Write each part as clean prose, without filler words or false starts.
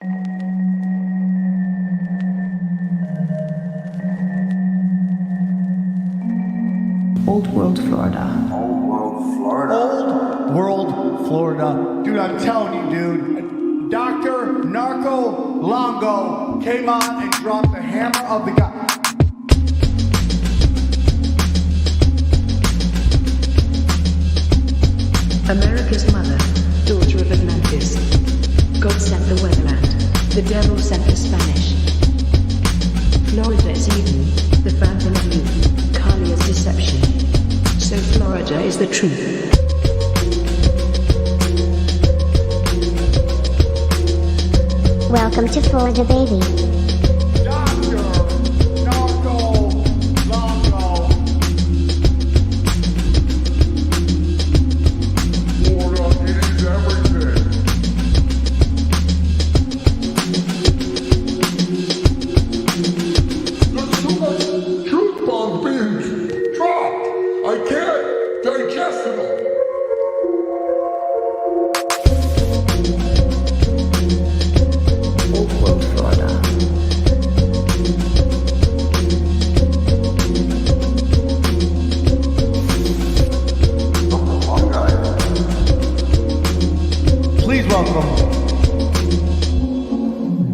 Old World, Florida. Old World, Florida. Old World, Florida. Dude, I'm telling you, dude. Dr. Narco Longo came on and dropped the hammer of the god. America's mother, daughter of Atlantis. God sent the weatherland. The devil sent the Spanish. Florida is Eden, the fountain of youth. Cali is deception. So Florida is the truth. Welcome to Florida, baby. Dr. Narco Longo. Florida, it is everything. There's too much truth bomb being dropped. I can't digest it all. Old World, Florida. Please welcome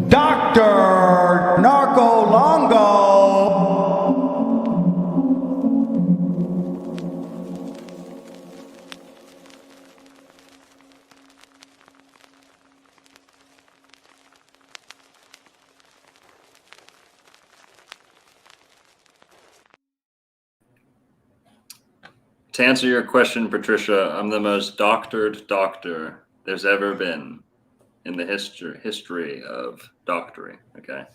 Dr. Narco Longo. To answer your question, Patricia, I'm the most doctored doctor there's ever been in the history of doctoring. Okay.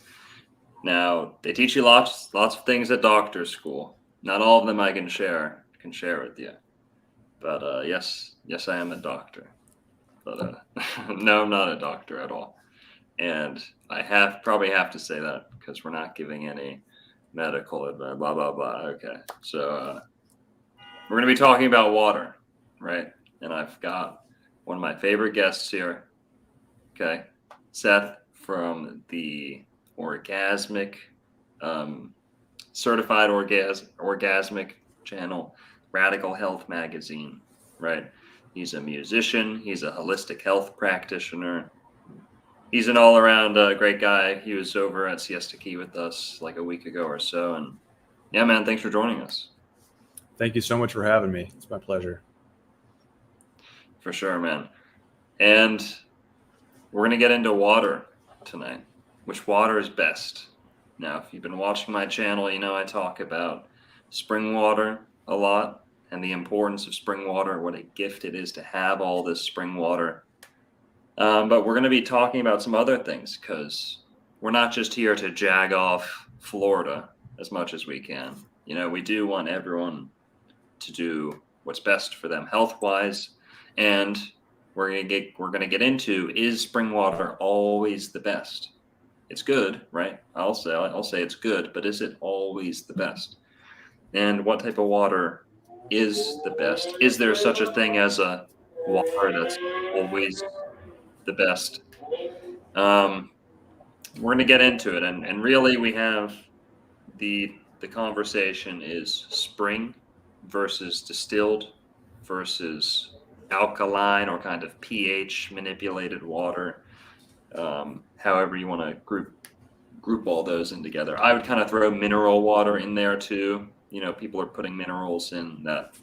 Now they teach you lots of things at doctor school. Not all of them I can share with you. But yes, I am a doctor. But no, I'm not a doctor at all. And I probably have to say that because we're not giving any medical advice. Blah blah blah. Okay, so. We're going to be talking about water, right? And I've got one of my favorite guests here, okay? Seth from the Orgasmic, Certified Orgasmic channel, Radical Health Magazine, right? He's a musician. He's a holistic health practitioner. He's an all-around great guy. He was over at Siesta Key with us like a week ago or so. And yeah, man, thanks for joining us. Thank you so much for having me. It's my pleasure. For sure, man. And we're going to get into water tonight. Which water is best? Now, if you've been watching my channel, you know I talk about spring water a lot and the importance of spring water, what a gift it is to have all this spring water. But we're going to be talking about some other things because we're not just here to jag off Florida as much as we can. You know, we do want everyone to do what's best for them health-wise, and we're gonna get into, is spring water always the best? It's good, right? I'll say it's good, but is it always the best? And what type of water is the best? Is there such a thing as a water that's always the best? We're gonna get into it, and really we have the conversation is spring versus distilled versus alkaline or kind of pH manipulated water. However you want to group all those in together. I would kind of throw mineral water in there too. You know, people are putting minerals in that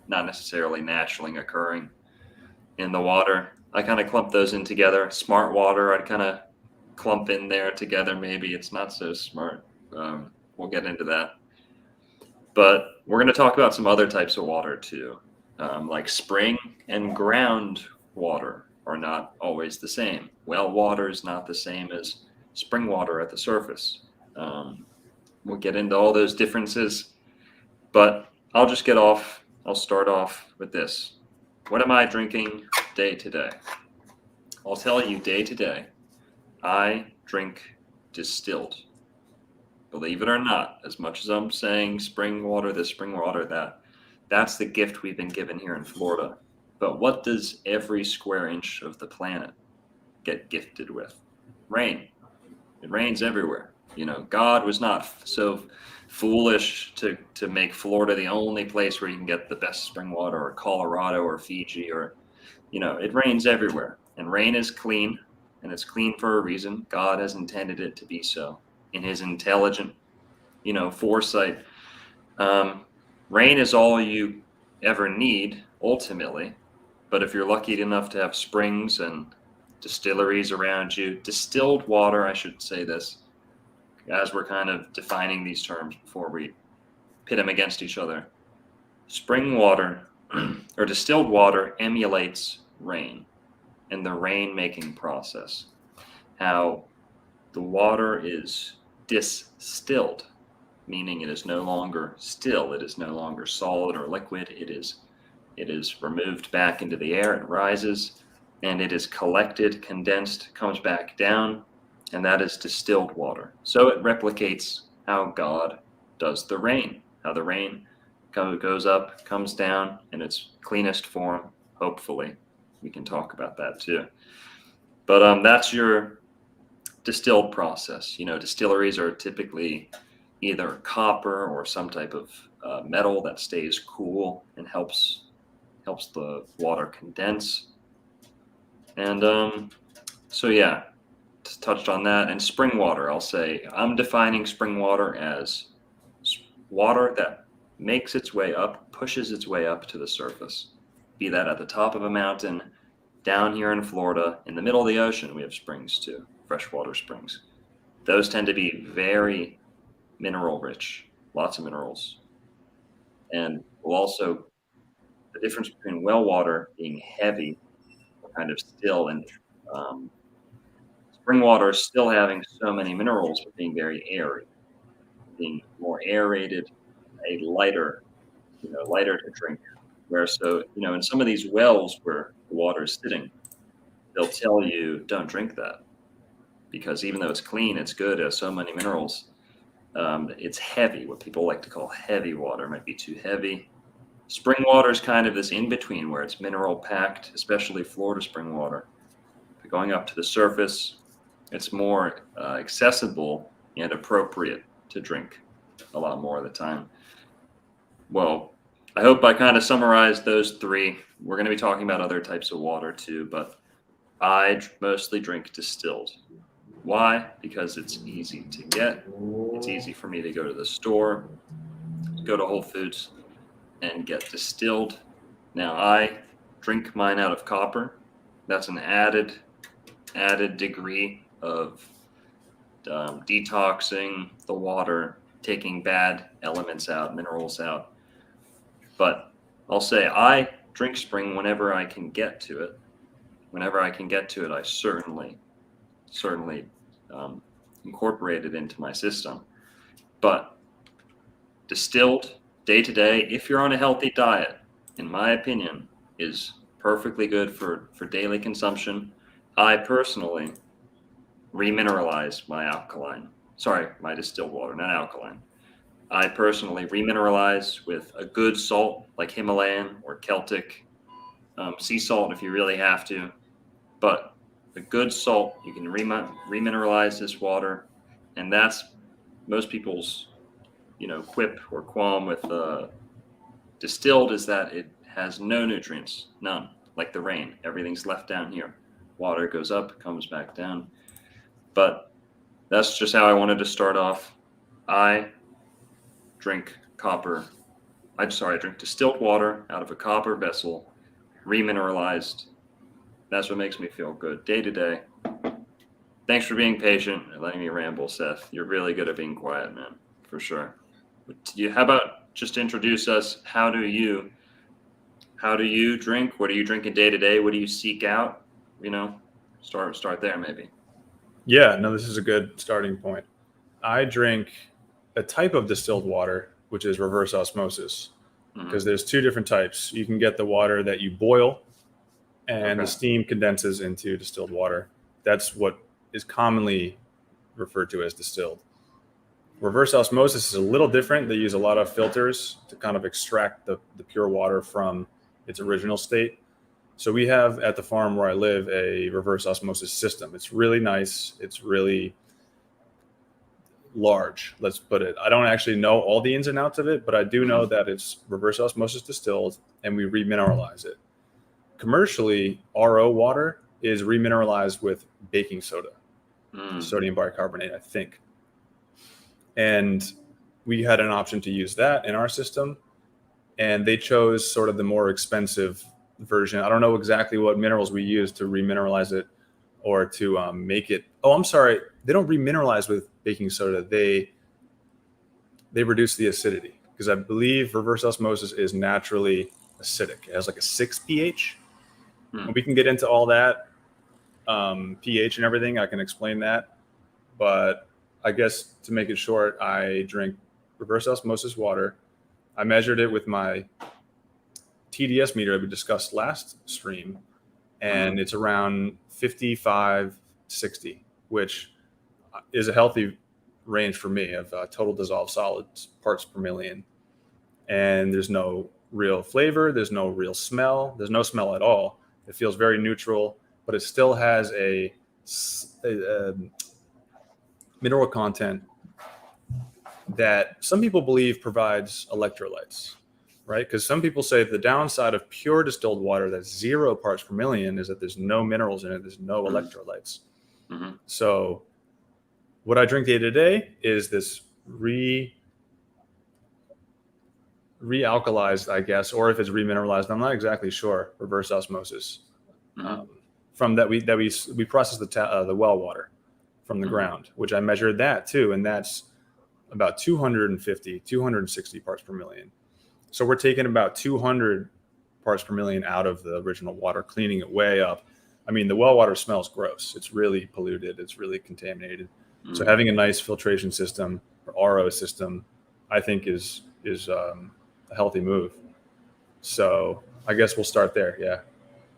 not necessarily naturally occurring in the water. I kind of clump those in together. Smart water, I'd kind of clump in there together. Maybe it's not so smart. We'll get into that. But we're going to talk about some other types of water too. Like spring and ground water are not always the same. Well water is not the same as spring water at the surface. We'll get into all those differences, but I'll start off with this. What am I drinking day to day? I'll tell you day to day, I drink distilled. Believe it or not, as much as I'm saying spring water, this spring water, that's the gift we've been given here in Florida. But what does every square inch of the planet get gifted with? rain. It rains everywhere. God was not so foolish to make Florida the only place where you can get the best spring water, or Colorado or Fiji, or it rains everywhere. And rain is clean, and it's clean for a reason. God has intended it to be so in his intelligent, foresight. Rain is all you ever need ultimately. But if you're lucky enough to have springs and distilleries around you, distilled water, I should say this, as we're kind of defining these terms before we pit them against each other. Spring water or distilled water emulates rain and the rain-making process. How the water is distilled, meaning it is no longer still, it is no longer solid or liquid, it is removed back into the air, it rises, and it is collected, condensed, comes back down, and that is distilled water. So it replicates how God does the rain, how the rain goes up, comes down in its cleanest form, hopefully. We can talk about that too. But that's your distilled process. Distilleries are typically either copper or some type of metal that stays cool and helps the water condense. And so yeah, touched on that. And spring water, I'll say, I'm defining spring water as water that makes its way up, pushes its way up to the surface. Be that at the top of a mountain, down here in Florida, in the middle of the ocean, we have springs too, freshwater springs. Those tend to be very mineral rich, lots of minerals. And we'll also, the difference between well water being heavy, kind of still, and spring water still having so many minerals, but being very airy, being more aerated, lighter to drink. Where in some of these wells where the water is sitting, they'll tell you don't drink that, because even though it's clean, it's good, it has so many minerals. It's heavy, what people like to call heavy water. It might be too heavy. Spring water is kind of this in-between where it's mineral packed, especially Florida spring water. But going up to the surface, it's more accessible and appropriate to drink a lot more of the time. Well, I hope I kind of summarized those three. We're going to be talking about other types of water too, but I mostly drink distilled. Why? Because it's easy to get. It's easy for me to go to the store, go to Whole Foods, and get distilled. Now, I drink mine out of copper. That's an added degree of detoxing the water, taking bad elements out, minerals out. But I'll say I drink spring whenever I can get to it. Whenever I can get to it, I certainly incorporate it into my system. But distilled day to day, if you're on a healthy diet, in my opinion, is perfectly good for daily consumption. I personally remineralize my distilled water, not alkaline. I personally remineralize with a good salt like Himalayan or Celtic, sea salt if you really have to. But a good salt, you can remineralize this water, and that's most people's quip or qualm with distilled is that it has no nutrients, none, like the rain. Everything's left down here. Water goes up, comes back down. But that's just how I wanted to start off. I drink distilled water out of a copper vessel, remineralized. That's what makes me feel good day to day. Thanks for being patient and letting me ramble, Seth. You're really good at being quiet, man, for sure. How about just introduce us? How do you drink? What are you drinking day to day? What do you seek out? Start there maybe. Yeah, no, this is a good starting point. I drink a type of distilled water, which is reverse osmosis, because there's two different types. You can get the water that you boil, and the steam condenses into distilled water. That's what is commonly referred to as distilled. Reverse osmosis is a little different. They use a lot of filters to kind of extract the pure water from its original state. So we have at the farm where I live a reverse osmosis system. It's really nice. It's really large, let's put it. I don't actually know all the ins and outs of it, but I do know that it's reverse osmosis distilled and we remineralize it. Commercially, ROwater is remineralized with baking soda, sodium bicarbonate, I think. And we had an option to use that in our system, and they chose sort of the more expensive version. I don't know exactly what minerals we use to remineralize it or to make it. Oh, I'm sorry. They don't remineralize with baking soda. They reduce the acidity, because I believe reverse osmosis is naturally acidic. It has like a 6 pH. And we can get into all that pH and everything. I can explain that. But I guess to make it short, I drink reverse osmosis water. I measured it with my TDS meter that we discussed last stream, and it's around 55, 60, which is a healthy range for me of total dissolved solids parts per million. And there's no real flavor. There's no real smell. There's no smell at all. It feels very neutral, but it still has a mineral content that some people believe provides electrolytes, right? Because some people say the downside of pure distilled water that's 0 parts per million is that there's no minerals in it. There's no electrolytes. So what I drink day to day is this realkalized, I guess, or if it's remineralized, I'm not exactly sure. Reverse osmosis. From that, we process the well water from the ground, which I measured that too, and that's about 250, 260 parts per million. So we're taking about 200 parts per million out of the original water, cleaning it way up. I mean, the well water smells gross. It's really polluted. It's really contaminated. So having a nice filtration system or RO system, I think is a healthy move. So I guess we'll start there. Yeah.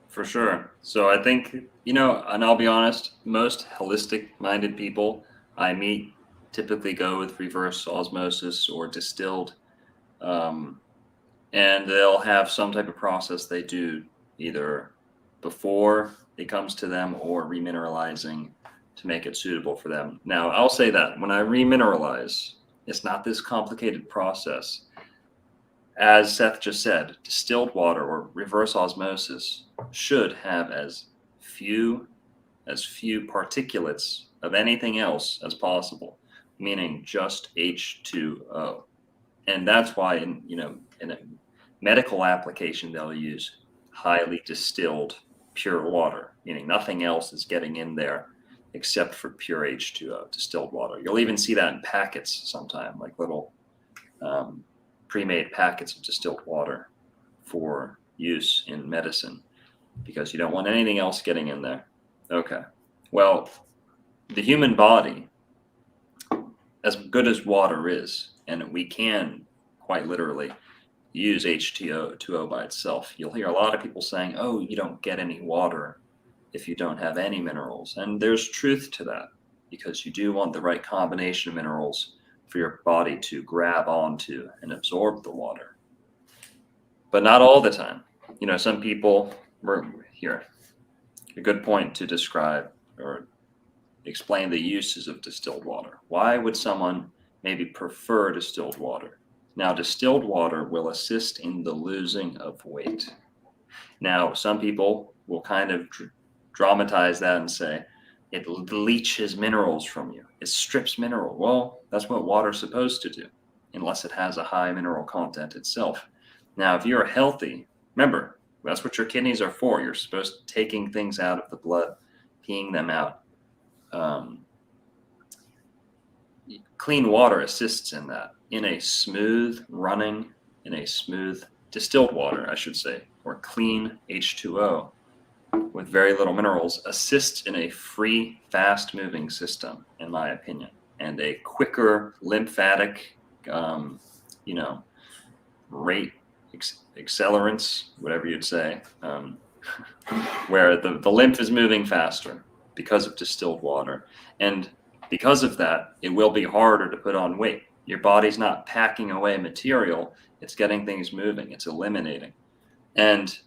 For sure. So I think, and I'll be honest, most holistic-minded people I meet typically go with reverse osmosis or distilled, and they'll have some type of process they do either before it comes to them or remineralizing to make it suitable for them. Now, I'll say that when I remineralize, it's not this complicated process. As Seth just said, distilled water or reverse osmosis should have as few particulates of anything else as possible, meaning just H2O. And that's why in a medical application, they'll use highly distilled pure water, meaning nothing else is getting in there except for pure H2O, distilled water. You'll even see that in packets sometime, like little pre-made packets of distilled water for use in medicine, because you don't want anything else getting in there. Okay. Well, the human body, as good as water is, and we can quite literally use H2O by itself. You'll hear a lot of people saying, oh, you don't get any water if you don't have any minerals. And there's truth to that, because you do want the right combination of minerals for your body to grab onto and absorb the water. But not all the time. Some people were here. A good point to describe or explain the uses of distilled water. Why would someone maybe prefer distilled water? Now, distilled water will assist in the losing of weight. Now, some people will kind of dramatize that and say, it leaches minerals from you. It strips mineral. Well, that's what water's supposed to do, unless it has a high mineral content itself. Now, if you're healthy, remember, that's what your kidneys are for. You're supposed to taking things out of the blood, peeing them out. Clean water assists in that. In a smooth distilled water, I should say, or clean H2O with very little minerals assists in a free, fast-moving system, in my opinion, and a quicker lymphatic, rate, accelerance, whatever you'd say, where the lymph is moving faster because of distilled water. And because of that, it will be harder to put on weight. Your body's not packing away material. It's getting things moving. It's eliminating. And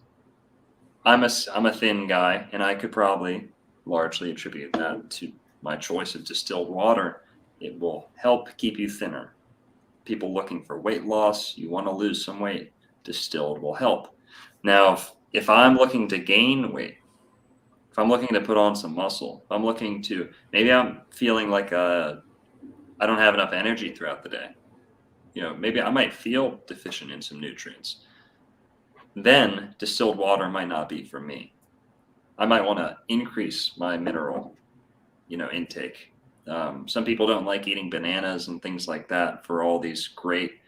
I'm a thin guy, and I could probably largely attribute that to my choice of distilled water. It will help keep you thinner. People looking for weight loss, you want to lose some weight, distilled will help. Now, if I'm looking to gain weight, if I'm looking to put on some muscle, if I'm looking to, maybe I'm feeling like I don't have enough energy throughout the day. Maybe I might feel deficient in some nutrients. Then distilled water might not be for me. I might want to increase my mineral, intake. Some people don't like eating bananas and things like that for all these great,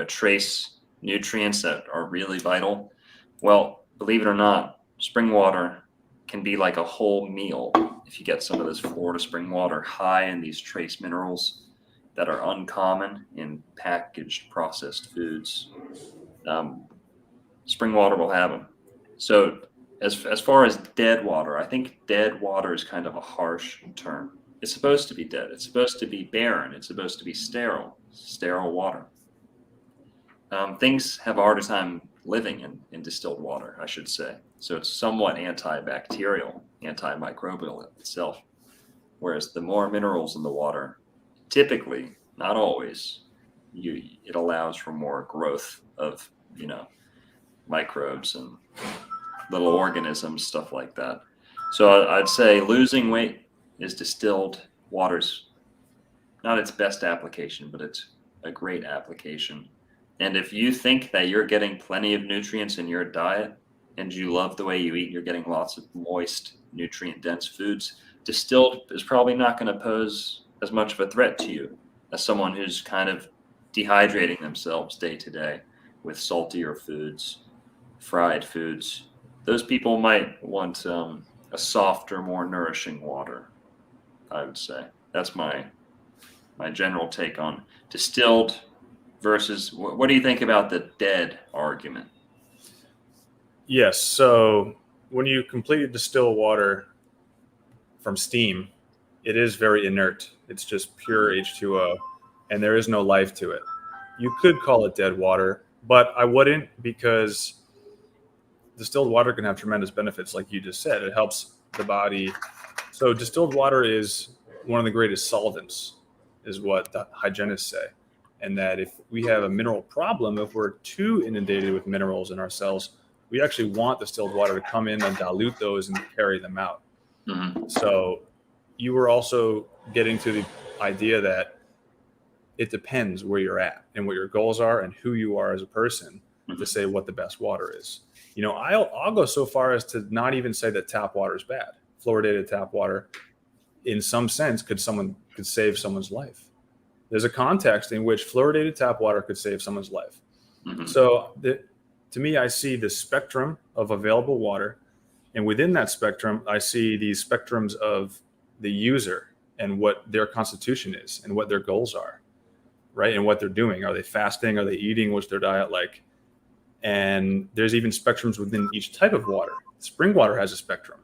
trace nutrients that are really vital. Well, believe it or not, spring water can be like a whole meal if you get some of this Florida spring water high in these trace minerals that are uncommon in packaged processed foods. Spring water will have them. So as far as dead water, I think dead water is kind of a harsh term. It's supposed to be dead. It's supposed to be barren. It's supposed to be sterile water. Things have a harder time living in distilled water, I should say. So it's somewhat antibacterial, antimicrobial itself. Whereas the more minerals in the water, typically, not always, it allows for more growth of, microbes and little organisms, stuff like that. So I'd say losing weight is distilled water's not its best application, but it's a great application. And if you think that you're getting plenty of nutrients in your diet and you love the way you eat, you're getting lots of moist, nutrient-dense foods, distilled is probably not going to pose as much of a threat to you as someone who's kind of dehydrating themselves day to day with saltier foods, fried foods. Those people might want a softer, more nourishing water, I would say. That's my general take on distilled versus, what do you think about the dead argument? Yes. So when you completely distill water from steam, it is very inert. It's just pure H2O, and there is no life to it. You could call it dead water, but I wouldn't, because distilled water can have tremendous benefits, like you just said. It helps the body. So distilled water is one of the greatest solvents, is what the hygienists say. And that if we have a mineral problem, if we're too inundated with minerals in our cells, we actually want distilled water to come in and dilute those and carry them out. Mm-hmm. So you were also getting to the idea that it depends where you're at and what your goals are and who you are as a person, mm-hmm. to say what the best water is. I'll go so far as to not even say that tap water is bad. Fluoridated tap water, in some sense, could save someone's life. There's a context in which fluoridated tap water could save someone's life. Mm-hmm. So to me, I see the spectrum of available water. And within that spectrum, I see these spectrums of the user and what their constitution is and what their goals are, right? And what they're doing. Are they fasting? Are they eating? What's their diet like? And there's even spectrums within each type of water. Spring water has a spectrum.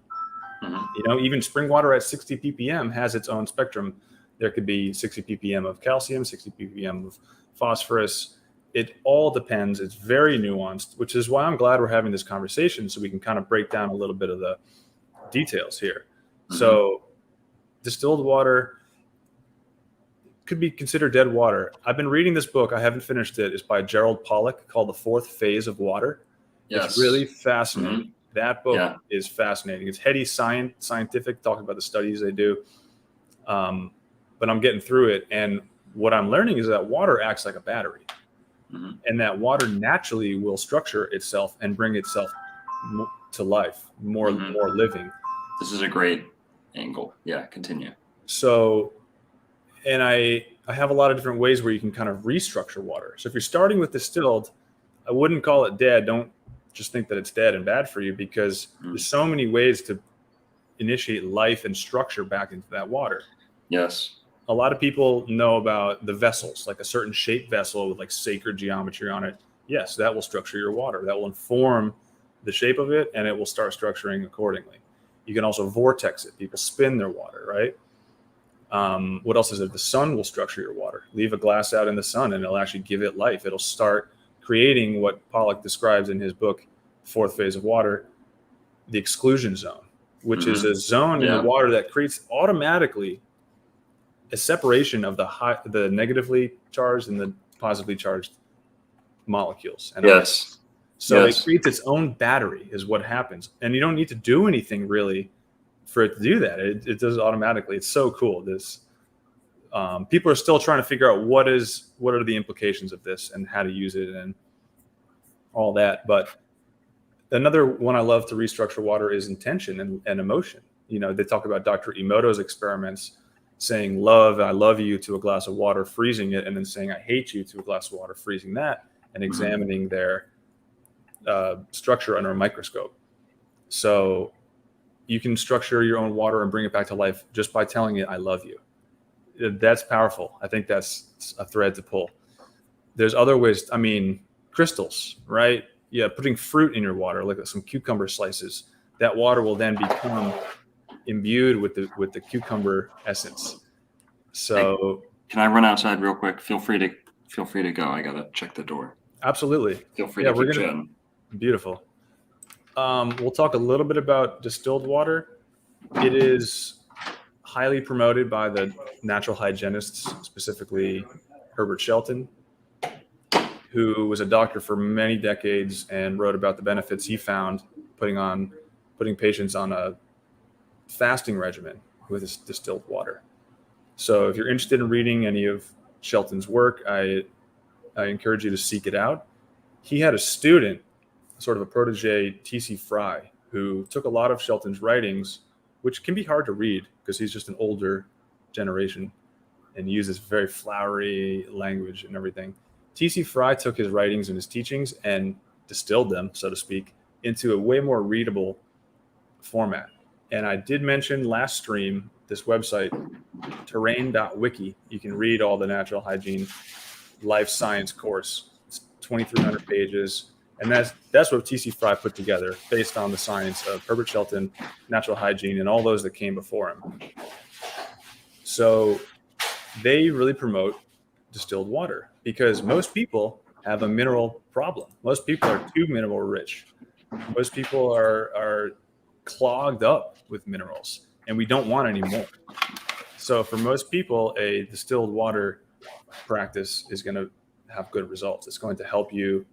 Mm-hmm. Even spring water at 60 ppm has its own spectrum. There could be 60 ppm of calcium, 60 ppm of phosphorus. It all depends. It's very nuanced, which is why I'm glad we're having this conversation, so we can kind of break down a little bit of the details here. Mm-hmm. So distilled water could be considered dead water. I've been reading this book. I haven't finished it. It's by Gerald Pollack, called The Fourth Phase of Water. Yes. It's really fascinating. Mm-hmm. That book is fascinating. It's heady scientific, talking about the studies they do. But I'm getting through it. And what I'm learning is that water acts like a battery. Mm-hmm. And that water naturally will structure itself and bring itself to life, more living. This is a great angle. Yeah, continue. So, and I have a lot of different ways where you can kind of restructure water. So if you're starting with distilled, I wouldn't call it dead. Don't just think that it's dead and bad for you, because there's so many ways to initiate life and structure back into that water. Yes. A lot of people know about the vessels, like a certain shaped vessel with like sacred geometry on it. Yes, that will structure your water. That will inform the shape of it, and it will start structuring accordingly. You can also vortex it. People spin their water, right? What else is it? The sun will structure your water. Leave a glass out in the sun and it'll actually give it life. It'll start creating what Pollack describes in his book fourth phase of water, the exclusion zone, which is a zone in the water that creates automatically a separation of the negatively charged and the positively charged molecules. And Yes. So it creates its own battery is what happens. And you don't need to do anything really for it to do that. It does it automatically. It's so cool. People are still trying to figure out what are the implications of this and how to use it and all that. But another one I love to restructure water is intention and emotion. You know, they talk about Dr. Emoto's experiments saying I love you to a glass of water, freezing it, and then saying I hate you to a glass of water, freezing that, and examining their structure under a microscope. So you can structure your own water and bring it back to life just by telling it I love you. That's powerful. I think that's a thread to pull. There's other ways. I mean, crystals, right? Yeah, putting fruit in your water, like some cucumber slices. That water will then become imbued with the cucumber essence. So, hey, can I run outside real quick? Feel free to go. I gotta check the door. Absolutely. Feel free to keep chatting. Beautiful. We'll talk a little bit about distilled water. It is highly promoted by the natural hygienists, specifically Herbert Shelton, who was a doctor for many decades and wrote about the benefits he found putting patients on a fasting regimen with this distilled water. So if you're interested in reading any of Shelton's work, I encourage you to seek it out. He had a student, sort of a protege, T.C. Fry, who took a lot of Shelton's writings, which can be hard to read because he's just an older generation and uses very flowery language and everything. T.C. Fry took his writings and his teachings and distilled them, so to speak, into a way more readable format. And I did mention last stream this website, terrain.wiki. You can read all the natural hygiene life science course. It's 2,300 pages. And that's what T.C. Fry put together based on the science of Herbert Shelton, natural hygiene, and all those that came before him. So they really promote distilled water because most people have a mineral problem. Most people are too mineral rich. Most people are clogged up with minerals, and we don't want any more. So for most people, a distilled water practice is going to have good results. It's going to help you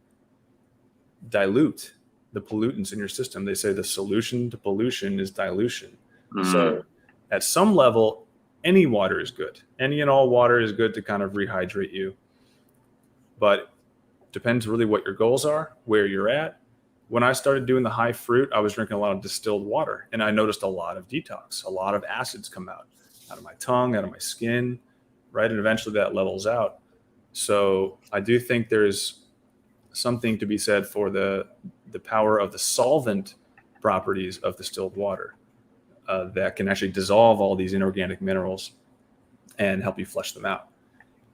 dilute the pollutants in your system. They say the solution to pollution is dilution. So at some level, any water is good. Any and all water is good to kind of rehydrate you. But depends really what your goals are, where you're at. When I started doing the high fruit, I was drinking a lot of distilled water, and I noticed a lot of detox. A lot of acids come out of my tongue, out of my skin, right? And eventually that levels out. So I do think there's something to be said for the power of the solvent properties of distilled water that can actually dissolve all these inorganic minerals and help you flush them out.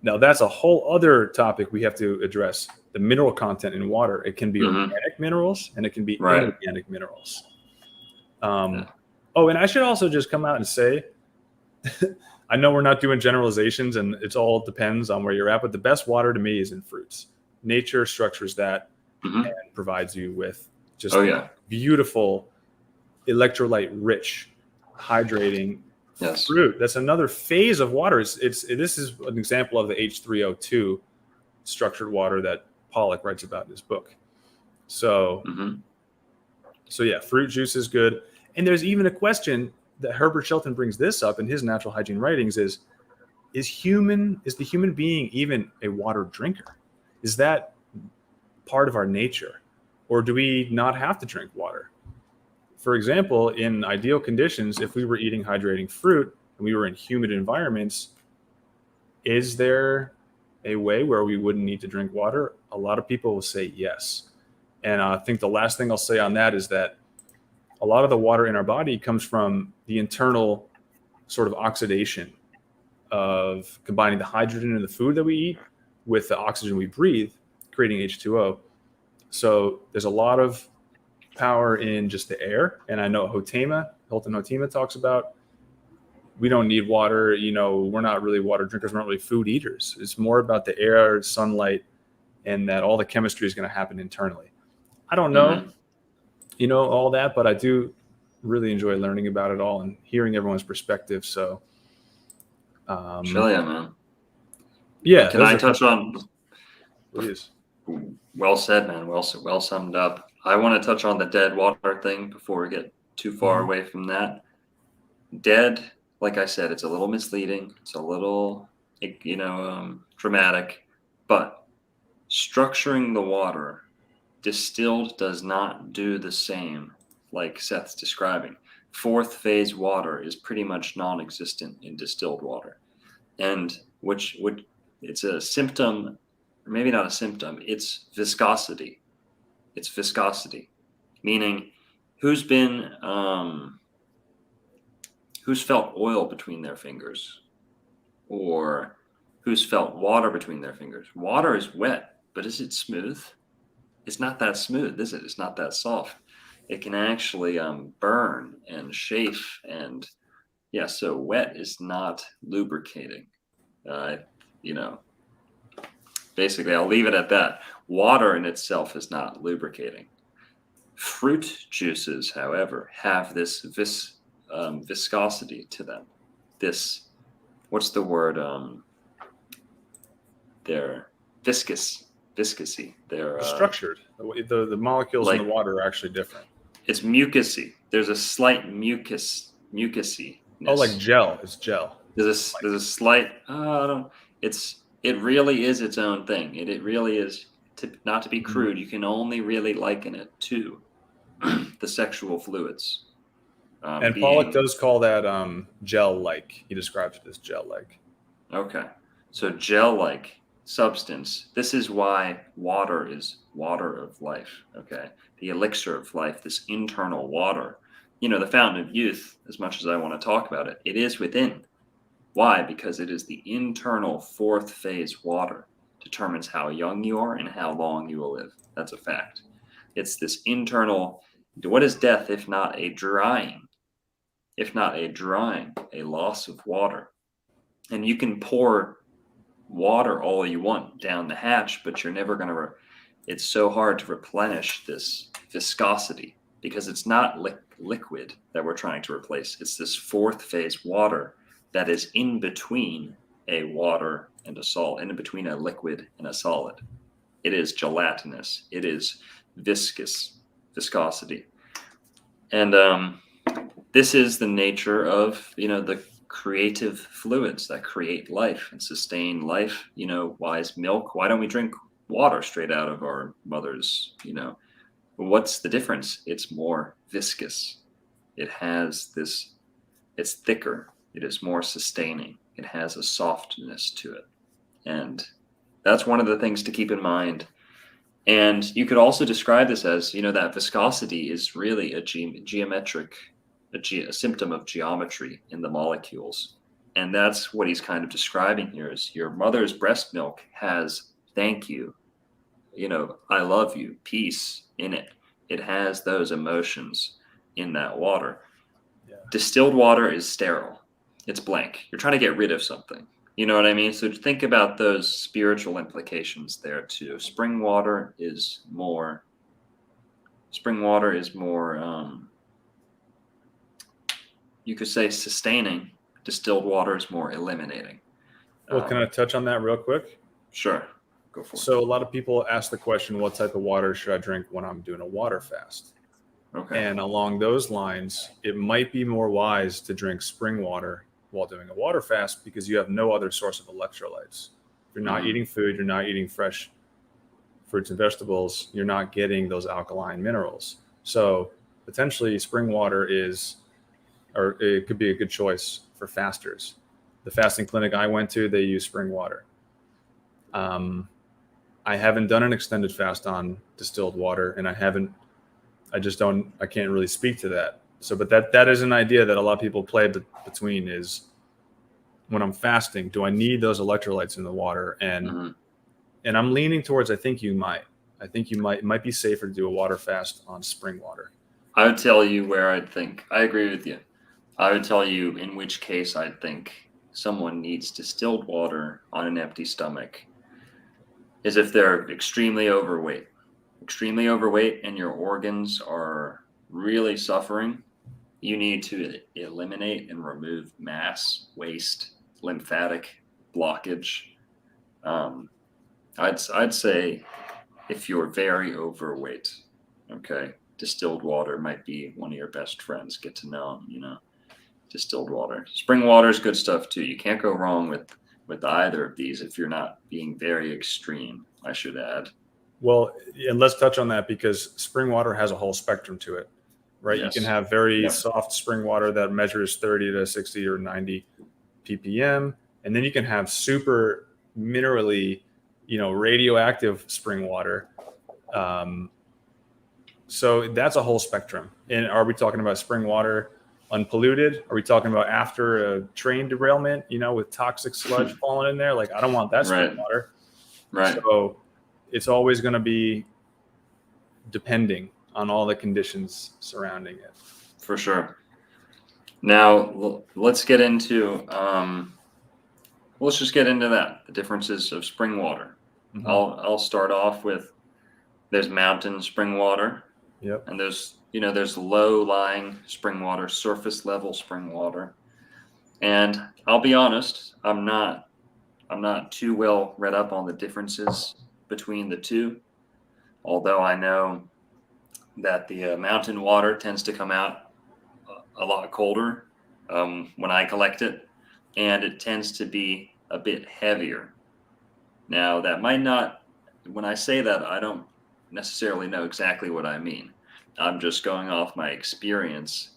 Now, that's a whole other topic we have to address, the mineral content in water. It can be organic minerals and it can be inorganic minerals. Oh, and I should also just come out and say, I know we're not doing generalizations and it all depends on where you're at, but the best water to me is in fruits. Nature structures that and provides you with just beautiful, electrolyte-rich, hydrating fruit. That's another phase of water. This is an example of the H3O2 structured water that Pollock writes about in his book. So, so yeah, fruit juice is good. And there's even a question that Herbert Shelton brings this up in his natural hygiene writings is the human being even a water drinker? Is that part of our nature? Or do we not have to drink water? For example, in ideal conditions, if we were eating hydrating fruit and we were in humid environments, is there a way where we wouldn't need to drink water? A lot of people will say yes. And I think the last thing I'll say on that is that a lot of the water in our body comes from the internal sort of oxidation of combining the hydrogen in the food that we eat with the oxygen we breathe, creating H2O. So there's a lot of power in just the air. And I know Hilton Hotema talks about, we don't need water. We're not really water drinkers. We're not really food eaters. It's more about the air, sunlight, and that all the chemistry is going to happen internally. I don't know. all that, but I do really enjoy learning about it all and hearing everyone's perspective. So, Sure, yeah, man. yeah, Can I touch on? Please. Well said, man. Well summed up. I want to touch on the dead water thing before we get too far away from that. Dead, like I said, it's a little misleading. It's a little, dramatic, but structuring the water, distilled does not do the same like Seth's describing. Fourth phase water is pretty much non-existent in distilled water. And which it's a symptom, or maybe not a symptom, it's viscosity. It's viscosity, meaning who's felt oil between their fingers, or who's felt water between their fingers. Water is wet, but is it smooth? It's not that smooth, is it? It's not that soft. It can actually burn and chafe, and so wet is not lubricating. Basically, I'll leave it at that. Water in itself is not lubricating. Fruit juices, however, have this viscosity to them. This, what's the word? They're viscousy. They're structured. The molecules in the water are actually different. It's mucousy. There's a slight mucousy. Oh, like gel. It's gel. There's a slight. It really is its own thing. It really is. Not to be crude, you can only really liken it to the sexual fluids. And Pollack does call that gel-like. He describes it as gel-like. Okay, so gel-like substance. This is why water is water of life. Okay, the elixir of life. This internal water. The fountain of youth. As much as I want to talk about it, it is within. Why? Because it is the internal fourth phase water determines how young you are and how long you will live. That's a fact. It's this internal. What is death if not a drying? If not a drying, a loss of water. And you can pour water all you want down the hatch, but you're never going to. It's so hard to replenish this viscosity because it's not liquid that we're trying to replace. It's this fourth phase water that is in between a water and a solid, in between a liquid and a solid. It is gelatinous. It is viscosity. And this is the nature of, the creative fluids that create life and sustain life. Why is milk? Why don't we drink water straight out of our mother's, What's the difference? It's more viscous. It has this, it's thicker. It is more sustaining. It has a softness to it. And that's one of the things to keep in mind. And you could also describe this as, that viscosity is really a symptom of geometry in the molecules. And that's what he's kind of describing here is your mother's breast milk has thank you, I love you, peace in it. It has those emotions in that water. Yeah. Distilled water is sterile. It's blank. You're trying to get rid of something. You know what I mean? So think about those spiritual implications there too. Spring water is more, you could say sustaining. Distilled water is more eliminating. Well, can I touch on that real quick? Sure. Go for it. So a lot of people ask the question, what type of water should I drink when I'm doing a water fast? Okay. And along those lines, it might be more wise to drink spring water while doing a water fast because you have no other source of electrolytes. If you're not eating food, you're not eating fresh fruits and vegetables, you're not getting those alkaline minerals. So potentially spring water it could be a good choice for fasters. The fasting clinic I went to, they use spring water. I haven't done an extended fast on distilled water, and I can't really speak to that. So, but that is an idea that a lot of people play between is when I'm fasting, do I need those electrolytes in the water? And and I'm leaning towards, I think it might be safer to do a water fast on spring water. I would tell you where I'd think, I agree with you. I would tell you in which case I'd think someone needs distilled water on an empty stomach is if they're extremely overweight and your organs are really suffering, you need to eliminate and remove mass, waste, lymphatic blockage. I'd say if you're very overweight, okay, distilled water might be one of your best friends. Get to know them, distilled water. Spring water is good stuff too. You can't go wrong with either of these if you're not being very extreme, I should add. Well, and let's touch on that because spring water has a whole spectrum to it, right? Yes. You can have very soft spring water that measures 30 to 60 or 90 ppm. And then you can have super minerally, radioactive spring water. So that's a whole spectrum. And are we talking about spring water unpolluted? Are we talking about after a train derailment, with toxic sludge falling in there? Like, I don't want that spring water. Right. So it's always going to be depending on all the conditions surrounding it. For sure. Now let's get into let's just get into that, the differences of spring water. Mm-hmm. I'll start off with there's mountain spring water. Yep. And there's low lying spring water, surface level spring water. And I'll be honest, I'm not too well read up on the differences between the two, although I know that the mountain water tends to come out a lot colder when I collect it, and it tends to be a bit heavier. Now, that might not, when I say that, I don't necessarily know exactly what I mean. I'm just going off my experience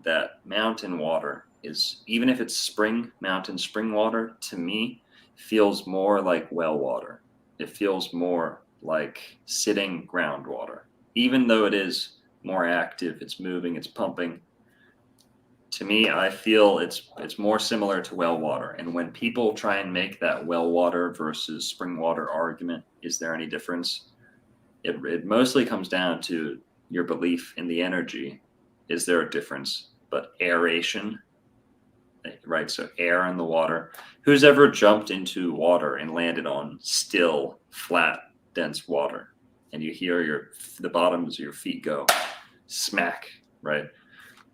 that mountain water is, even if it's mountain spring water, to me feels more like well water. It feels more like sitting groundwater. Even though it is more active, it's moving, it's pumping. To me, I feel it's more similar to well water. And when people try and make that well water versus spring water argument, is there any difference? It mostly comes down to your belief in the energy. Is there a difference? But aeration, right? So air in the water. Who's ever jumped into water and landed on still, flat, dense water? And you hear the bottoms of your feet go smack, right?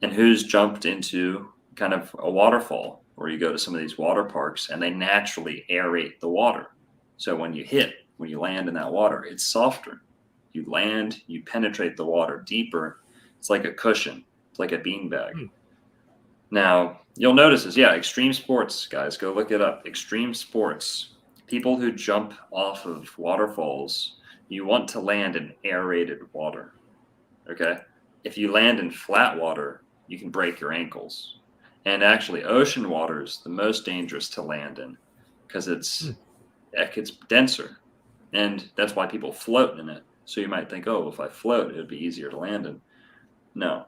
And who's jumped into kind of a waterfall where you go to some of these water parks and they naturally aerate the water. So when you land in that water, it's softer. You land, you penetrate the water deeper. It's like a cushion. It's like a beanbag. Now, you'll notice this. Yeah, extreme sports, guys, go look it up. Extreme sports, people who jump off of waterfalls, you want to land in aerated water, okay? If you land in flat water, you can break your ankles. And actually, ocean water is the most dangerous to land in because it's denser. And that's why people float in it. So you might think, oh, if I float, it would be easier to land in. No.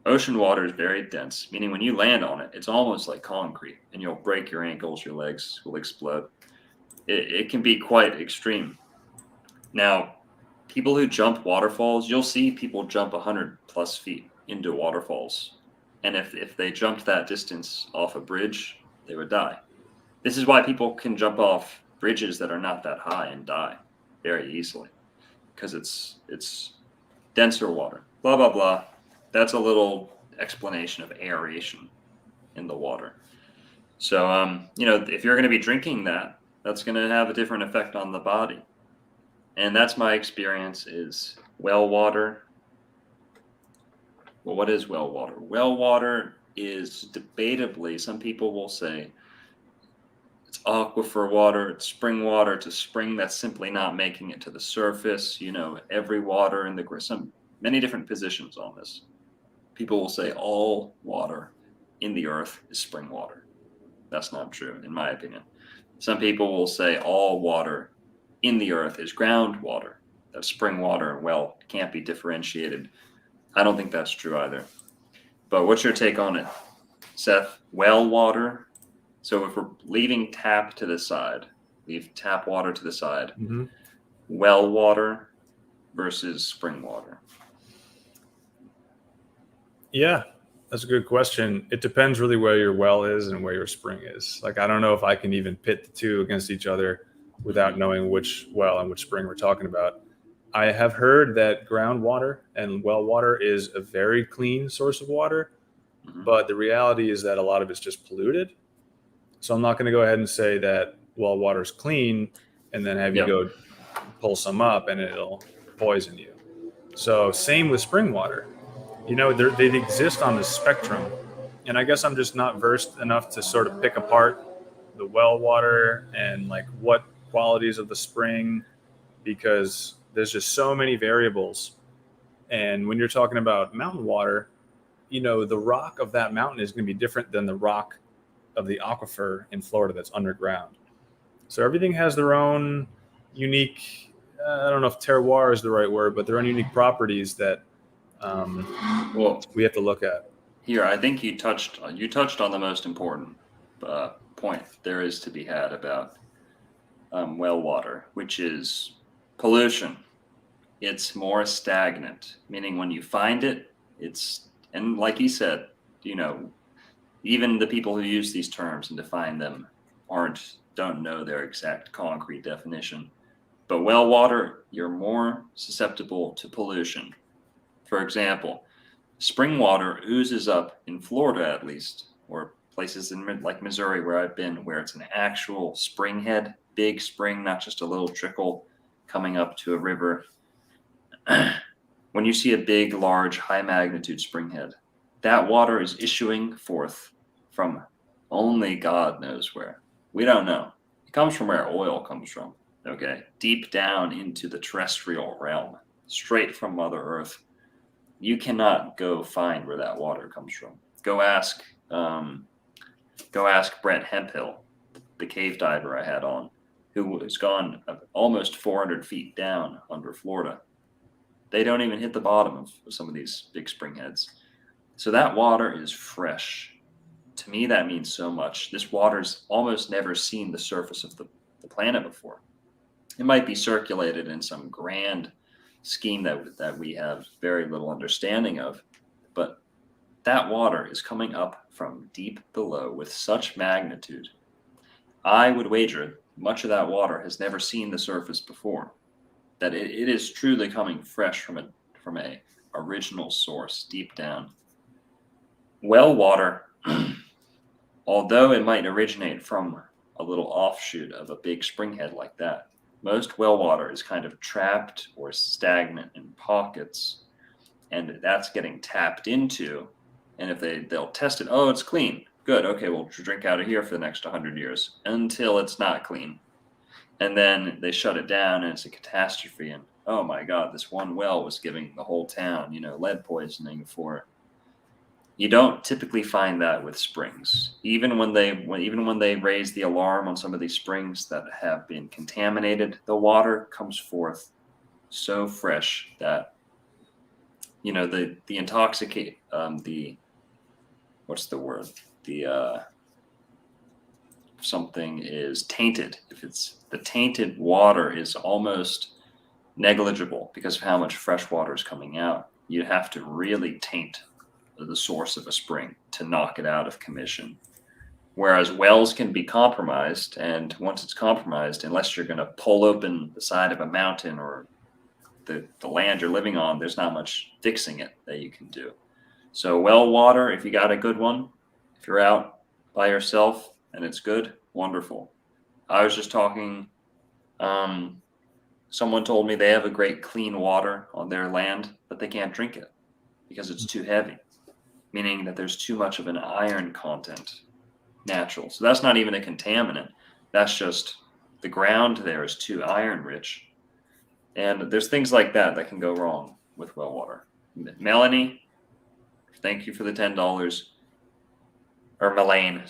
Ocean water is very dense, meaning when you land on it, it's almost like concrete, and you'll break your ankles, your legs will explode. It can be quite extreme. Now, people who jump waterfalls, you'll see people jump 100 plus feet into waterfalls. And if they jumped that distance off a bridge, they would die. This is why people can jump off bridges that are not that high and die very easily, because it's denser water. Blah, blah, blah. That's a little explanation of aeration in the water. So, if you're going to be drinking that, that's going to have a different effect on the body. And that's my experience is well water. Well, what is well water? Well water is debatably, some people will say, it's aquifer water, it's spring water. It's a spring that's simply not making it to the surface. Every water in many different positions on this. People will say all water in the earth is spring water. That's not true, in my opinion. Some people will say all water in the earth is groundwater. That's spring water. Well, it can't be differentiated. I don't think that's true either. But what's your take on it, Seth? Well water. So if we're leaving tap to the side, leave tap water to the side, well water versus spring water. Yeah, that's a good question. It depends really where your well is and where your spring is. Like, I don't know if I can even pit the two against each other without knowing which well and which spring we're talking about. I have heard that groundwater and well water is a very clean source of water, but the reality is that a lot of it's just polluted. So I'm not going to go ahead and say that well water is clean and then have you go pull some up and it'll poison you. So same with spring water. They exist on the spectrum, and I guess I'm just not versed enough to sort of pick apart the well water and like what qualities of the spring, because there's just so many variables. And when you're talking about mountain water, the rock of that mountain is going to be different than the rock of the aquifer in Florida that's underground. So everything has their own unique, I don't know if terroir is the right word, but their own unique properties that we have to look at. Here, I think you touched on the most important point there is to be had about well water, which is pollution. It's more stagnant, meaning when you find it, and like he said, even the people who use these terms and define them don't know their exact concrete definition. But well water, you're more susceptible to pollution. For example, spring water oozes up in Florida, at least, or places in like Missouri where I've been, where it's an actual spring head, big spring, not just a little trickle coming up to a river. When you see a big, large, high magnitude spring head, that water is issuing forth from only God knows where. We don't know. It comes from where oil comes from, okay? Deep down into the terrestrial realm, straight from Mother Earth. You cannot go find where that water comes from. Go ask Brent Hemphill, the cave diver I had on, who has gone almost 400 feet down under Florida. They don't even hit the bottom of some of these big spring heads. So that water is fresh. To me, that means so much. This water's almost never seen the surface of the planet before. It might be circulated in some grand scheme that we have very little understanding of, but that water is coming up from deep below with such magnitude. I would wager much of that water has never seen the surface before, that it is truly coming fresh from a original source deep down. Well water, although it might originate from a little offshoot of a big spring head like that, most well water is kind of trapped or stagnant in pockets, and that's getting tapped into. And if they'll test it, oh, it's clean, good, okay, we'll drink out of here for the next 100 years until it's not clean, and then they shut it down and it's a catastrophe. And oh my God, this one well was giving the whole town, lead poisoning for it. You don't typically find that with springs. Even when they raise the alarm on some of these springs that have been contaminated, the water comes forth so fresh that the intoxicate what's the word? Something is tainted. If it's the tainted water is almost negligible because of how much fresh water is coming out. You have to really taint the source of a spring to knock it out of commission. Whereas wells can be compromised, and once it's compromised, unless you're going to pull open the side of a mountain or the land you're living on, there's not much fixing it that you can do. So well water, if you got a good one, if you're out by yourself and it's good, wonderful. I was just talking, someone told me they have a great clean water on their land, but they can't drink it because it's too heavy, meaning that there's too much of an iron content natural. So that's not even a contaminant. That's just the ground there is too iron rich. And there's things like that can go wrong with well water. Melanie, thank you for the $10. Or Melanie,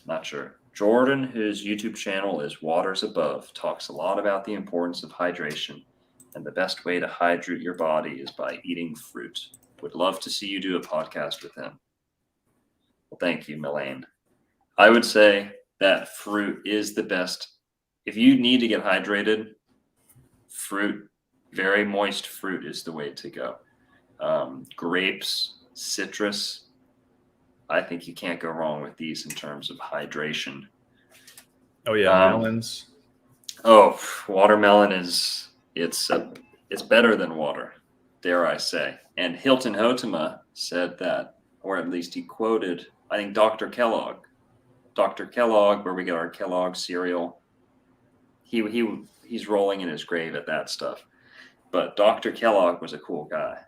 not sure. Jordan, whose YouTube channel is Waters Above, talks a lot about the importance of hydration. And the best way to hydrate your body is by eating fruit. Would love to see you do a podcast with him. Well, thank you, Melaine. I would say that fruit is the best. If you need to get hydrated, fruit, very moist fruit is the way to go. Grapes, citrus, I think you can't go wrong with these in terms of hydration. Oh, yeah, melons. Oh, watermelon it's better than water, dare I say. And Hilton Hotema said that, or at least he quoted, I think Dr. Kellogg. Dr. Kellogg, where we get our Kellogg cereal. He's rolling in his grave at that stuff. But Dr. Kellogg was a cool guy,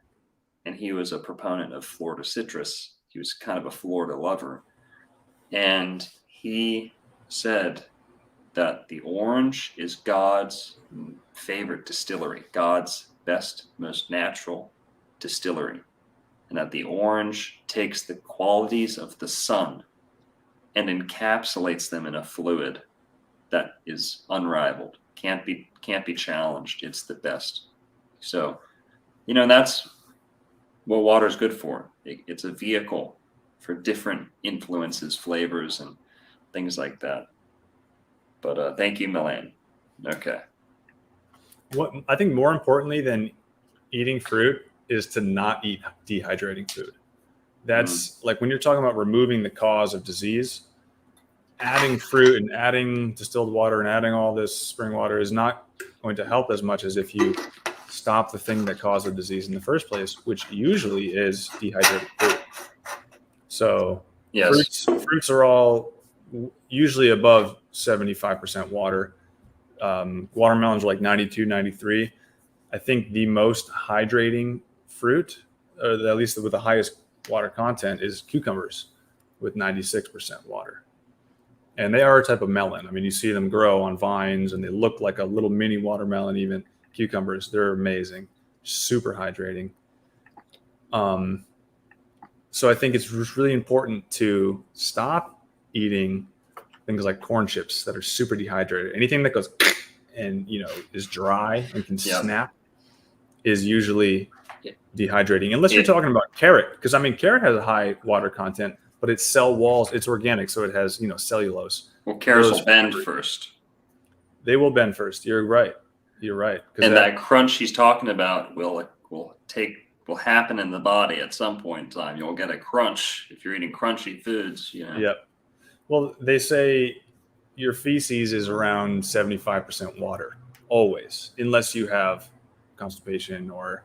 and he was a proponent of Florida citrus. He was kind of a Florida lover. And he said that the orange is God's favorite distillery, God's best, most natural distillery, and that the orange takes the qualities of the sun and encapsulates them in a fluid that is unrivaled, can't be challenged. It's the best. So, that's what water is good for. It's a vehicle for different influences, flavors, and things like that. But thank you, Milan. Okay. What I think more importantly than eating fruit is to not eat dehydrating food. That's like when you're talking about removing the cause of disease, adding fruit and adding distilled water and adding all this spring water is not going to help as much as if you stop the thing that caused the disease in the first place, which usually is dehydrated fruit. So yes, fruits are all usually above 75% water. Watermelons are like 92, 93. I think the most hydrating fruit, or at least with the highest water content, is cucumbers with 96% water. And they are a type of melon. I mean, you see them grow on vines and they look like a little mini watermelon, even cucumbers. They're amazing, super hydrating. So I think it's really important to stop eating things like corn chips that are super dehydrated. Anything that goes and is dry and can snap is usually dehydrating, unless you're talking about carrot, because carrot has a high water content, but its cell walls, it's organic, so it has cellulose. Well, carrots will bend first. They will bend first. You're right. And that crunch he's talking about will happen in the body at some point in time. You'll get a crunch if you're eating crunchy foods. Yep. Well, they say your feces is around 75% water always, unless you have constipation or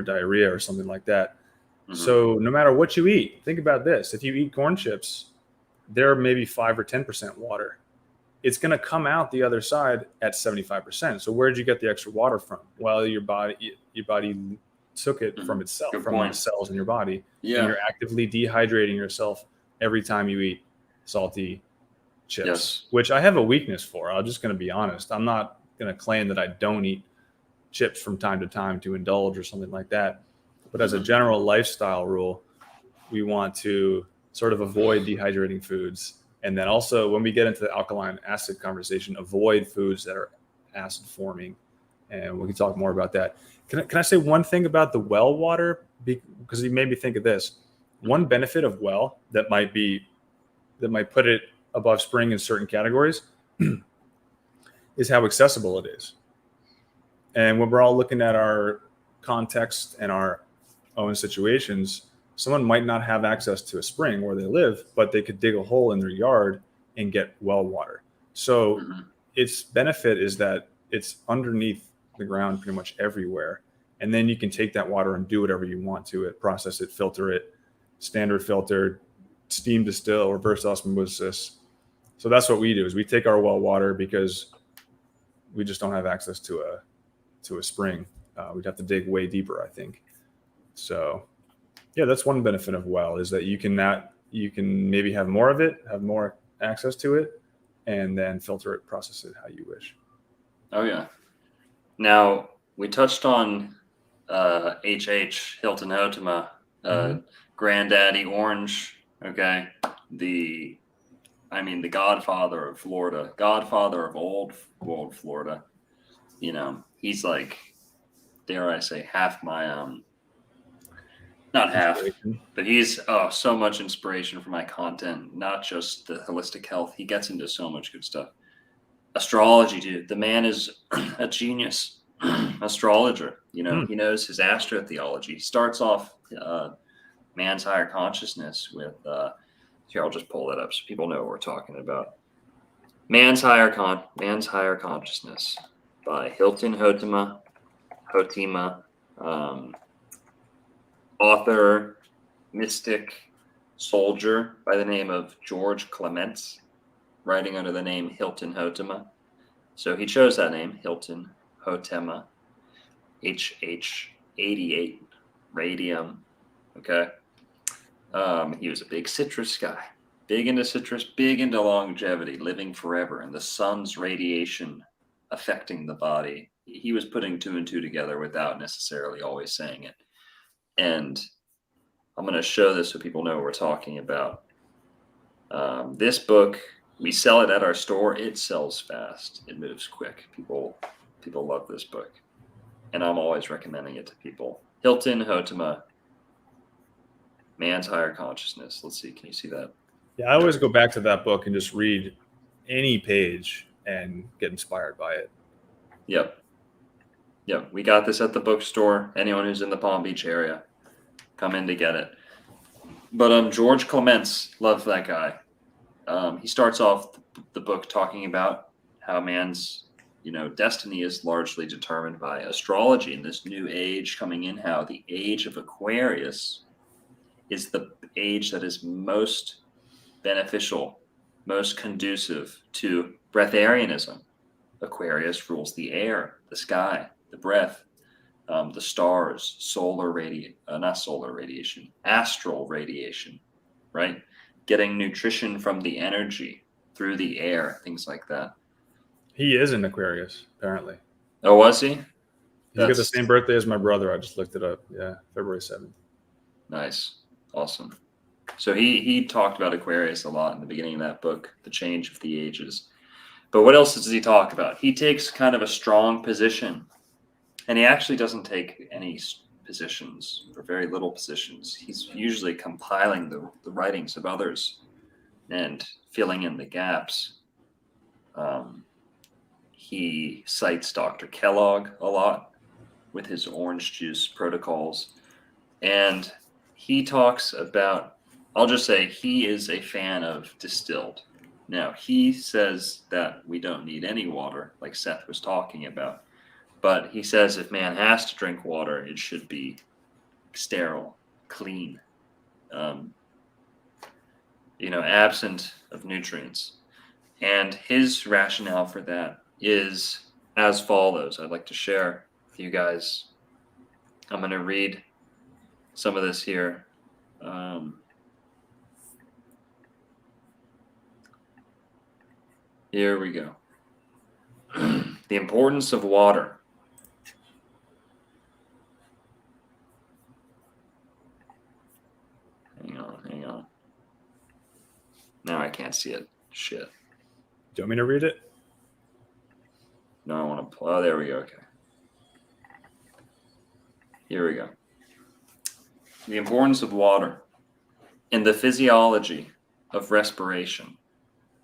diarrhea or something like that. Mm-hmm. So no matter what you eat, think about this. If you eat corn chips, they're maybe 5 or 10% water. It's going to come out the other side at 75%. So where did you get the extra water from? Well, your body took it from itself, from the cells in your body. Yeah. And you're actively dehydrating yourself every time you eat salty chips, which I have a weakness for. I'm just going to be honest. I'm not going to claim that I don't eat chips from time to time to indulge or something like that. But as a general lifestyle rule, we want to sort of avoid dehydrating foods. And then also when we get into the alkaline acid conversation, avoid foods that are acid forming. And we can talk more about that. Can I say one thing about the well water? Because you made me think of this. One benefit of well that might put it above spring in certain categories is how accessible it is. And when we're all looking at our context and our own situations, someone might not have access to a spring where they live, but they could dig a hole in their yard and get well water. So its benefit is that it's underneath the ground pretty much everywhere. And then you can take that water and do whatever you want to it, process it, filter it, standard filter, steam distill, reverse osmosis. So that's what we do, is we take our well water because we just don't have access to a spring. We'd have to dig way deeper, I think. So yeah, that's one benefit of well, is that you can maybe have more of it, have more access to it, and then filter it, process it how you wish. Oh yeah. Now we touched on H.H. Hilton Hotema, Granddaddy Orange. Okay, the godfather of Florida, godfather of old Florida. He's like, dare I say, half my not half, but he's so much inspiration for my content, not just the holistic health. He gets into so much good stuff. Astrology, dude. The man is a genius astrologer. He knows his astrotheology. He starts off man's higher consciousness with here, I'll just pull that up so people know what we're talking about. Man's Higher Consciousness by Hilton Hotima, author, mystic, soldier by the name of George Clements, writing under the name Hilton Hotima. So he chose that name, Hilton Hotema, HH88, radium. Okay. He was a big citrus guy, big into citrus, big into longevity, living forever, and the sun's radiation affecting the body. He was putting two and two together without necessarily always saying it. And I'm going to show this so people know what we're talking about. This book, we sell it at our store. It sells fast. It moves quick. People love this book. And I'm always recommending it to people. Hilton Hotima, Man's Higher Consciousness. Let's see. Can you see that? Yeah, I always go back to that book and just read any page and get inspired by it. Yep. We got this at the bookstore. Anyone who's in the Palm Beach area, come in to get it. But George Clements, love that guy. He starts off the book talking about how man's destiny is largely determined by astrology in this new age coming in, how the age of Aquarius is the age that is most beneficial, most conducive to breatharianism. Aquarius rules the air, the sky, the breath, the stars, astral radiation, right? Getting nutrition from the energy through the air, things like that. He is an Aquarius, apparently. Oh, was he? He's got the same birthday as my brother. I just looked it up. Yeah, February 7th. Nice. Awesome. So he talked about Aquarius a lot in the beginning of that book, The Change of the Ages. But what else does he talk about? He takes kind of a strong position, and he actually doesn't take any positions or very little positions. He's usually compiling the writings of others and filling in the gaps. He cites Dr. Kellogg a lot with his orange juice protocols. And he talks about, I'll just say he is a fan of distilled. Now, he says that we don't need any water, like Seth was talking about. But he says if man has to drink water, it should be sterile, clean, absent of nutrients. And his rationale for that is as follows. I'd like to share with you guys. I'm going to read some of this here. Here we go. The importance of water. Hang on. Now I can't see it. Shit. Do you want me to read it? No, I want to. Oh, there we go. Okay. Here we go. The importance of water in the physiology of respiration.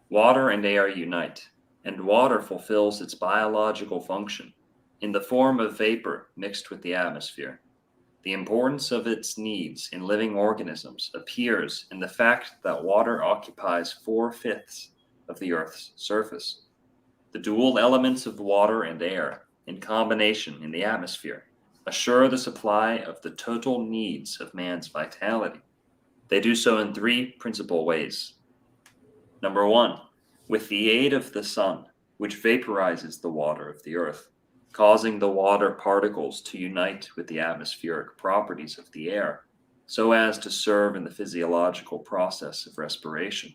Water and air unite, and water fulfills its biological function in the form of vapor mixed with the atmosphere. The importance of its needs in living organisms appears in the fact that water occupies 4/5 of the Earth's surface. The dual elements of water and air, in combination in the atmosphere, assure the supply of the total needs of man's vitality. They do so in three principal ways. Number one, with the aid of the sun, which vaporizes the water of the earth, causing the water particles to unite with the atmospheric properties of the air, so as to serve in the physiological process of respiration,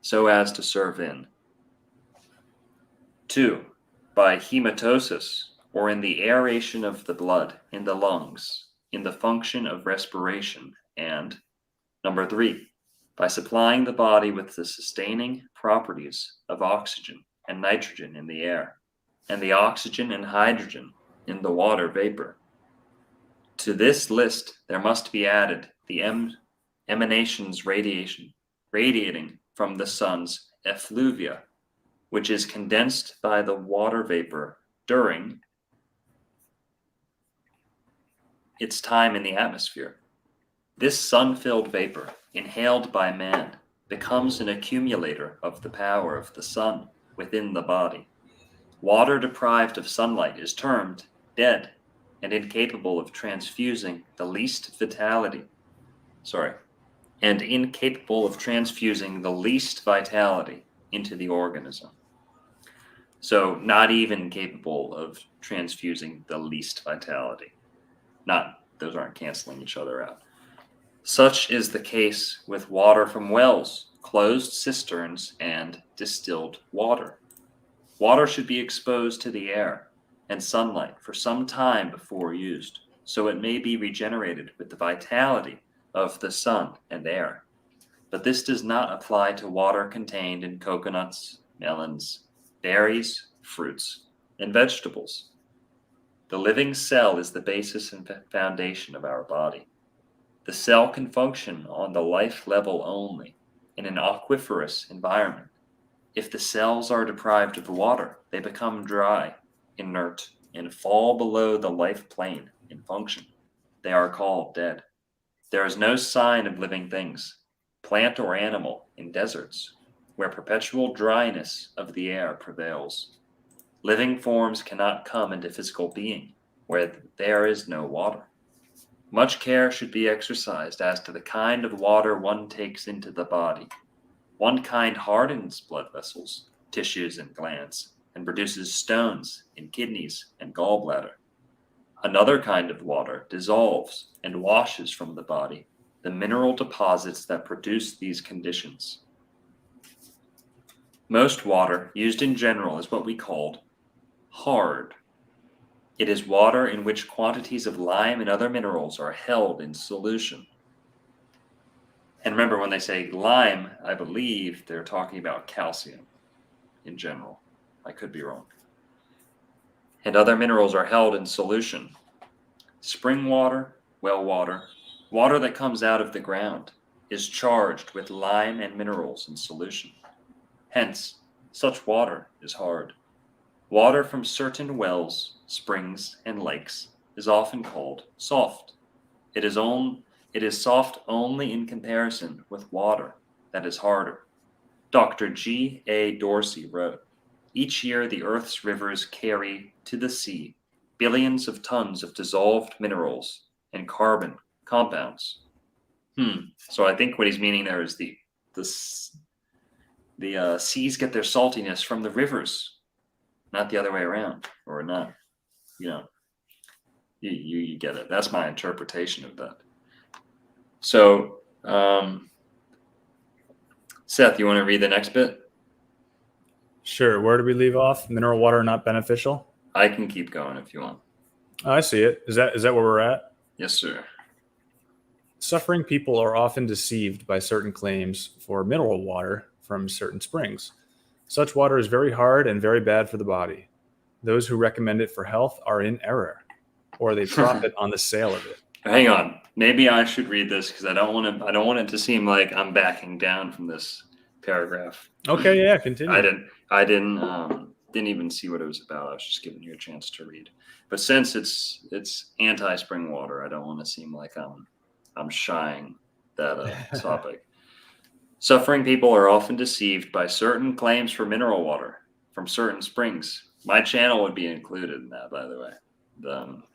so as to serve in. 2, by hematosis, or in the aeration of the blood in the lungs, in the function of respiration, and number 3, by supplying the body with the sustaining properties of oxygen and nitrogen in the air, and the oxygen and hydrogen in the water vapor. To this list, there must be added the emanations radiating from the sun's effluvia, which is condensed by the water vapor during its time in the atmosphere. This sun-filled vapor, inhaled by man, becomes an accumulator of the power of the sun within the body. Water deprived of sunlight is termed dead and incapable of transfusing the least vitality into the organism. So not even capable of transfusing the least vitality. Those aren't canceling each other out. Such is the case with water from wells, closed cisterns, and distilled water. Water should be exposed to the air and sunlight for some time before used, so it may be regenerated with the vitality of the sun and air. But this does not apply to water contained in coconuts, melons, berries, fruits, and vegetables. The living cell is the basis and foundation of our body. The cell can function on the life level only in an aquiferous environment. If the cells are deprived of water, they become dry, inert, and fall below the life plane in function. They are called dead. There is no sign of living things, plant or animal, in deserts, where perpetual dryness of the air prevails. Living forms cannot come into physical being where there is no water. Much care should be exercised as to the kind of water one takes into the body. One kind hardens blood vessels, tissues, and glands, and produces stones in kidneys and gallbladder. Another kind of water dissolves and washes from the body the mineral deposits that produce these conditions. Most water used in general is what we called hard. It is water in which quantities of lime and other minerals are held in solution. And remember, when they say lime, I believe they're talking about calcium in general. I could be wrong. And other minerals are held in solution. Spring water, well water, water that comes out of the ground, is charged with lime and minerals in solution. Hence, such water is hard. Water from certain wells, springs, and lakes is often called soft. It is soft only in comparison with water that is harder. Dr. G. A. Dorsey wrote, "Each year the Earth's rivers carry to the sea billions of tons of dissolved minerals and carbon compounds." So I think what he's meaning there is the seas get their saltiness from the rivers, not the other way around, or not. You get it. That's my interpretation of that. So, Seth, you want to read the next bit? Sure. Where do we leave off? Mineral water not beneficial? I can keep going if you want. Oh, I see it. Is that where we're at? Yes, sir. Suffering people are often deceived by certain claims for mineral water from certain springs. Such water is very hard and very bad for the body. Those who recommend it for health are in error, or they profit on the sale of it. Hang on. Maybe I should read this because I don't want it to seem like I'm backing down from this paragraph. Okay, yeah, continue. I didn't even see what it was about. I was just giving you a chance to read. But since it's anti-spring water, I don't want to seem like I'm shying that topic. Suffering people are often deceived by certain claims for mineral water from certain springs. My channel would be included in that, by the way.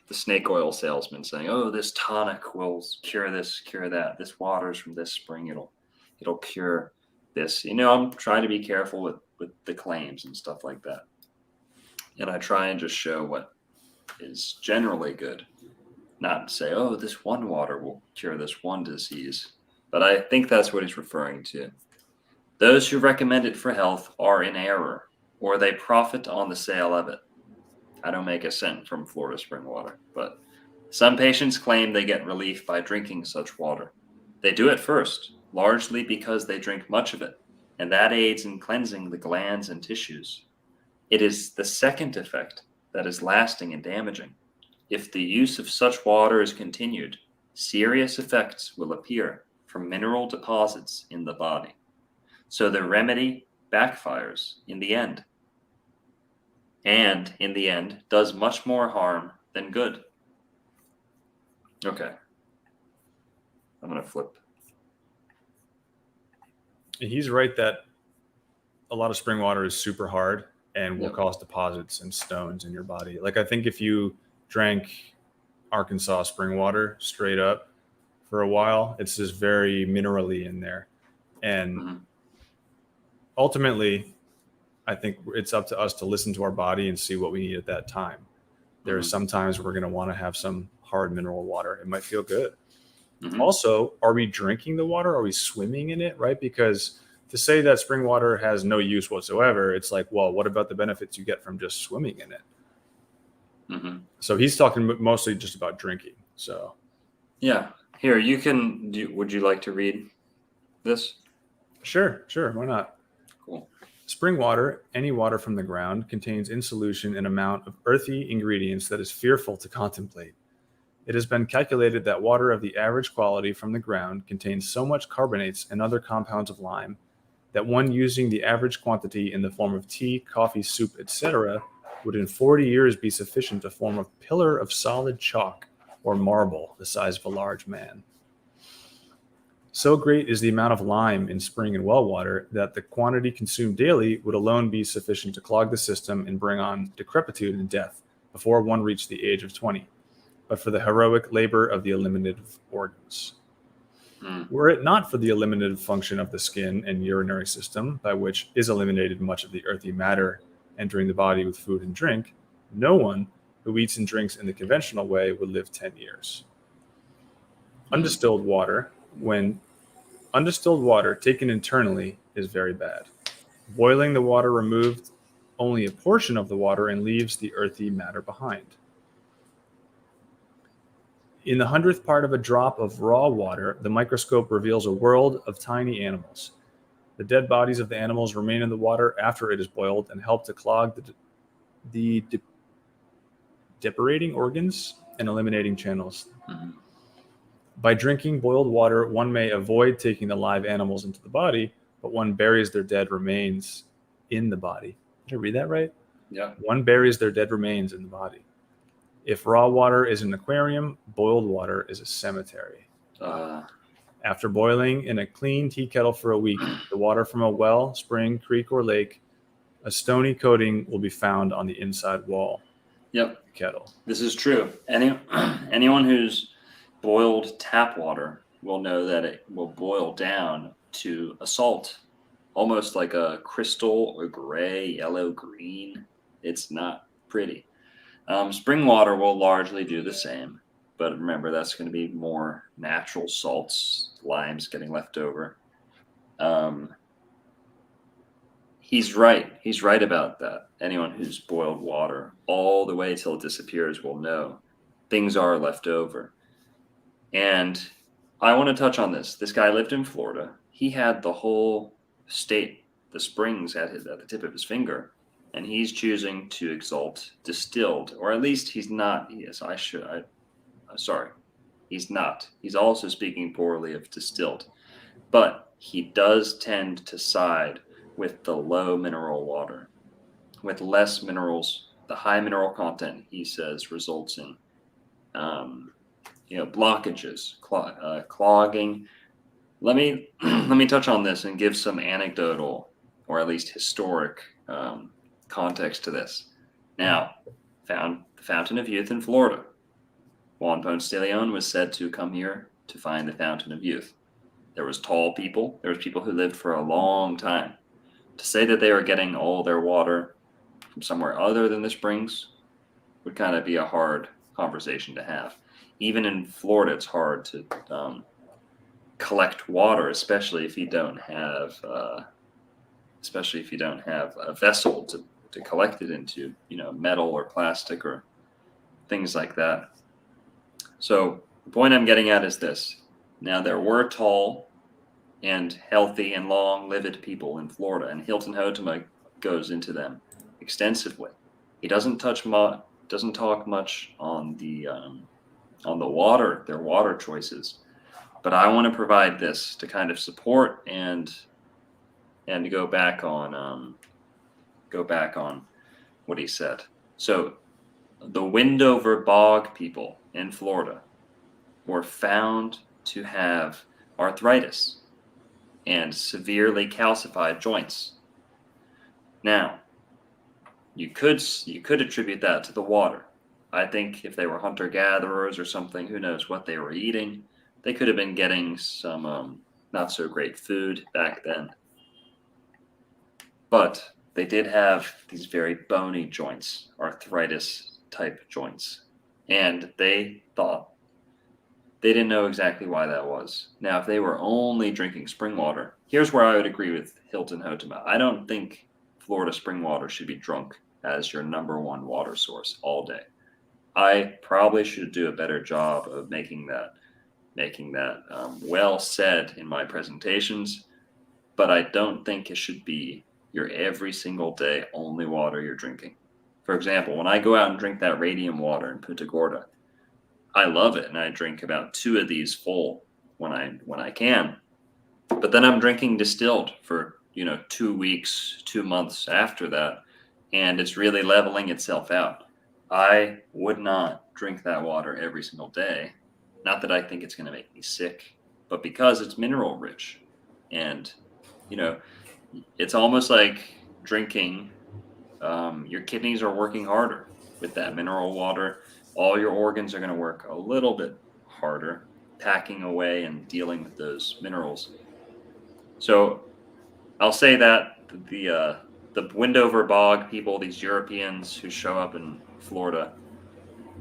The snake oil salesman saying, "Oh, this tonic will cure this, cure that. This water's from this spring. It'll cure this." I'm trying to be careful with the claims and stuff like that. And I try and just show what is generally good. Not say, "Oh, this one water will cure this one disease." But I think that's what he's referring to. Those who recommend it for health are in error, or they profit on the sale of it. I don't make a cent from Florida spring water, but some patients claim they get relief by drinking such water. They do it first, largely because they drink much of it, and that aids in cleansing the glands and tissues. It is the second effect that is lasting and damaging. If the use of such water is continued, serious effects will appear from mineral deposits in the body. So the remedy backfires in the end. And in the end, does much more harm than good. Okay. I'm going to flip. He's right that a lot of spring water is super hard and will Yep. cause deposits and stones in your body. Like I think if you drank Arkansas spring water straight up for a while, it's just very minerally in there. And Mhm. ultimately, I think it's up to us to listen to our body and see what we need at that time. There are Mhm. some times we're going to want to have some hard mineral water. It might feel good. Mhm. Also, are we drinking the water? Are we swimming in it? Right? Because to say that spring water has no use whatsoever, it's like, well, what about the benefits you get from just swimming in it? Mhm. So he's talking mostly just about drinking. So Yeah. Here, you can do. Would you like to read this? sure, why not? Cool. Spring water, any water from the ground, contains in solution an amount of earthy ingredients that is fearful to contemplate. It has been calculated that water of the average quality from the ground contains so much carbonates and other compounds of lime that one using the average quantity in the form of tea, coffee, soup, etc., would in 40 years be sufficient to form a pillar of solid chalk or marble the size of a large man. So great is the amount of lime in spring and well water that the quantity consumed daily would alone be sufficient to clog the system and bring on decrepitude and death before one reached the age of 20, but for the heroic labor of the eliminative organs. Mm. Were it not for the eliminative function of the skin and urinary system, by which is eliminated much of the earthy matter entering the body with food and drink, no one who eats and drinks in the conventional way would live 10 years. Undistilled water, when undistilled water taken internally, is very bad. Boiling the water removed only a portion of the water and leaves the earthy matter behind. In the 100th part of a drop of raw water, the microscope reveals a world of tiny animals. The dead bodies of the animals remain in the water after it is boiled and help to clog the depurating organs and eliminating channels. Mhm. By drinking boiled water, one may avoid taking the live animals into the body, but one buries their dead remains in the body. Did I read that right? Yeah. One buries their dead remains in the body. If raw water is an aquarium, boiled water is a cemetery. After boiling in a clean tea kettle for a week, the water from a well, spring, creek, or lake, a stony coating will be found on the inside wall Yep. of the kettle. This is true. Anyone who's boiled tap water will know that it will boil down to a salt, almost like a crystal or gray, yellow, green. It's not pretty. Spring water will largely do the same, but remember that's going to be more natural salts, limes getting left over. He's right. He's right about that. Anyone who's boiled water all the way till it disappears will know things are left over. And I want to touch on this. This guy lived in Florida. He had the whole state, the springs at the tip of his finger, and he's choosing to exalt distilled, or at least he's not. Yes, sorry, he's not. He's also speaking poorly of distilled, but he does tend to side with the low mineral water, with less minerals. The high mineral content, he says, results in blockages, clogging. Let me let me touch on this and give some anecdotal or at least historic context to this. Now, found the Fountain of Youth in Florida. Juan Ponce de Leon was said to come here to find the Fountain of Youth. There was tall people. There was people who lived for a long time. To say that they were getting all their water from somewhere other than the springs would kind of be a hard conversation to have. Even in Florida, it's hard to collect water, especially if you don't have a vessel to collect it into, metal or plastic or things like that. So the point I'm getting at is this. Now, there were tall and healthy and long-lived people in Florida, and Hilton Hotema goes into them extensively. He doesn't talk much on the water, their water choices, but I want to provide this to kind of support and to go back on what he said. So the Windover Bog people in Florida were found to have arthritis and severely calcified joints. Now, you could attribute that to the water. I think if they were hunter-gatherers or something, who knows what they were eating, they could have been getting some not so great food back then. But they did have these very bony joints, arthritis type joints. And they didn't know exactly why that was. Now, if they were only drinking spring water, here's where I would agree with Hilton Hotema. I don't think Florida spring water should be drunk as your number one water source all day. I probably should do a better job of making that well said in my presentations, but I don't think it should be your every single day only water you're drinking. For example, when I go out and drink that radium water in Punta Gorda, I love it, and I drink about 2 of these full when I can. But then I'm drinking distilled for 2 weeks, 2 months after that, and it's really leveling itself out. I would not drink that water every single day. Not that I think it's going to make me sick, but because it's mineral rich, and it's almost like drinking. Your kidneys are working harder with that mineral water. All your organs are going to work a little bit harder, packing away and dealing with those minerals. So I'll say that the Windover Bog people, these Europeans who show up in Florida,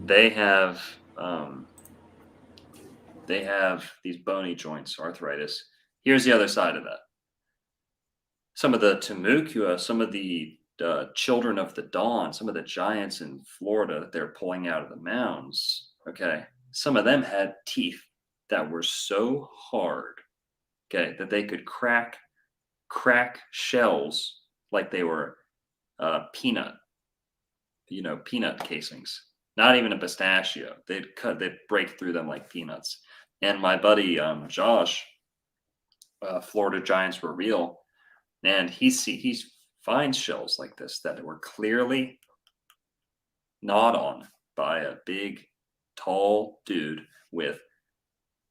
they have these bony joints, arthritis. Here's the other side of that. Some of the Temukua, some of the children of the dawn, some of the giants in Florida that they're pulling out of the mounds, okay, some of them had teeth that were so hard, okay, that they could crack shells like they were peanut casings. Not even a pistachio. They'd break through them like peanuts. And my buddy Josh, Florida Giants Were Real, and he finds shells like this that were clearly gnawed on by a big, tall dude with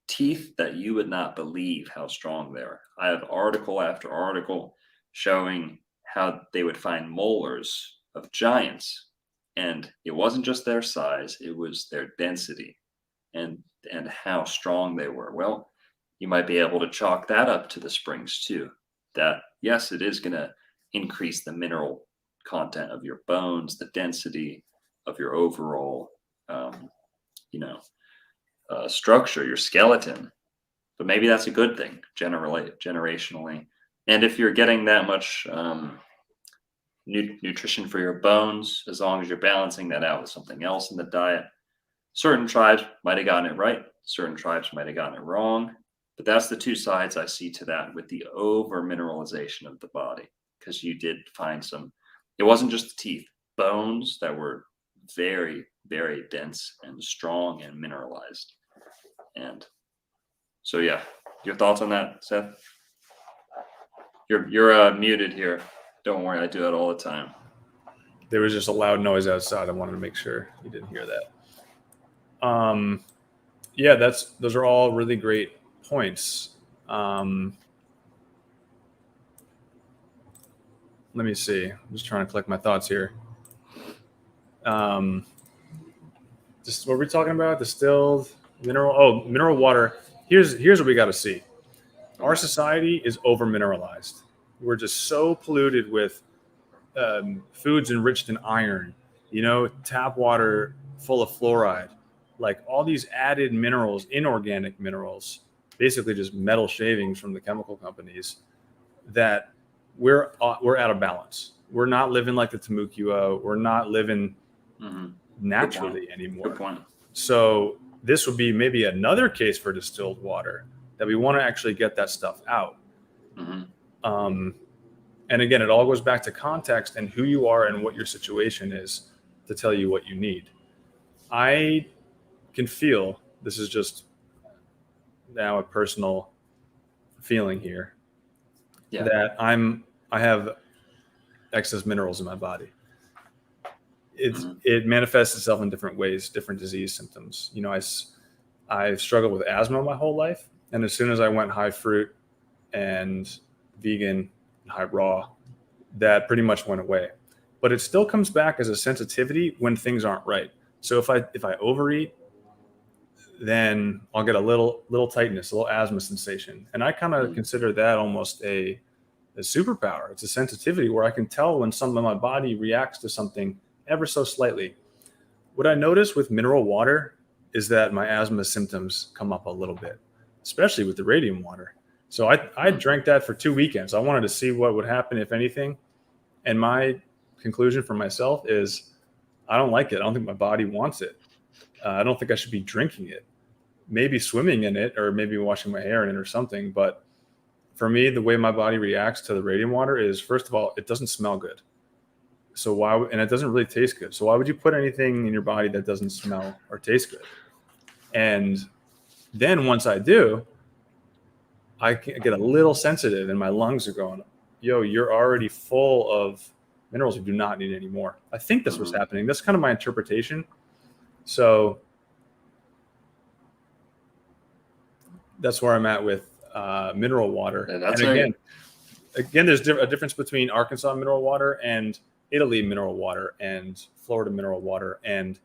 teeth that you would not believe how strong they are. I have article after article showing how they would find molars of giants, and it wasn't just their size, it was their density and how strong they were. Well, you might be able to chalk that up to the springs too. That, yes, it is going to increase the mineral content of your bones, the density of your overall, structure, your skeleton. But maybe that's a good thing, generationally. And if you're getting that much nutrition for your bones, as long as you're balancing that out with something else in the diet, certain tribes might have gotten it right. Certain tribes might have gotten it wrong. But that's the two sides I see to that with the over mineralization of the body. Because you did find it wasn't just the teeth, bones that were very, very dense and strong and mineralized. And so, yeah, your thoughts on that, Seth? You're muted here. Don't worry, I do that all the time. There was just a loud noise outside. I wanted to make sure you didn't hear that. Yeah, those are all really great points. Let me see. I'm just trying to collect my thoughts here. Just what we're talking about, distilled, mineral water. Here's what we got to see. Our society is over mineralized. We're just so polluted with foods enriched in iron, tap water full of fluoride, like all these added minerals, inorganic minerals, basically just metal shavings from the chemical companies, that we're out of balance. We're not living like the Temukua. We're not living naturally anymore. Good point. So this would be maybe another case for distilled water, that we want to actually get that stuff out. And again, it all goes back to context and who you are and what your situation is to tell you what you need. I can feel, this is just now a personal feeling here, that I have excess minerals in my body. It manifests itself in different ways, different disease symptoms. I've struggled with asthma my whole life. And as soon as I went high fruit and vegan, high raw, that pretty much went away. But it still comes back as a sensitivity when things aren't right. So if I overeat, then I'll get a little tightness, a little asthma sensation. And I kind of consider that almost a superpower. It's a sensitivity where I can tell when some of my body reacts to something ever so slightly. What I notice with mineral water is that my asthma symptoms come up a little bit, especially with the radium water. So I drank that for 2 weekends. I wanted to see what would happen, if anything. And my conclusion for myself is I don't like it. I don't think my body wants it. I don't think I should be drinking it. Maybe swimming in it, or maybe washing my hair in it or something. But for me, the way my body reacts to the radium water is, first of all, it doesn't smell good. So why, and it doesn't really taste good. So why would you put anything in your body that doesn't smell or taste good? And then once I do, I get a little sensitive and my lungs are going, yo, you're already full of minerals. You do not need any more. I think that's what's happening. That's kind of my interpretation. So that's where I'm at with mineral water. And again, there's a difference between Arkansas mineral water and Italy mineral water and Florida mineral water and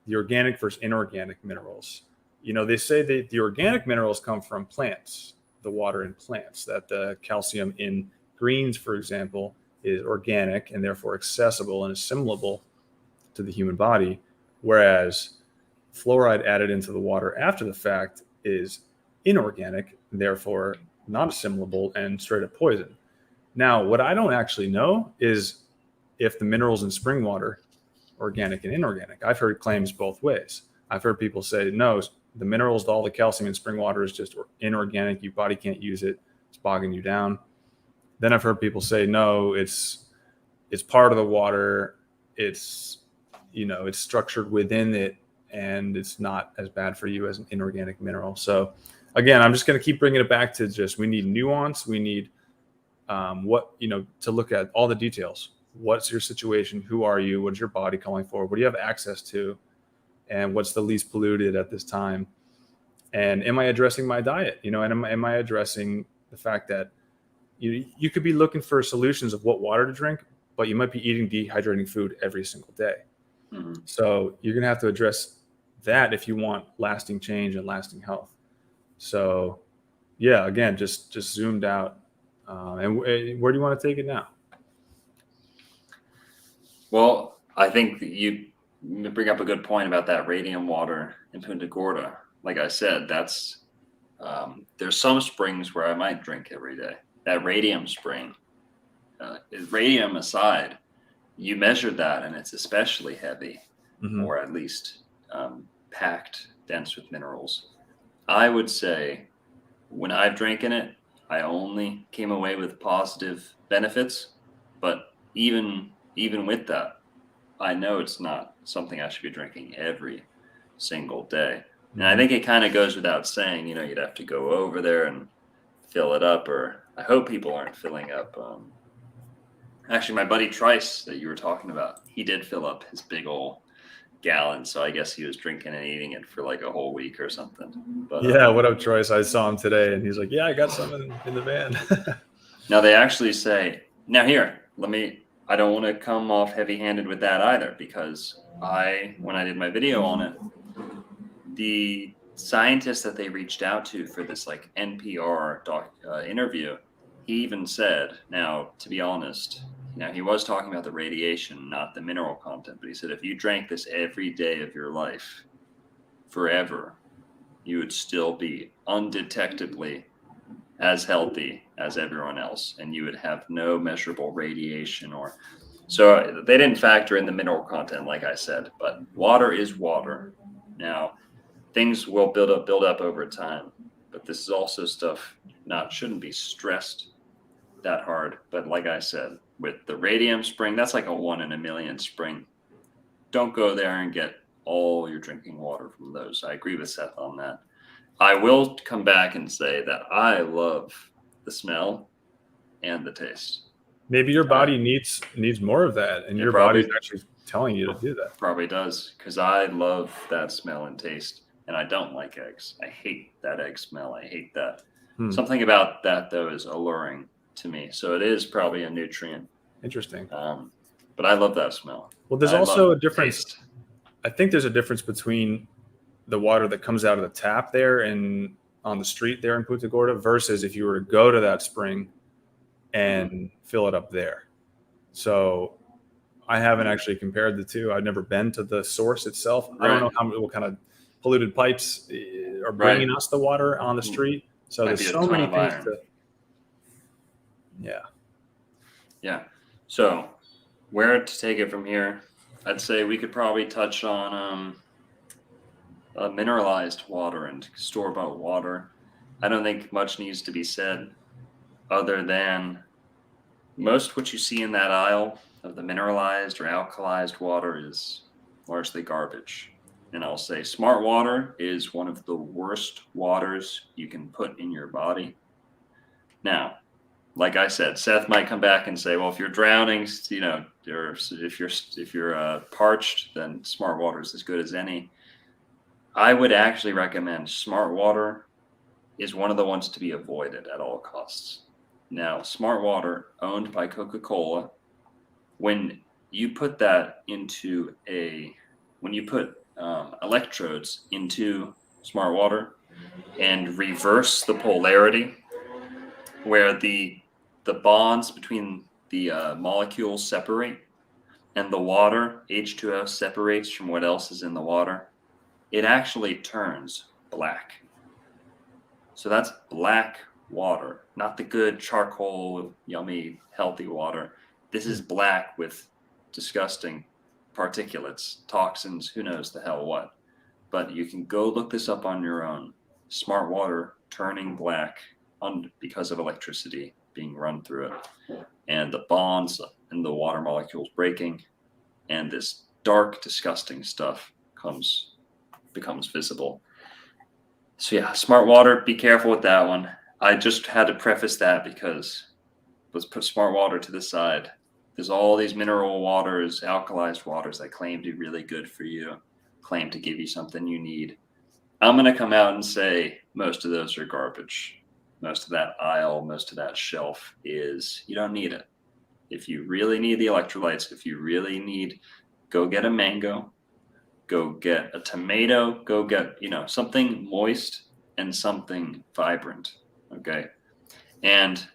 the organic versus inorganic minerals. You know, they say that the organic minerals come from plants, the water in plants, that the calcium in greens, for example, is organic and therefore accessible and assimilable to the human body, whereas fluoride added into the water after the fact is inorganic, therefore not assimilable and straight up poison. Now, what I don't actually know is if the minerals in spring water, organic and inorganic. I've heard claims both ways. I've heard people say, no, the minerals, all the calcium in spring water is just inorganic. Your body can't use it. It's bogging you down. Then I've heard people say, no, it's part of the water. It's, you know, it's structured within it and it's not as bad for you as an inorganic mineral. So again, I'm just going to keep bringing it back to just, we need nuance. We need to look at all the details. What's your situation? Who are you? What is your body calling for? What do you have access to? And what's the least polluted at this time? And am I addressing my diet? You know, and am I addressing the fact that you could be looking for solutions of what water to drink, but you might be eating dehydrating food every single day. Mm-hmm. So you're going to have to address that if you want lasting change and lasting health. So yeah, again, just zoomed out. And where do you want to take it now? Well, I think that you bring up a good point about that radium water in Punta Gorda. Like I said, that's there's some springs where I might drink every day. That radium spring, radium aside, you measured that and it's especially heavy, or at least packed, dense with minerals. I would say when I've drinking it, I only came away with positive benefits, but even with that, I know it's not something I should be drinking every single day. And I think it kind of goes without saying, you know, you'd have to go over there and fill it up, or I hope people aren't filling up. Actually, my buddy Trice that you were talking about, he did fill up his big old gallon. So I guess he was drinking and eating it for like a whole week or something. But yeah, what up, Trice? I saw him today and he's like, yeah, I got some in the van. Now they actually say, now here, I don't want to come off heavy-handed with that either, because when I did my video on it, the scientist that they reached out to for this like NPR interview, he even said, now to be honest, he was talking about the radiation, not the mineral content, but he said if you drank this every day of your life forever, you would still be undetectably as healthy as everyone else, and you would have no measurable radiation. So they didn't factor in the mineral content, like I said, but water is water. Now things will build up over time, but this is also stuff shouldn't be stressed that hard. But like I said, with the radium spring, that's like a 1 in a million spring. Don't go there and get all your drinking water from those. I agree with Seth on that. I will come back and say that I love the smell and the taste. Maybe your body needs more of that, and your body's actually telling you to do that. Probably does, because I love that smell and taste, and I don't like eggs. I hate that egg smell. I hate that. Something about that, though, is alluring to me. So it is probably a nutrient Interesting. But I love that smell. Well, there's I also love a difference. taste. I think there's a difference between the water that comes out of the tap there and on the street there in Punta Gorda versus if you were to go to that spring and fill it up there. So I haven't actually compared the two. I've never been to the source itself. I don't know what kind of polluted pipes are bringing us the water on the street. So Might there's be a so ton many of things iron. to. Yeah. Yeah. So where to take it from here? I'd say we could probably touch on mineralized water and store-bought water. I don't think much needs to be said other than most what you see in that aisle of the mineralized or alkalized water is largely garbage. And I'll say smart water is one of the worst waters you can put in your body. Now, like I said, Seth might come back and say, well, if you're drowning, you know, or if you're parched, then smart water is as good as any. I would actually recommend smart water is one of the ones to be avoided at all costs. Now, smart water owned by Coca-Cola, when you put electrodes into smart water and reverse the polarity where the bonds between the molecules separate and the water, H2O, separates from what else is in the water, it actually turns black. So that's black water, not the good charcoal, yummy, healthy water. This is black with disgusting particulates, toxins, who knows the hell what. But you can go look this up on your own. Smart water turning black because of electricity being run through it. And the bonds and the water molecules breaking. And this dark, disgusting stuff becomes visible. So yeah, smart water, be careful with that one. I just had to preface that because let's put smart water to the side. There's all these mineral waters, alkalized waters that claim to be really good for you, claim to give you something you need. I'm going to come out and say most of those are garbage. Most of that aisle, most of that shelf you don't need it. If you really need the electrolytes, if you really need, go get a mango, go get a tomato, go get, something moist and something vibrant. Okay. And,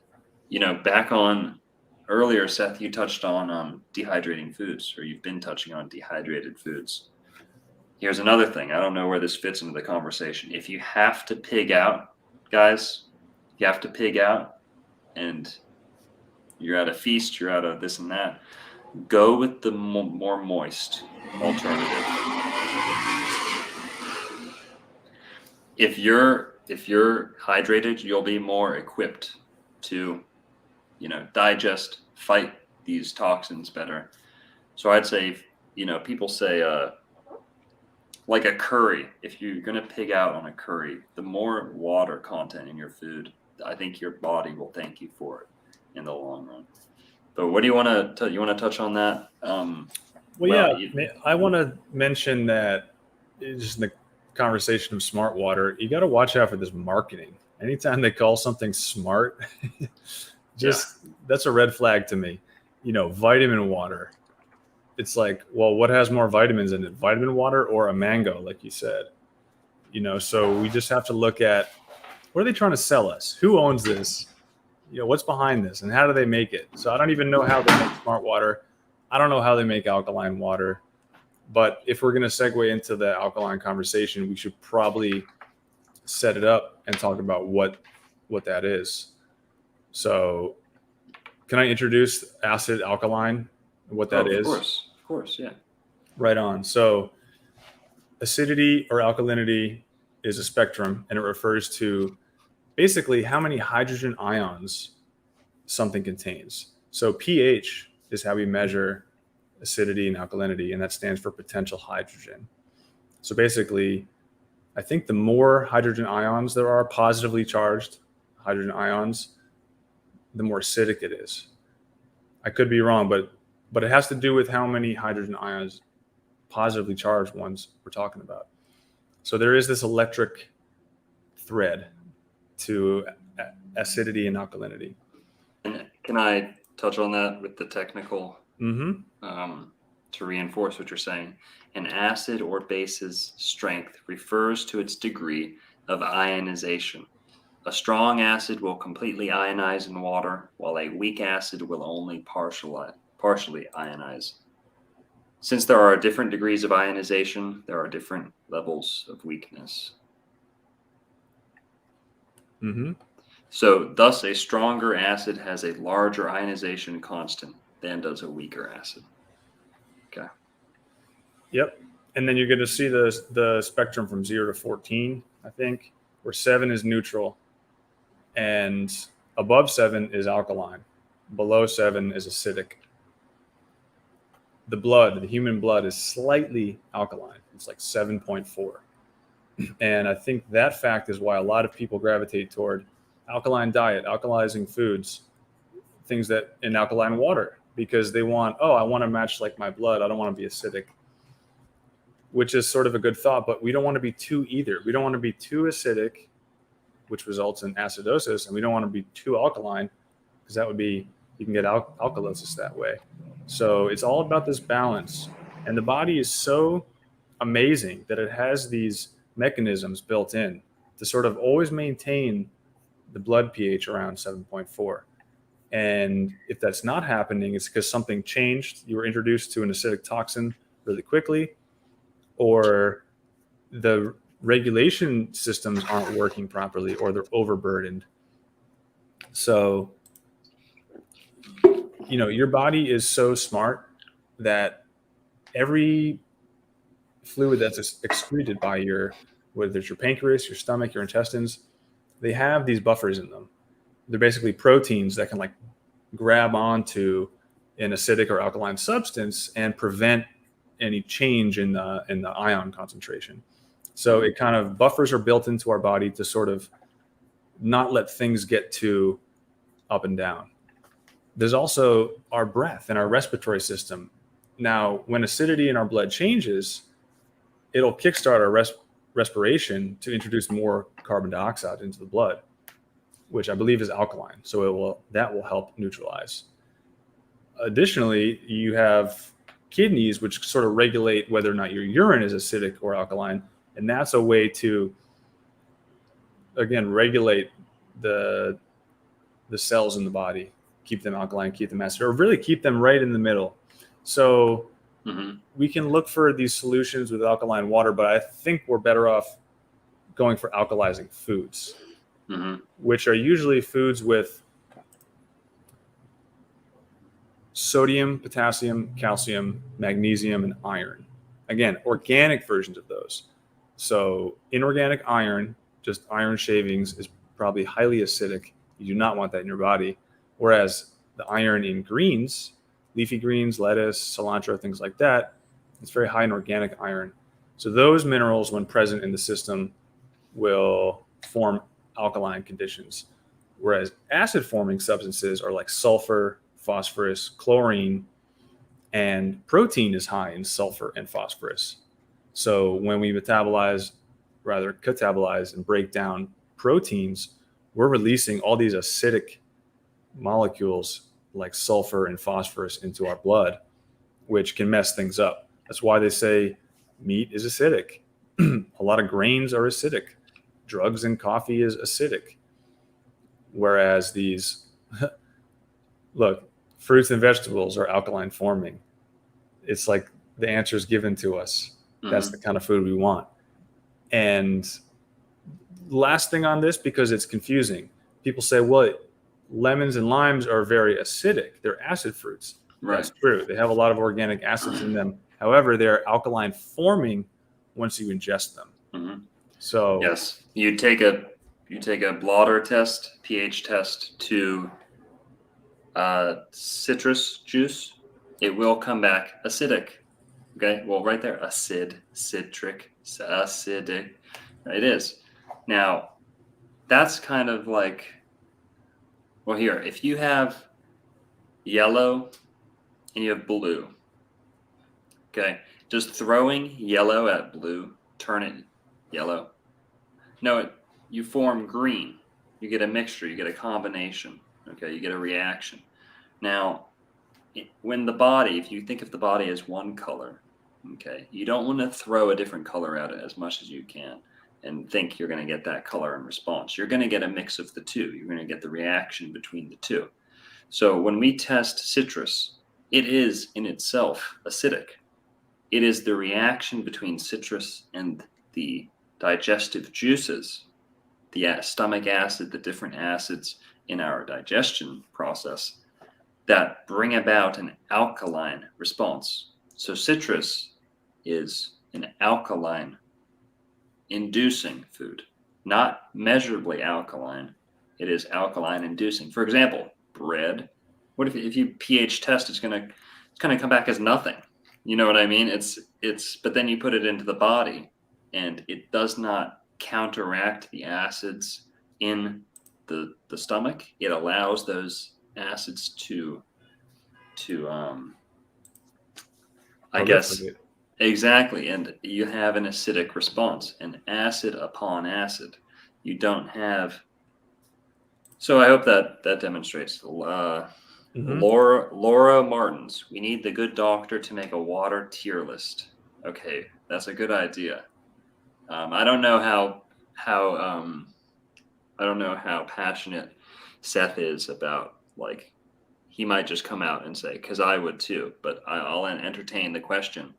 back on earlier, Seth, you touched on dehydrating foods, or you've been touching on dehydrated foods. Here's another thing. I don't know where this fits into the conversation. If you have to pig out, guys, you have to pig out and you're at a feast, you're at a this and that, go with the more moist alternative. If you're hydrated, you'll be more equipped to, digest, fight these toxins better. So I'd say, people say, like a curry, if you're going to pig out on a curry, the more water content in your food, I think your body will thank you for it in the long run. But what do you want to you want to touch on that? I want to mention that just in the conversation of smart water, you got to watch out for this marketing. Anytime they call something smart, that's a red flag to me. Vitamin water. It's like, well, what has more vitamins in it? Vitamin water or a mango, like you said? So we just have to look at, what are they trying to sell us? Who owns this? What's behind this and how do they make it? So I don't even know how they make smart water. I don't know how they make alkaline water. But if we're going to segue into the alkaline conversation, we should probably set it up and talk about what that is. So can I introduce acid alkaline, what that is? Of course, yeah. Right on. So acidity or alkalinity is a spectrum, and it refers to basically how many hydrogen ions something contains. So pH is how we measure acidity and alkalinity, and that stands for potential hydrogen. So basically, I think the more hydrogen ions there are, positively charged hydrogen ions, the more acidic it is. I could be wrong, but it has to do with how many hydrogen ions, positively charged ones, we're talking about. So there is this electric thread to acidity and alkalinity. And can I touch on that with the technical Mm-hmm. to reinforce what you're saying. An acid or base's strength refers to its degree of ionization. A strong acid will completely ionize in water, while a weak acid will only partially ionize. Since there are different degrees of ionization, there are different levels of weakness. Mm-hmm. So, thus, a stronger acid has a larger ionization constant than does a weaker acid. Okay. Yep. And then you're going to see the spectrum from 0 to 14, I think, where 7 is neutral, and above 7 is alkaline. Below 7 is acidic. The human blood is slightly alkaline. It's like 7.4. And I think that fact is why a lot of people gravitate toward alkaline diet, alkalizing foods, things that in alkaline water, because they want, I want to match like my blood. I don't want to be acidic, which is sort of a good thought, but we don't want to be too either. We don't want to be too acidic, which results in acidosis, and we don't want to be too alkaline, because that would be, you can get alkalosis that way. So it's all about this balance. And the body is so amazing that it has these mechanisms built in to sort of always maintain the blood pH around 7.4. And if that's not happening, it's because something changed. You were introduced to an acidic toxin really quickly, or the regulation systems aren't working properly, or they're overburdened. So, your body is so smart that every fluid that's excreted by whether it's your pancreas, your stomach, your intestines, they have these buffers in them. They're basically proteins that can like grab onto an acidic or alkaline substance and prevent any change in the ion concentration. So it kind of, buffers are built into our body to sort of not let things get too up and down. There's also our breath and our respiratory system. Now, when acidity in our blood changes, it'll kickstart our respiration to introduce more carbon dioxide into the blood, which I believe is alkaline. So that will help neutralize. Additionally, you have kidneys, which sort of regulate whether or not your urine is acidic or alkaline. And that's a way to, again, regulate the cells in the body, keep them alkaline, keep them acid, or really keep them right in the middle. So we can look for these solutions with alkaline water, but I think we're better off going for alkalizing foods, which are usually foods with sodium, potassium, calcium, magnesium, and iron. Again, organic versions of those. So inorganic iron, just iron shavings, is probably highly acidic. You do not want that in your body. Whereas the iron in greens, leafy greens, lettuce, cilantro, things like that, it's very high in organic iron. So those minerals, when present in the system, will form alkaline conditions. Whereas acid-forming substances are like sulfur, phosphorus, chlorine, and protein is high in sulfur and phosphorus. So when we catabolize and break down proteins, we're releasing all these acidic molecules like sulfur and phosphorus into our blood, which can mess things up. That's why they say meat is acidic. A lot of grains are acidic. Drugs and coffee is acidic. Whereas these, look, fruits and vegetables are alkaline forming. It's like the answer is given to us. That's the kind of food we want. And last thing on this, because it's confusing, people say, well, lemons and limes are very acidic. They're acid fruits. Right. That's true. They have a lot of organic acids in them. However, they're alkaline forming once you ingest them. So yes, you take a blotter test, pH test to citrus juice. It will come back acidic. Okay, well, right there, citric, acidic. It is. Now, that's kind of like, well, here, if you have yellow and you have blue, okay, just throwing yellow at blue, turn it yellow. No, you form green. You get a mixture, you get a combination, okay, you get a reaction. Now, when the body, if you think of the body as one color, okay, you don't want to throw a different color at it as much as you can and think you're going to get that color in response. You're going to get a mix of the two. You're going to get the reaction between the two. So when we test citrus, it is in itself acidic. It is the reaction between citrus and the digestive juices, the stomach acid, the different acids in our digestion process that bring about an alkaline response. So citrus is an alkaline inducing food, not measurably alkaline. It is alkaline inducing. For example, bread. What if you pH test, it's gonna come back as nothing. You know what I mean? But then you put it into the body and it does not counteract the acids in the stomach. It allows those acids to I guess exactly, and you have an acidic response, an acid upon acid. You don't have. So I hope that demonstrates. Laura Martins, we need the good doctor to make a water tier list. Okay, that's a good idea. I don't know how passionate Seth is about, like, he might just come out and say, because I would too, but I'll entertain the question.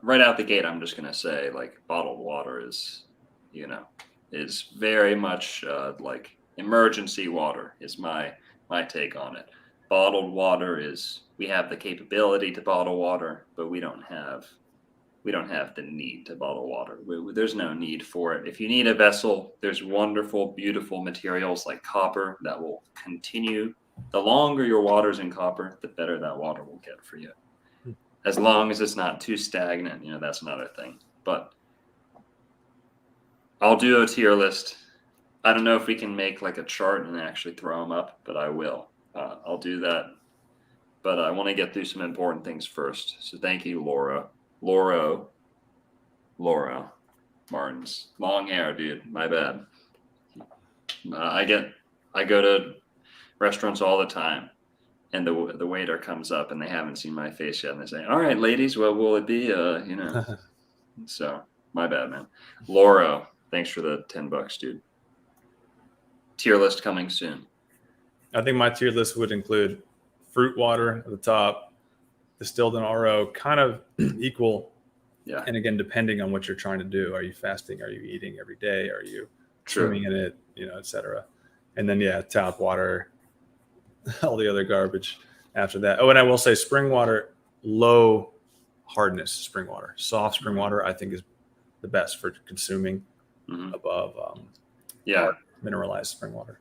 Right out the gate, I'm just gonna say, like, bottled water is very much like emergency water is my take on it. Bottled water is, we have the capability to bottle water, but we don't have the need to bottle water. There's no need for it. If you need a vessel, there's wonderful, beautiful materials like copper that will continue. The longer your water's in copper, the better that water will get for you. As long as it's not too stagnant, that's another thing. But I'll do a tier list. I don't know if we can make like a chart and actually throw them up, but I will. I'll do that. But I want to get through some important things first. So thank you, Laura Martins. Long hair, dude. My bad. I go to restaurants all the time, and the waiter comes up and they haven't seen my face yet, and they say, "All right, ladies, what will it be?" So my bad, man. Laura, thanks for the $10, dude. Tier list coming soon. I think my tier list would include fruit water at the top, distilled and RO, kind of equal. Yeah. And again, depending on what you're trying to do, are you fasting? Are you eating every day? Are you swimming in it? Et cetera. And then, tap water, all the other garbage after that. Oh, and I will say spring water, low hardness spring water. Soft spring water, I think, is the best for consuming above mineralized spring water.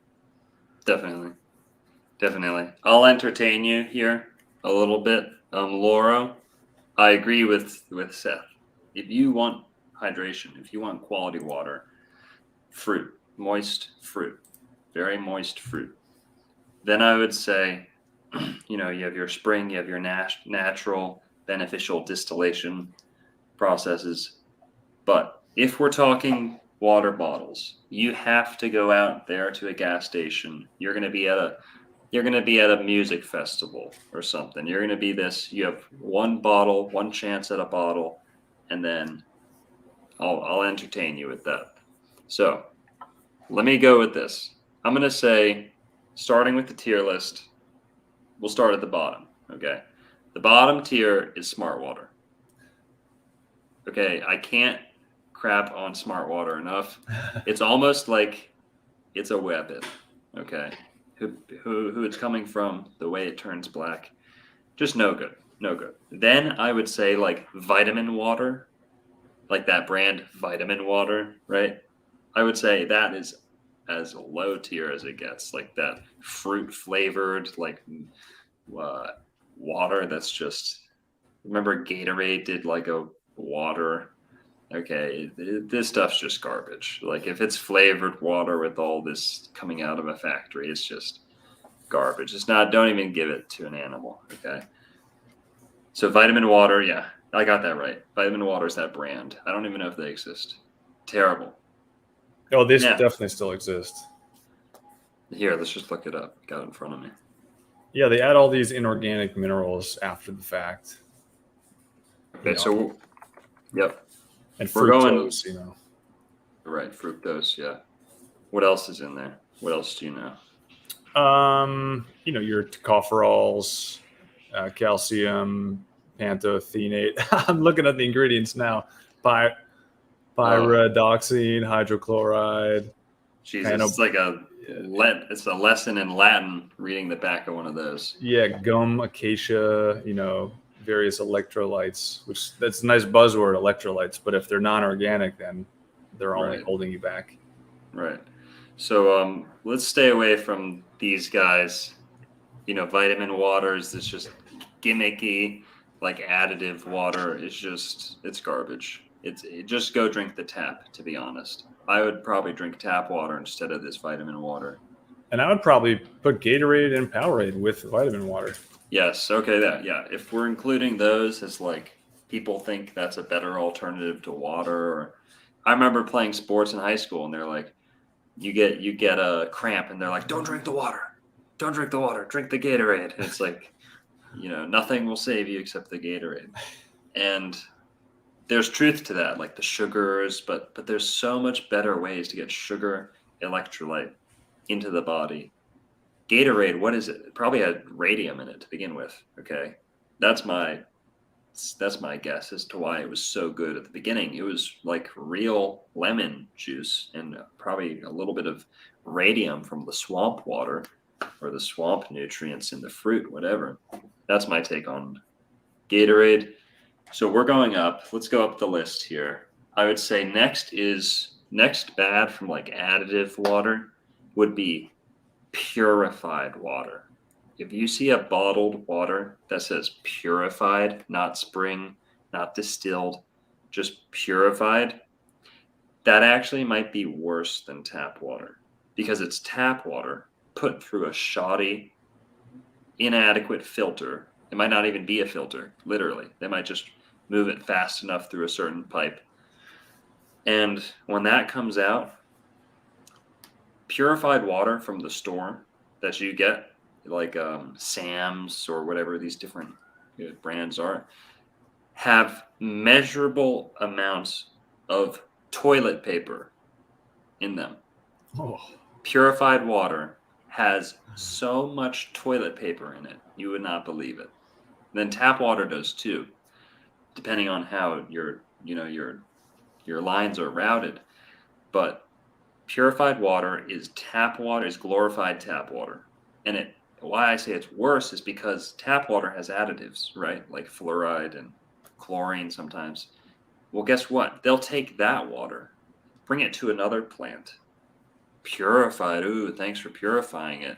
Definitely. I'll entertain you here a little bit. Laura, I agree with Seth. If you want hydration, if you want quality water, fruit, moist fruit, very moist fruit, then I would say, you have your spring, you have your natural beneficial distillation processes. But if we're talking water bottles, you have to go out there to a gas station. You're going to be at a music festival or something. You're going to be you have one bottle, one chance at a bottle, and then I'll entertain you with that. So let me go with this. I'm going to say, starting with the tier list, we'll start at the bottom. Okay. The bottom tier is smart water. Okay. I can't crap on smart water enough. It's almost like it's a weapon. Okay. Who it's coming from, the way it turns black, just no good. Then I would say like vitamin water, like that brand Vitamin Water, right? I would say that is as low tier as it gets, like that fruit flavored, like water that's just, remember Gatorade did like a water. Okay, this stuff's just garbage. Like if it's flavored water with all this coming out of a factory, it's just garbage. It's not, don't even give it to an animal. Okay. So vitamin water. Yeah, I got that right. Vitamin water is that brand. I don't even know if they exist. Terrible. Oh, this definitely still exists. Here, let's just look it up. Got it in front of me. Yeah, they add all these inorganic minerals after the fact. Okay, so yep, and we're going fructose, you know. right. Fructose, yeah. What else is in there? What else do you know? You know, your tocopherols, calcium, pantothenate. I'm looking at the ingredients now. Pyridoxine, hydrochloride. Jesus, it's like it's a lesson in Latin reading the back of one of those. Yeah, gum, acacia, you know, various electrolytes, which that's a nice buzzword, electrolytes. But if they're non-organic, then they're only holding you back. Right. So let's stay away from these guys. You know, vitamin waters, it's just gimmicky, like additive water. It's garbage. Just go drink the tap, to be honest. I would probably drink tap water instead of this vitamin water. And I would probably put Gatorade and Powerade with vitamin water. Yes. Okay. Yeah. If we're including those as like people think that's a better alternative to water, or I remember playing sports in high school and they're like, you get a cramp and they're like, don't drink the water, drink the Gatorade. And it's like, you know, nothing will save you except the Gatorade. And there's truth to that, like the sugars, but there's so much better ways to get sugar electrolyte into the body. Gatorade, what is it? It probably had radium in it to begin with. Okay, that's my guess as to why it was so good at the beginning. It was like real lemon juice and probably a little bit of radium from the swamp water or the swamp nutrients in the fruit, whatever. That's my take on Gatorade. So we're going up. Let's go up the list here. I would say next bad from like additive water would be purified water. If you see a bottled water that says purified, not spring, not distilled, just purified, that actually might be worse than tap water because it's tap water put through a shoddy, inadequate filter. It might not even be a filter, literally. They might just move it fast enough through a certain pipe. And when that comes out, purified water from the store that you get, like Sam's or whatever these different brands are, have measurable amounts of toilet paper in them. Oh. Purified water has so much toilet paper in it, you would not believe it. Then tap water does too, depending on how your lines are routed. But purified water is glorified tap water. And why I say it's worse is because tap water has additives, right? Like fluoride and chlorine sometimes. Well, guess what? They'll take that water, bring it to another plant, purified. Ooh, thanks for purifying it,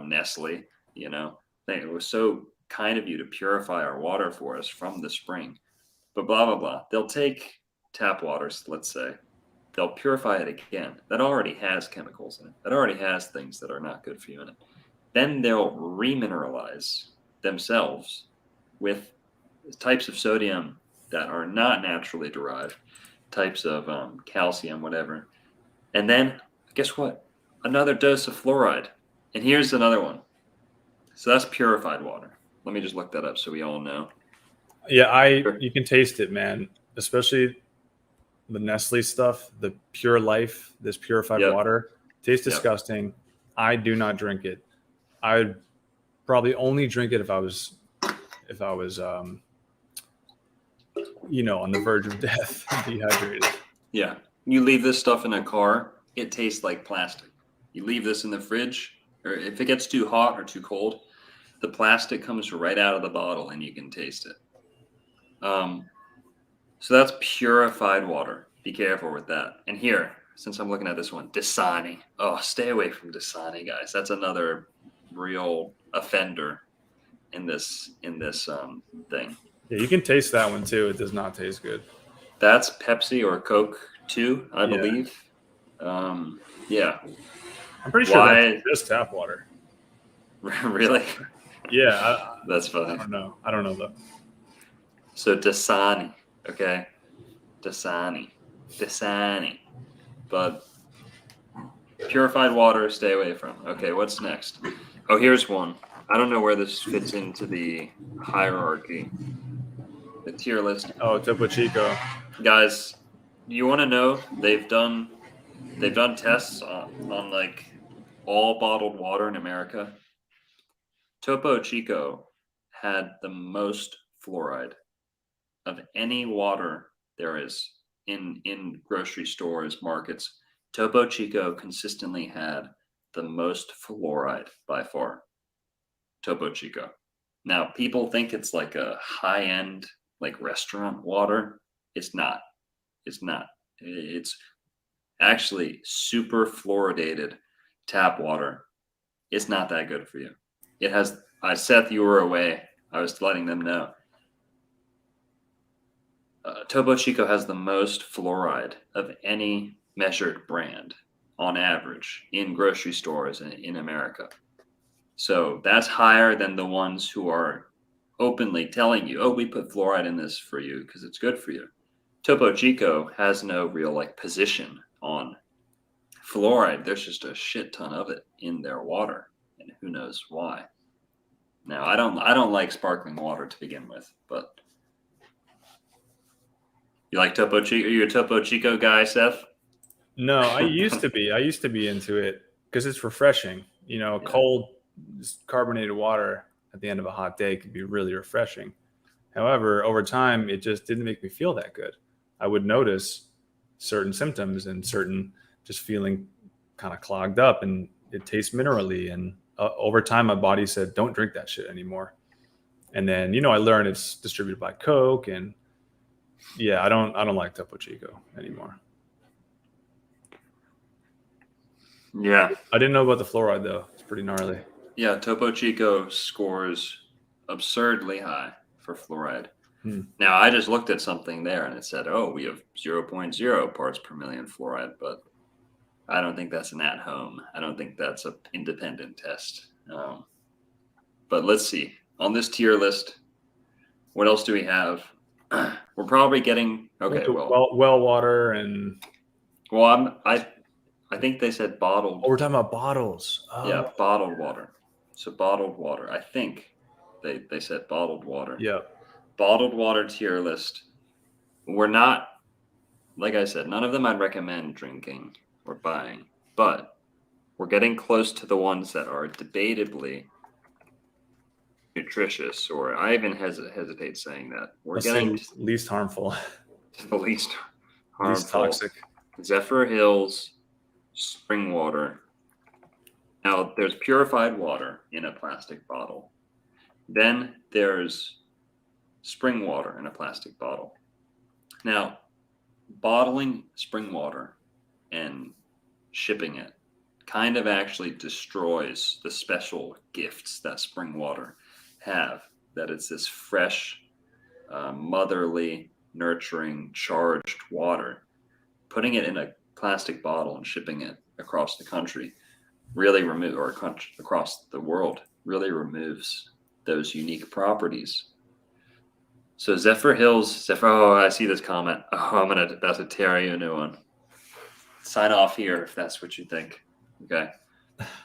Nestle. You know, it was so kind of you to purify our water for us from the spring. But blah, blah, blah. They'll take tap waters, let's say. They'll purify it again. That already has chemicals in it. That already has things that are not good for you in it. Then they'll remineralize themselves with types of sodium that are not naturally derived, types of calcium, whatever. And then, guess what? Another dose of fluoride. And here's another one. So that's purified water. Let me just look that up so we all know. Yeah, you can taste it, man. Especially the Nestle stuff, the Pure Life, this purified water. Tastes disgusting. I do not drink it. I would probably only drink it if I was on the verge of death, dehydrated. Yeah. You leave this stuff in a car, it tastes like plastic. You leave this in the fridge, or if it gets too hot or too cold, the plastic comes right out of the bottle and you can taste it. So that's purified water. Be careful with that. And here, since I'm looking at this one, Dasani. Oh, stay away from Dasani, guys. That's another real offender in this thing. Yeah, you can taste that one too. It does not taste good. That's Pepsi or Coke too, I believe. Yeah. I'm pretty sure that's just tap water. Really? Yeah. That's funny. I don't know though. So Dasani, okay? Dasani. But Purified water, stay away from. Okay, what's next? Oh, here's one. I don't know where this fits into the hierarchy, the tier list. Oh, Topo Chico. Guys, you want to know they've done tests on like all bottled water in America. Topo Chico had the most fluoride of any water there is in grocery stores, markets. Topo Chico consistently had the most fluoride by far. Topo Chico. Now, people think it's like a high-end like restaurant water. It's not. It's not. It's actually super fluoridated tap water. It's not that good for you. It has, Seth, you were away. I was letting them know. Topo Chico has the most fluoride of any measured brand on average in grocery stores in America. So that's higher than the ones who are openly telling you, oh, we put fluoride in this for you because it's good for you. Topo Chico has no real like position on fluoride. There's just a shit ton of it in their water, and who knows why. Now, I don't like sparkling water to begin with, but you like Topo Chico? Are you a Topo Chico guy, Seth? No, I used to be. I used to be into it because it's refreshing. You know, Yeah. cold carbonated water at the end of a hot day could be really refreshing. However, over time, it just didn't make me feel that good. I would notice certain symptoms and certain just feeling kind of clogged up, and it tastes minerally. And over time, my body said, don't drink that shit anymore. And then, you know, I learned it's distributed by Coke, and yeah, I don't like Topo Chico anymore. Yeah. I didn't know about the fluoride though. It's pretty gnarly. Yeah, Topo Chico scores absurdly high for fluoride. Now, I just looked at something there and it said, oh, we have 0.0 parts per million fluoride, but I don't think that's an at-home. I don't think that's an independent test. But let's see. On this tier list, what else do we have? We're probably getting, okay, well water and... Well, I think they said bottled. Oh, we're talking about bottles. Oh. Yeah, bottled water. So bottled water. I think they said bottled water. Yeah. Bottled water tier list. We're not, like I said, none of them I'd recommend drinking or buying, but we're getting close to the ones that are debatably nutritious, or I even hesitate saying that. We're getting least harmful. The least harmful. Least toxic. Zephyr Hills spring water. Now, there's purified water in a plastic bottle. Then there's spring water in a plastic bottle. Now, bottling spring water and shipping it kind of actually destroys the special gifts that spring water have, that it's this fresh, motherly, nurturing, charged water. Putting it in a plastic bottle and shipping it across the country really across the world really removes those unique properties. So Zephyr Hills, oh, I see this comment. Oh, I'm about to tear you a new one. Sign off here if that's what you think, okay?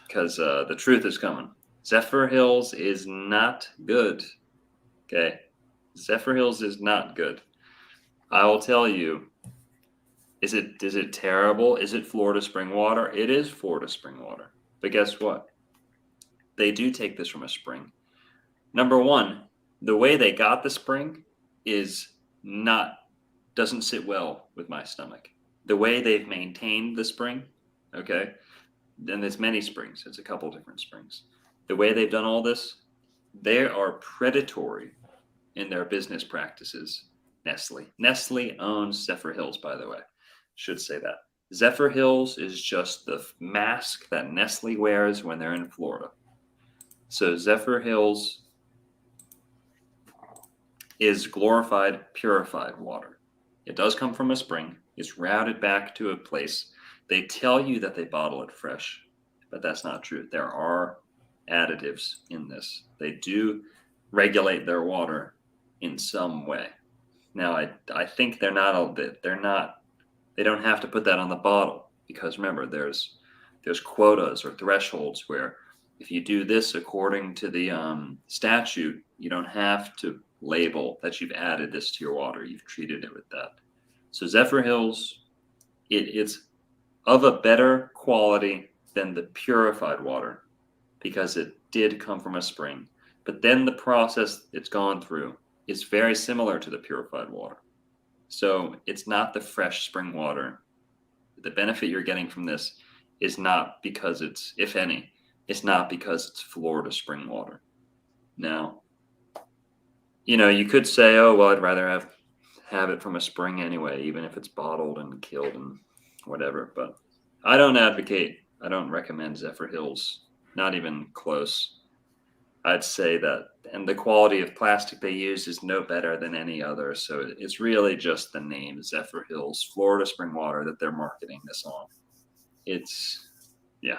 Because the truth is coming. Zephyr Hills is not good, okay? Zephyr Hills is not good. I will tell you, is it terrible? Is it Florida spring water? It is Florida spring water. But guess what? They do take this from a spring. Number one, the way they got the spring doesn't sit well with my stomach. The way they've maintained the spring, okay? And there's many springs. It's a couple different springs. The way they've done all this, they are predatory in their business practices. Nestle owns Zephyr Hills, by the way. Should say that. Zephyr Hills is just the mask that Nestle wears when they're in Florida. So Zephyr Hills is glorified, purified water. It does come from a spring. It's routed back to a place. They tell you that they bottle it fresh, but that's not true. There are additives in this. They do regulate their water in some way. Now, I think they don't have to put that on the bottle, because remember, there's there's quotas or thresholds where if you do this according to the statute, you don't have to label that you've added this to your water. You've treated it with that. So Zephyr Hills, it's of a better quality than the purified water because it did come from a spring. But then the process it's gone through is very similar to the purified water. So it's not the fresh spring water. The benefit you're getting from this is not because it's, if any, it's not because it's Florida spring water. Now, you could say, oh, well, I'd rather have it from a spring anyway, even if it's bottled and killed and whatever. But I don't recommend Zephyr Hills, not even close. I'd say that, and the quality of plastic they use is no better than any other. So it's really just the name Zephyr Hills Florida spring water that they're marketing this on. Yeah.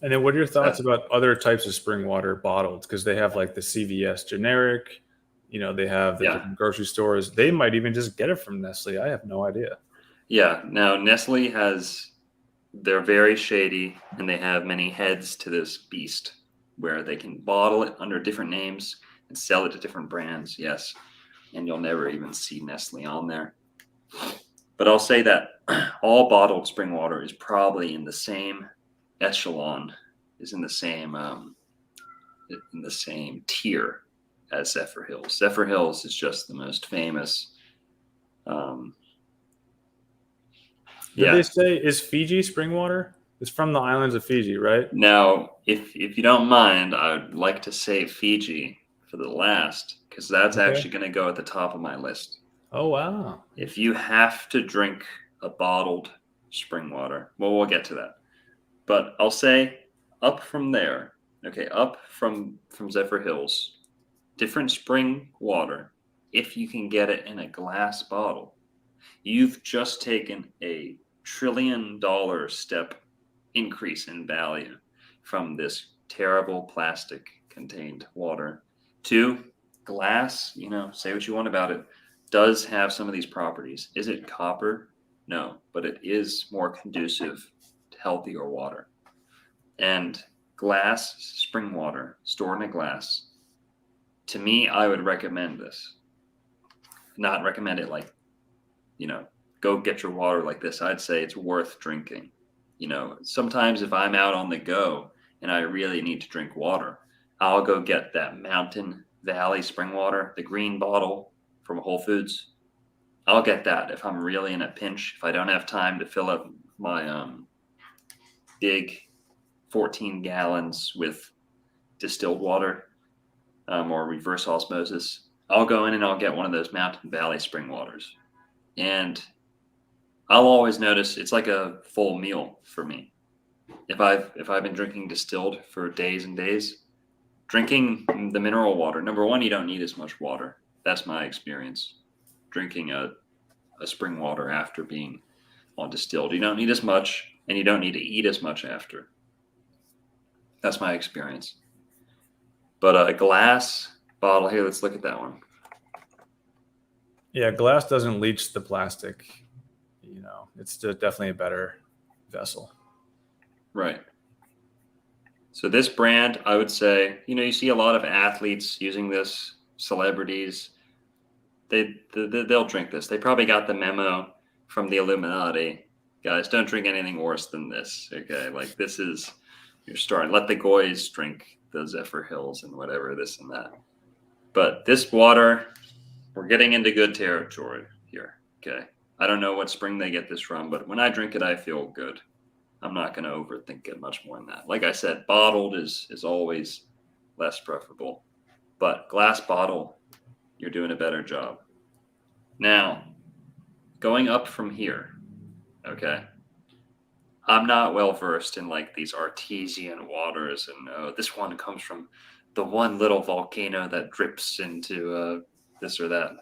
And then what are your thoughts about other types of spring water bottled? Because they have like the CVS generic, they have the different grocery stores. They might even just get it from Nestle. I have no idea. Yeah. Now Nestle they're very shady and they have many heads to this beast where they can bottle it under different names and sell it to different brands. Yes. And you'll never even see Nestle on there. But I'll say that all bottled spring water is probably in the same echelon, is in the same tier as Zephyr Hills. Zephyr Hills is just the most famous. Did they say, is Fiji spring water? It's from the islands of Fiji, right? Now, if you don't mind, I'd like to save Fiji for the last, because that's actually going to go at the top of my list. Oh, wow. If you have to drink a bottled spring water, well, we'll get to that. But I'll say up from there, up from Zephyr Hills, different spring water, if you can get it in a glass bottle, you've just taken a $1 trillion step increase in value from this terrible plastic contained water to glass. Say what you want about it, does have some of these properties. Is it copper? No, but it is more conducive to healthier water. And glass spring water stored in a glass, to me, I would recommend this. Not recommend it like, go get your water like this. I'd say it's worth drinking. Sometimes if I'm out on the go and I really need to drink water, I'll go get that Mountain Valley spring water, the green bottle from Whole Foods. I'll get that if I'm really in a pinch, if I don't have time to fill up my big 14 gallons with distilled water or reverse osmosis. I'll go in and I'll get one of those Mountain Valley spring waters. And I'll always notice it's like a full meal for me. If I've been drinking distilled for days and days, drinking the mineral water, number one, you don't need as much water. That's my experience. Drinking a spring water after being on distilled, you don't need as much, and you don't need to eat as much after. That's my experience. But a glass bottle, here, let's look at that one. Yeah, glass doesn't leach the plastic. It's definitely a better vessel. Right. So this brand, I would say, you see a lot of athletes using this, celebrities. They'll drink this. They probably got the memo from the Illuminati. Guys, don't drink anything worse than this. Okay, like this is, you're starting. Let the goys drink the Zephyr Hills and whatever, this and that. But this water, we're getting into good territory here. Okay. I don't know what spring they get this from, but when I drink it, I feel good. I'm not going to overthink it much more than that. Like I said, bottled is always less preferable. But glass bottle, you're doing a better job. Now, going up from here, okay? I'm not well versed in like these artesian waters and this one comes from the one little volcano that drips into this or that.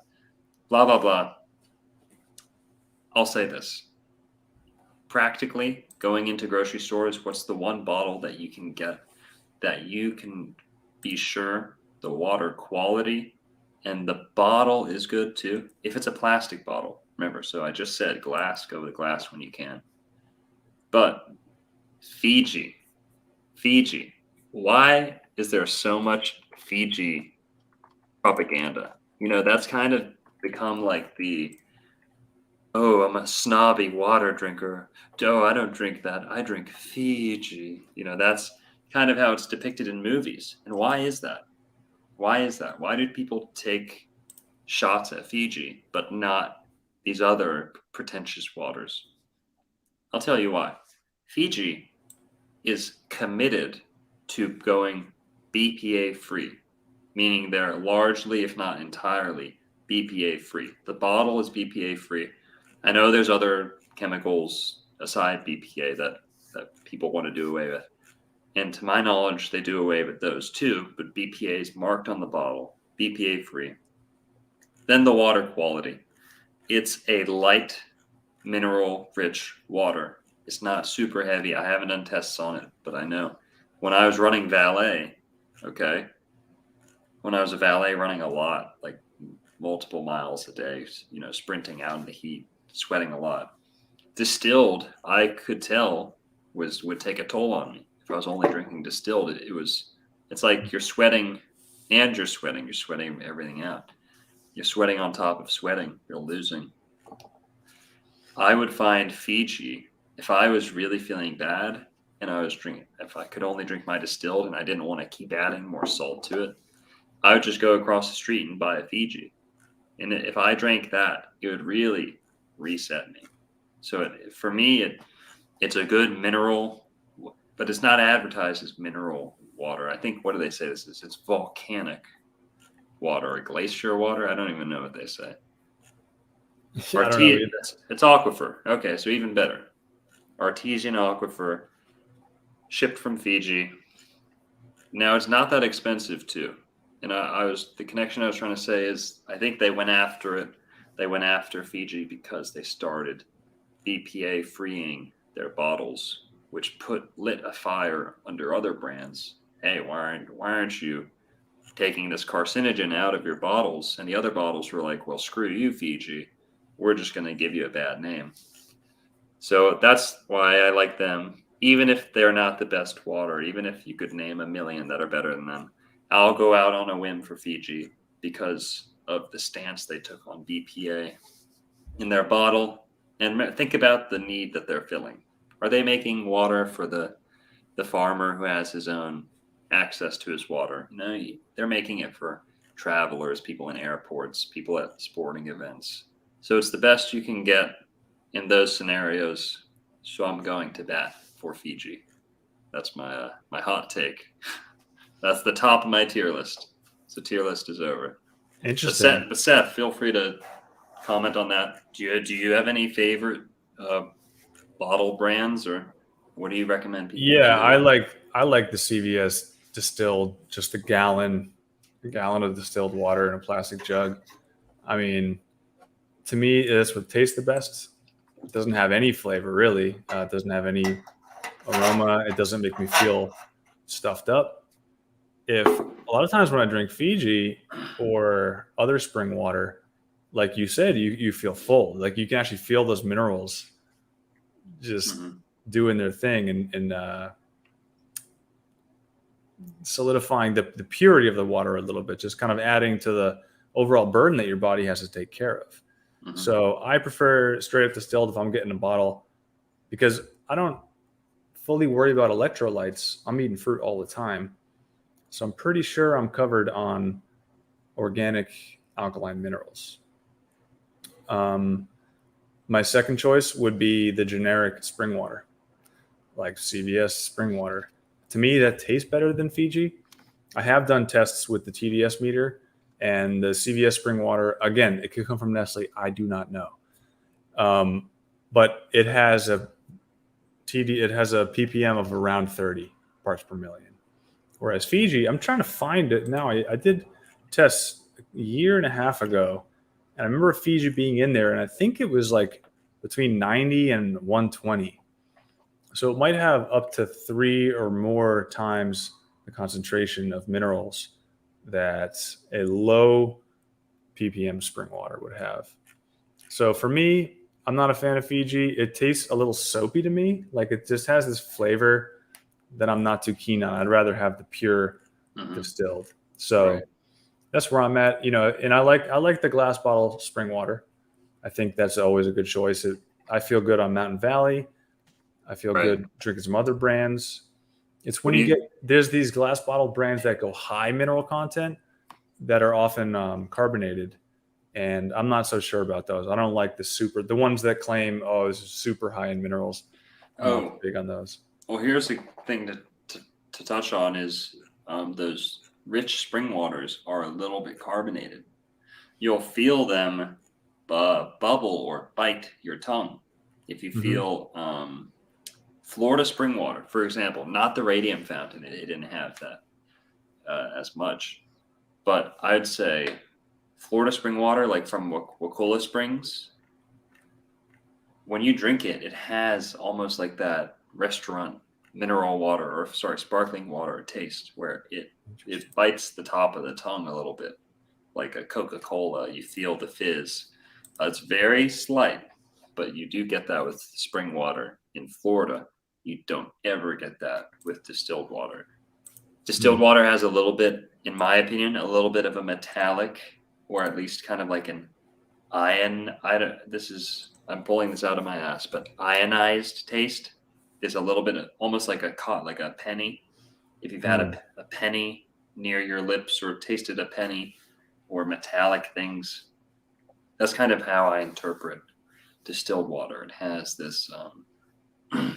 Blah, blah, blah. I'll say this. Practically, going into grocery stores, what's the one bottle that you can get that you can be sure the water quality and the bottle is good too? If it's a plastic bottle, remember, so I just said glass, go with glass when you can. But Fiji. Fiji. Why is there so much Fiji propaganda? You know, that's kind of become like the, oh, I'm a snobby water drinker. Oh, I don't drink that. I drink Fiji. You know, that's kind of how it's depicted in movies. And why is that? Why is that? Why do people take shots at Fiji, but not these other pretentious waters? I'll tell you why. Fiji is committed to going BPA free, meaning they're largely, if not entirely, BPA free. The bottle is BPA free. I know there's other chemicals aside BPA that people want to do away with. And to my knowledge, they do away with those too, but BPA is marked on the bottle, BPA free. Then the water quality. It's a light, mineral-rich water. It's not super heavy. I haven't done tests on it, but I know. When I was running valet, okay, when I was a valet running a lot, like multiple miles a day, you know, sprinting out in the heat, sweating a lot. Distilled, I could tell, would take a toll on me. If I was only drinking distilled, it's like you're sweating and you're sweating everything out. You're sweating on top of sweating. You're losing. I would find Fiji, if I was really feeling bad and I was drinking, if I could only drink my distilled and I didn't want to keep adding more salt to it, I would just go across the street and buy a Fiji. And if I drank that, it would really reset me. So for me, it's a good mineral, but it's not advertised as mineral water. I think, what do they say this is? It's volcanic water or glacier water. I don't even know what they say. It's aquifer. Okay, so even better. Artesian aquifer, shipped from Fiji. Now, it's not that expensive too. And the connection I was trying to say is, I think they went after it. They went after Fiji because they started BPA freeing their bottles, which lit a fire under other brands. Hey, why aren't you taking this carcinogen out of your bottles? And the other bottles were like, well, screw you, Fiji. We're just going to give you a bad name. So that's why I like them. Even if they're not the best water, even if you could name a million that are better than them, I'll go out on a whim for Fiji because of the stance they took on BPA in their bottle. And think about the need that they're filling. Are they making water for the farmer who has his own access to his water? No, they're making it for travelers, people in airports, people at sporting events. So it's the best you can get in those scenarios. So I'm going to bat for Fiji. That's my hot take. That's the top of my tier list. So tier list is over. Interesting. But Seth, feel free to comment on that. Do you have any favorite bottle brands, or what do you recommend people? Yeah, I like the CVS distilled, just a gallon of distilled water in a plastic jug. I mean, to me, that's what tastes the best. It doesn't have any flavor, really. It doesn't have any aroma. It doesn't make me feel stuffed up. If a lot of times when I drink Fiji or other spring water, like you said, you feel full. Like you can actually feel those minerals just doing their thing and solidifying the purity of the water a little bit, just kind of adding to the overall burden that your body has to take care of. Mm-hmm. So I prefer straight up distilled if I'm getting a bottle, because I don't fully worry about electrolytes. I'm eating fruit all the time. So I'm pretty sure I'm covered on organic alkaline minerals. My second choice would be the generic spring water, like CVS spring water. To me, that tastes better than Fiji. I have done tests with the TDS meter, and the CVS spring water, again, it could come from Nestle. I do not know. But it has a ppm of around 30 parts per million. Whereas Fiji, I'm trying to find it now. I did tests a year and a half ago, and I remember Fiji being in there, and I think it was like between 90 and 120. So it might have up to 3 or more times the concentration of minerals that a low ppm spring water would have. So for me, I'm not a fan of Fiji. It tastes a little soapy to me. Like it just has this flavor that I'm not too keen on. I'd rather have the pure distilled. So Right. that's where I'm at, and I like the glass bottle spring water. I think that's always a good choice. I feel good on Mountain Valley. I feel Right. good drinking some other brands. It's when What do there's these glass bottle brands that go high mineral content that are often carbonated. And I'm not so sure about those. I don't like the ones that claim, oh, this is super high in minerals. I'm not big on those. Well, here's the thing to touch on is those rich spring waters are a little bit carbonated. You'll feel them bubble or bite your tongue. If you feel Florida spring water, for example, not the radium fountain, it didn't have that as much. But I'd say Florida spring water, like from Wakulla Springs, when you drink it, it has almost like that restaurant mineral water, or sparkling water taste, where it bites the top of the tongue a little bit, like a Coca-Cola. You feel the fizz. It's very slight, but you do get that with spring water in Florida. You don't ever get that with distilled water. Distilled water has a little bit, in my opinion, a little bit of a metallic, or at least kind of like an I'm pulling this out of my ass, but ionized taste. There's a little bit of almost like a penny. If you've had a penny near your lips or tasted a penny or metallic things, that's kind of how I interpret distilled water. It has this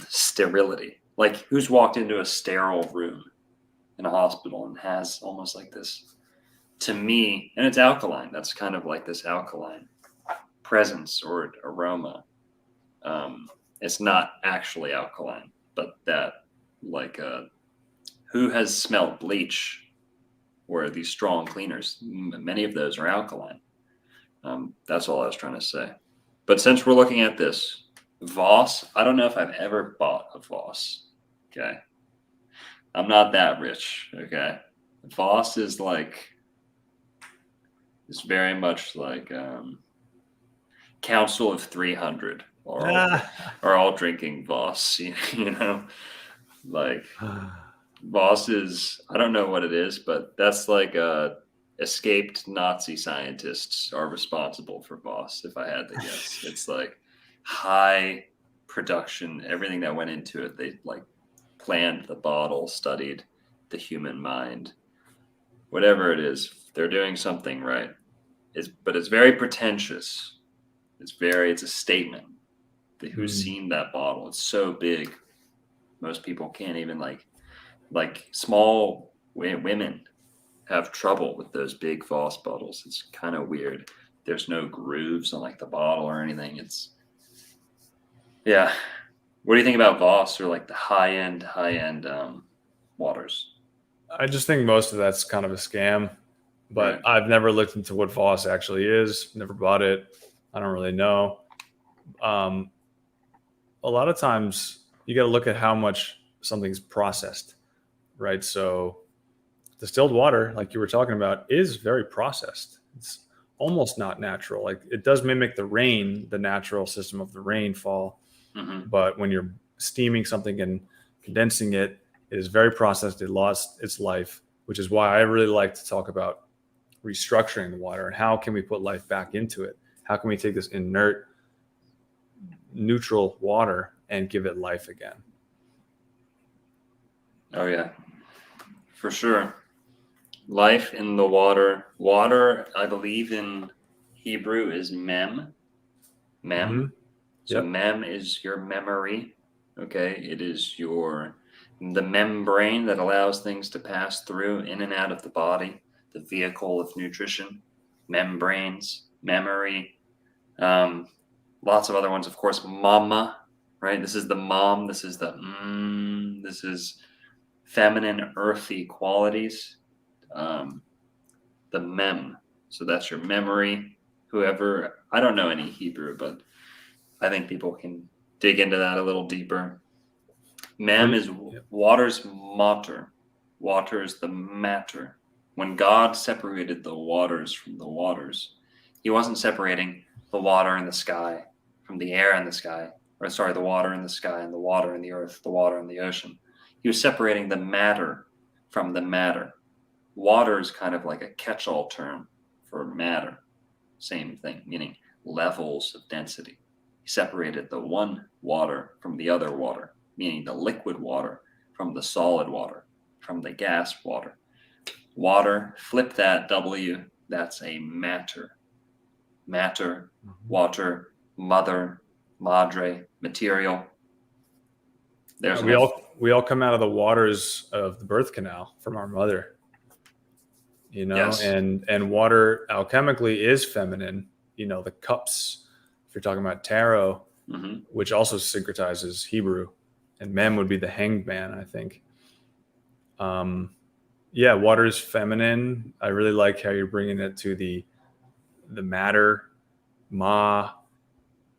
sterility. Like, who's walked into a sterile room in a hospital and has almost like this, to me, and it's alkaline. That's kind of like this alkaline presence or aroma. It's not actually alkaline, but that, like, who has smelled bleach or these strong cleaners? Many of those are alkaline. That's all I was trying to say. But since we're looking at this, Voss, I don't know if I've ever bought a Voss. Okay. I'm not that rich. Okay. Voss is very much like Council of 300 are all drinking Voss, like Voss is, I don't know what it is, but that's like escaped Nazi scientists are responsible for Voss, if I had to guess. It's like high production, everything that went into it. They like planned the bottle, studied the human mind, whatever it is, they're doing something right. But it's very pretentious. It's a statement. Who's seen that bottle? It's so big. Most people can't even like small women have trouble with those big Voss bottles. It's kind of weird. There's no grooves on like the bottle or anything. Yeah. What do you think about Voss or like the high end waters? I just think most of that's kind of a scam, but Right. I've never looked into what Voss actually is. Never bought it. I don't really know. A lot of times you got to look at how much something's processed, right? So distilled water, like you were talking about, is very processed. It's almost not natural. Like it does mimic the natural system of the rainfall. But when you're steaming something and condensing it, it is very processed. It lost its life, which is why I really like to talk about restructuring the water and how can we put life back into it? How can we take this inert, neutral water and give it life again? Oh yeah, for sure. Life in the water. Water, I believe in Hebrew is mem. Mem. So Yep. mem is your memory. Okay. It is the membrane that allows things to pass through in and out of the body, the vehicle of nutrition, membranes, memory. Lots of other ones, of course, mama, right? This is the mom. This is this is feminine, earthy qualities. The mem. So that's your memory. Whoever, I don't know any Hebrew, but I think people can dig into that a little deeper. Mem is water's matter. Water is the matter. When God separated the waters from the waters, he wasn't separating the water in the sky from the air and the sky, or sorry, the water and the sky and the water and the earth, the water and the ocean. He was separating the matter from the matter. Water is kind of like a catch-all term for matter. Same thing, meaning levels of density. He separated the one water from the other water, meaning the liquid water from the solid water, from the gas water. Water, flip that W, that's a matter. Matter, water, mother, madre, material. There's we all come out of the waters of the birth canal from our mother, you know. Yes. And water alchemically is feminine, you know. The cups, if you're talking about tarot, which also syncretizes Hebrew, and mem would be the hanged man, I think. Yeah, water is feminine. I really like how you're bringing it to the matter, ma,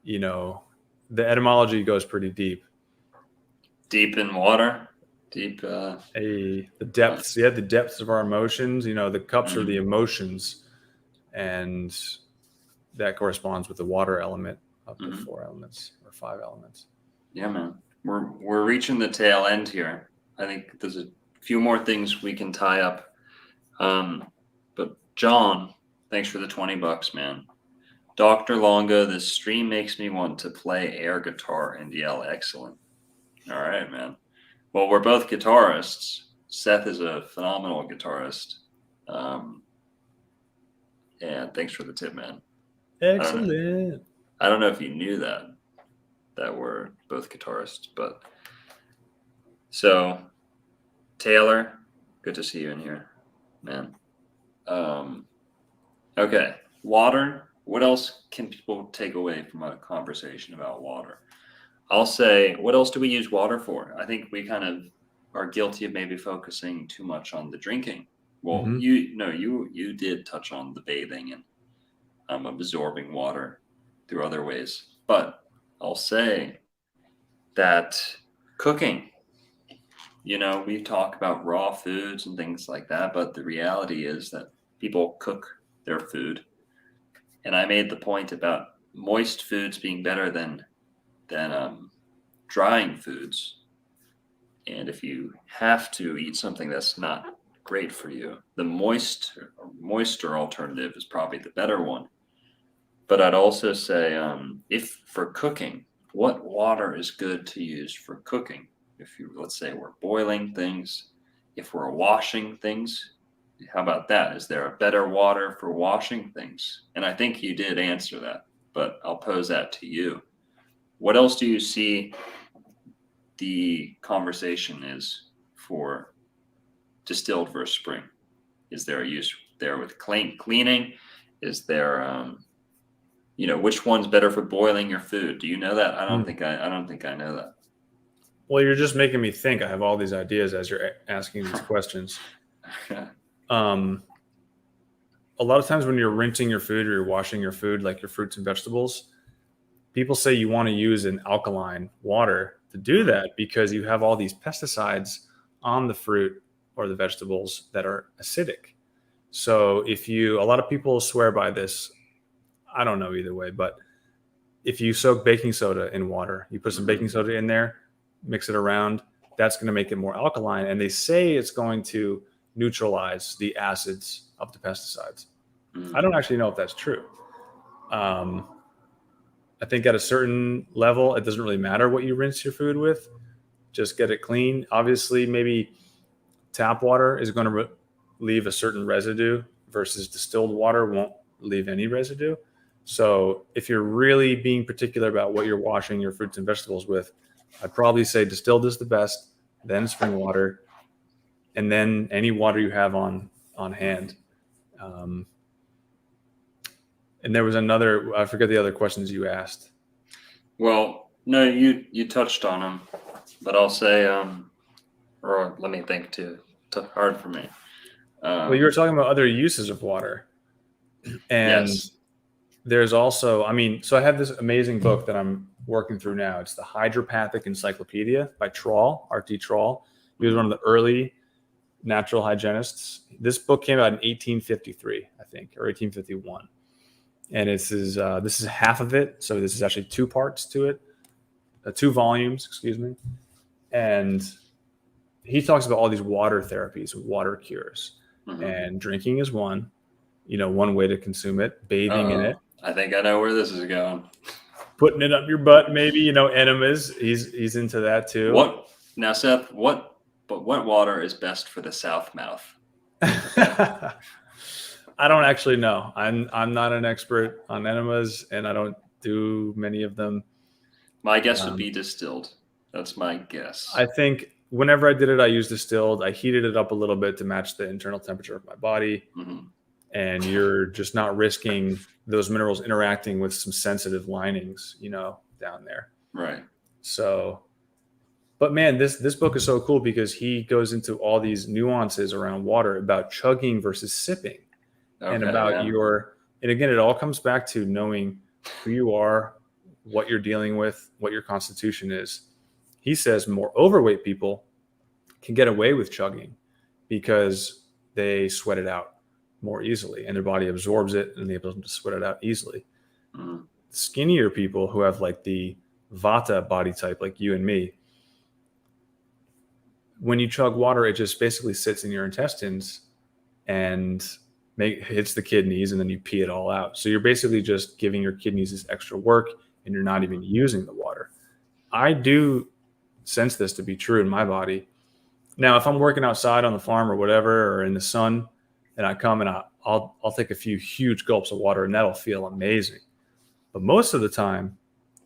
you know. The etymology goes pretty deep. Deep in water, deep. The depths, the depths of our emotions. You know, the cups are the emotions, and that corresponds with the water element of the 4 elements or 5 elements. Yeah, man, we're reaching the tail end here. I think there's a few more things we can tie up. But John, thanks for the $20, man. Dr. Longo, this stream makes me want to play air guitar and yell excellent. All right, man. Well, we're both guitarists. Seth is a phenomenal guitarist. And thanks for the tip, man. Excellent. I don't know if you knew that we're both guitarists, but so Taylor, good to see you in here, man. Okay, water. What else can people take away from a conversation about water? I'll say, what else do we use water for? I think we kind of are guilty of maybe focusing too much on the drinking. Well, you did touch on the bathing and absorbing water through other ways. But I'll say that cooking, you know, we talk about raw foods and things like that, but the reality is that people cook their food. And I made the point about moist foods being better than drying foods. And if you have to eat something that's not great for you, the moister alternative is probably the better one. But I'd also say, if for cooking, what water is good to use for cooking? Let's say we're boiling things, if we're washing things, how about that? Is there a better water for washing things? And I think you did answer that, but I'll pose that to you. What else do you see the conversation is for distilled versus spring? Is there a use there with cleaning? Is there, which one's better for boiling your food? Do you know that? I don't think I know that. Well, you're just making me think. I have all these ideas as you're asking these questions. A lot of times when you're rinsing your food or you're washing your food, like your fruits and vegetables, people say you want to use an alkaline water to do that because you have all these pesticides on the fruit or the vegetables that are acidic. So a lot of people swear by this. I don't know either way, but if you soak baking soda in water, you put some baking soda in there, mix it around, that's going to make it more alkaline. And they say it's going to neutralize the acids of the pesticides. I don't actually know if that's true. I think at a certain level, it doesn't really matter what you rinse your food with. Just get it clean. Obviously, maybe tap water is going to leave a certain residue versus distilled water won't leave any residue. So if you're really being particular about what you're washing your fruits and vegetables with, I'd probably say distilled is the best, then spring water, and then any water you have on hand. And there was another, I forget the other questions you asked. Well, no, you touched on them, but I'll say, or let me think too. It's hard for me. Well, you were talking about other uses of water. And yes. There's also, so I have this amazing book that I'm working through now. It's the Hydropathic Encyclopedia by Trawl, R.T. Trawl. He was one of the early natural hygienists. This book came out in 1853, I think, or 1851. and this is half of it. So this is actually 2 parts to it, 2 volumes, excuse me. And he talks about all these water therapies, water cures, and drinking is one. One way to consume it, bathing in it. I think I know where this is going. Putting it up your butt, maybe, enemas. He's into that too. What now, Seth? What water is best for the south mouth? I don't actually know. I'm not an expert on enemas, and I don't do many of them. My guess would be distilled. That's my guess. I think whenever I did it, I used distilled. I heated it up a little bit to match the internal temperature of my body. And you're just not risking those minerals interacting with some sensitive linings, down there. Right. So, but man, this book is so cool because he goes into all these nuances around water, about chugging versus sipping, and about and again, it all comes back to knowing who you are, what you're dealing with, what your constitution is. He says more overweight people can get away with chugging because they sweat it out more easily, and their body absorbs it and enables them to sweat it out easily. Skinnier people who have like the vata body type, like you and me, when you chug water, it just basically sits in your intestines and hits the kidneys, and then you pee it all out. So you're basically just giving your kidneys this extra work, and you're not even using the water. I do sense this to be true in my body. Now, if I'm working outside on the farm or whatever, or in the sun, and I come and I'll take a few huge gulps of water, and that'll feel amazing. But most of the time,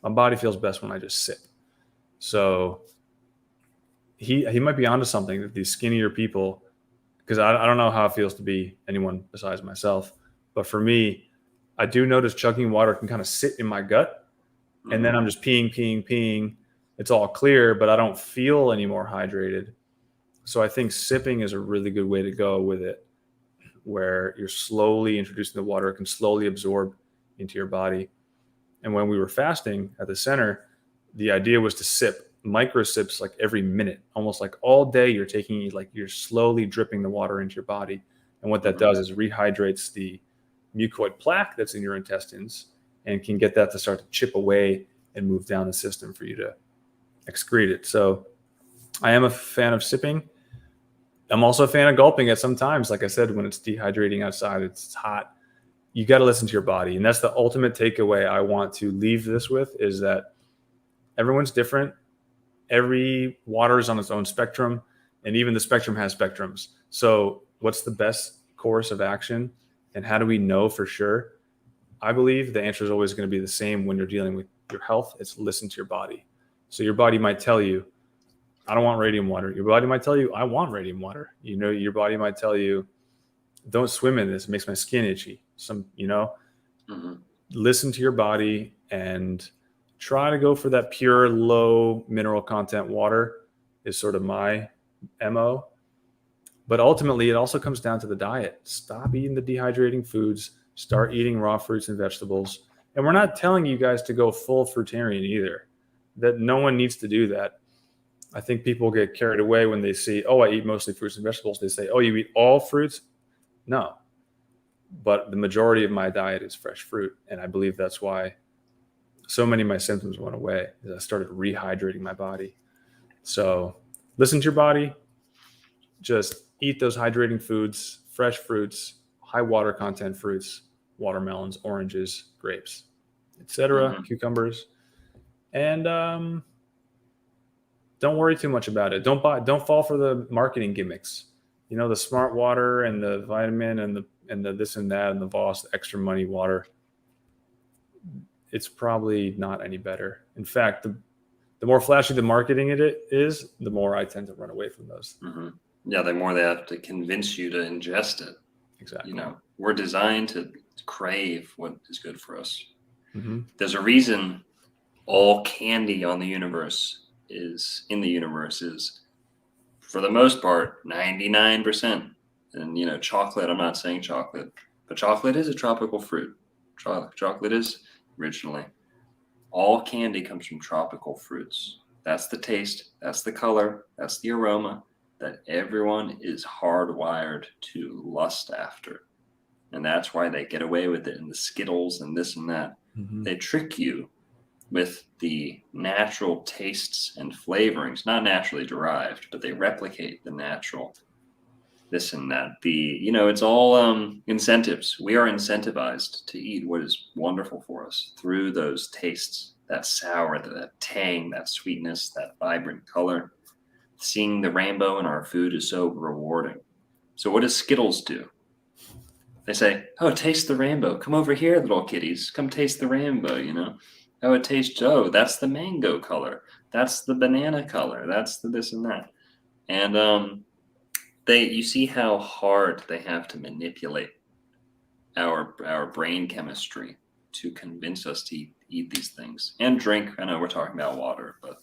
my body feels best when I just sip. So he might be onto something, that these skinnier people, because I don't know how it feels to be anyone besides myself, but for me, I do notice chugging water can kind of sit in my gut, and then I'm just peeing. It's all clear, but I don't feel any more hydrated. So I think sipping is a really good way to go with it, where you're slowly introducing the water. It can slowly absorb into your body. And when we were fasting at the center, the idea was to sip micro sips like every minute, almost like all day you're slowly dripping the water into your body. And what that does is rehydrates the mucoid plaque that's in your intestines and can get that to start to chip away and move down the system for you to excrete it. So I am a fan of sipping. I'm also a fan of gulping at some times. Like I said, when it's dehydrating outside, it's hot. You got to listen to your body. And that's the ultimate takeaway I want to leave this with, is that everyone's different. Every water is on its own spectrum, and even the spectrum has spectrums. So what's the best course of action, and how do we know for sure? I believe the answer is always going to be the same when you're dealing with your health. It's listen to your body. So your body might tell you, I don't want radium water. Your body might tell you, I want radium water. Your body might tell you, don't swim in this. It makes my skin itchy. Listen to your body and try to go for that pure, low mineral content water is sort of my MO. But ultimately, it also comes down to the diet. Stop eating the dehydrating foods. Start eating raw fruits and vegetables. And we're not telling you guys to go full fruitarian either. That no one needs to do that. I think people get carried away when they see, I eat mostly fruits and vegetables. They say, you eat all fruits? No. But the majority of my diet is fresh fruit. And I believe that's why so many of my symptoms went away, is I started rehydrating my body. So listen to your body. Just eat those hydrating foods, fresh fruits, high water content fruits, watermelons, oranges, grapes, etc., cucumbers. And don't worry too much about it. Don't fall for the marketing gimmicks. The smart water and the vitamin and the this and that and the Voss, the extra money water. It's probably not any better. In fact, the more flashy the marketing it is, the more I tend to run away from those. Yeah, the more they have to convince you to ingest it. Exactly. We're designed to crave what is good for us. There's a reason all candy in the universe is, for the most part, 99%. And, chocolate, I'm not saying chocolate, but chocolate is a tropical fruit. Chocolate is originally. All candy comes from tropical fruits. That's the taste, that's the color, that's the aroma that everyone is hardwired to lust after. And that's why they get away with it, and the Skittles and this and that. They trick you with the natural tastes and flavorings, not naturally derived, but they replicate the natural this and that. It's all incentives. We are incentivized to eat what is wonderful for us through those tastes, that sour, that tang, that sweetness, that vibrant color. Seeing the rainbow in our food is so rewarding. So what does Skittles do? They say, oh, taste the rainbow. Come over here, little kitties. Come taste the rainbow, Oh, it tastes, that's the mango color. That's the banana color. That's the this and that. And you see how hard they have to manipulate our brain chemistry to convince us to eat these things and drink. I know we're talking about water, but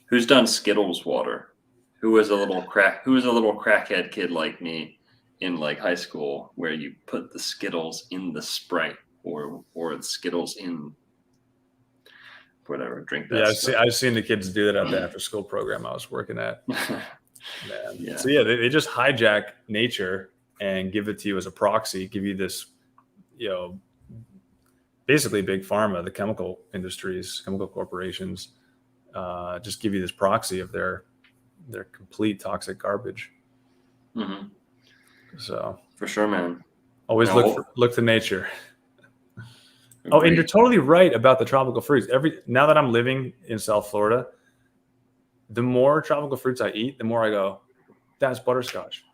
who's done Skittles water? Who was a little crackhead kid like me in like high school, where you put the Skittles in the Sprite or the Skittles in whatever, drink that. Yeah, I've seen the kids do that at the after school program I was working at. Man. Yeah. So yeah, they just hijack nature and give it to you as a proxy, give you this, basically big pharma, the chemical industries, chemical corporations, just give you this proxy of their complete toxic garbage. Mm-hmm. So for sure, man. Always look to nature. Oh, and you're totally right about the tropical fruits. Now that I'm living in South Florida, the more tropical fruits I eat, the more I go, that's butterscotch,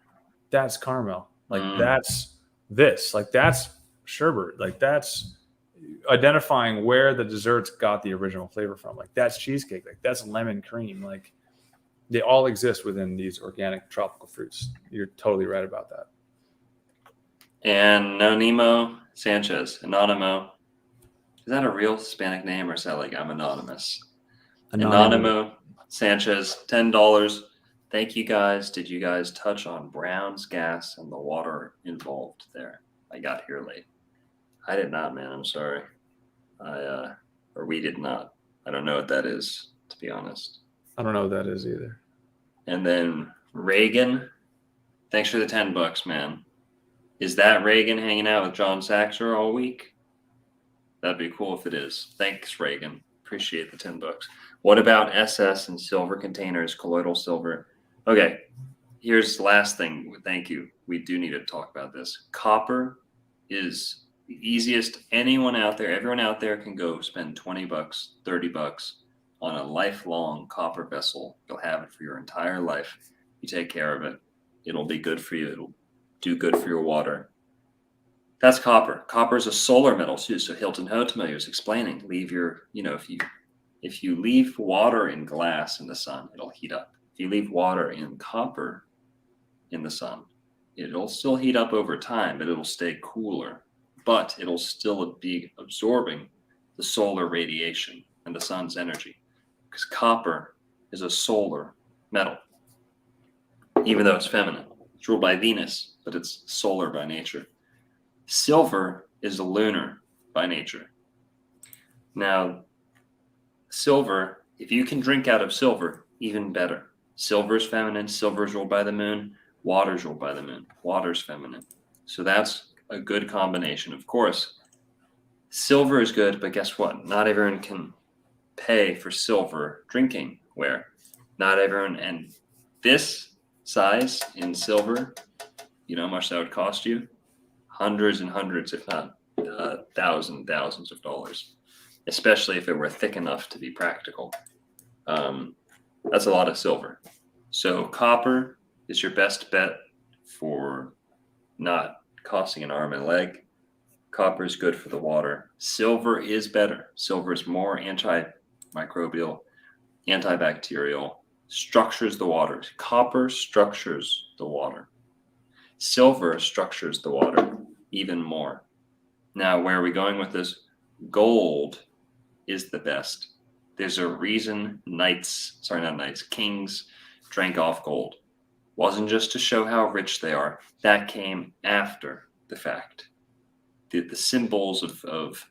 that's caramel, that's this, that's sherbet, that's identifying where the desserts got the original flavor from. That's cheesecake, that's lemon cream. They all exist within these organic tropical fruits. You're totally right about that. And Nonimo Sanchez, Anonimo. Is that a real Hispanic name, or is that I'm anonymous? Anonimo Sanchez, $10. Thank you guys. Did you guys touch on Brown's gas and the water involved there? I got here late. I did not, man. I'm sorry. Or we did not. I don't know what that is, to be honest. I don't know what that is either. And then Reagan, thanks for the $10, man. Is that Reagan hanging out with John Saxer all week? That'd be cool if it is. Thanks, Reagan. Appreciate the $10. What about SS and silver containers, colloidal silver? Okay, here's the last thing. Thank you. We do need to talk about this. Copper is the easiest. Everyone out there can go spend $20, $30 on a lifelong copper vessel. You'll have it for your entire life. You take care of it. It'll be good for you. It'll do good for your water. That's copper. Copper is a solar metal too. So Hilton Hotema was explaining, if you leave water in glass in the sun, it'll heat up. If you leave water in copper in the sun, it'll still heat up over time, but it'll stay cooler. But it'll still be absorbing the solar radiation and the sun's energy, because copper is a solar metal, even though it's feminine. It's ruled by Venus, but it's solar by nature. Silver is a lunar by nature. Now, silver, if you can drink out of silver, even better. Silver is feminine. Silver is ruled by the moon. Water is ruled by the moon. Water is feminine. So that's a good combination. Of course, silver is good, but guess what? Not everyone can pay for silver drinking ware. Not everyone. And this size in silver, you know how much that would cost you? Hundreds and hundreds, if not thousands of dollars, especially if it were thick enough to be practical. That's a lot of silver. So copper is your best bet for not costing an arm and a leg. Copper is good for the water. Silver is better. Silver is more antimicrobial, antibacterial, structures the water. Copper structures the water. Silver structures the water even more. Now, where are we going with this? Gold is the best. There's a reason kings drank off gold. Wasn't just to show how rich they are. That came after the fact. The symbols of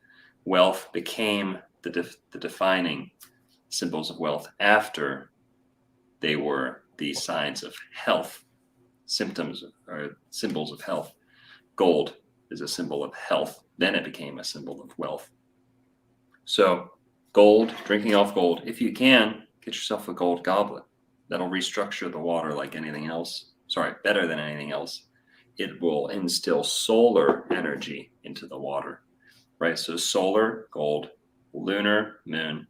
wealth became the defining symbols of wealth after they were the signs of health, symptoms or symbols of health. Gold is a symbol of health. Then it became a symbol of wealth. So gold, drinking off gold. If you can, get yourself a gold goblet. That'll restructure the water like anything else. Sorry, better than anything else. It will instill solar energy into the water, right? So solar, gold, lunar, moon.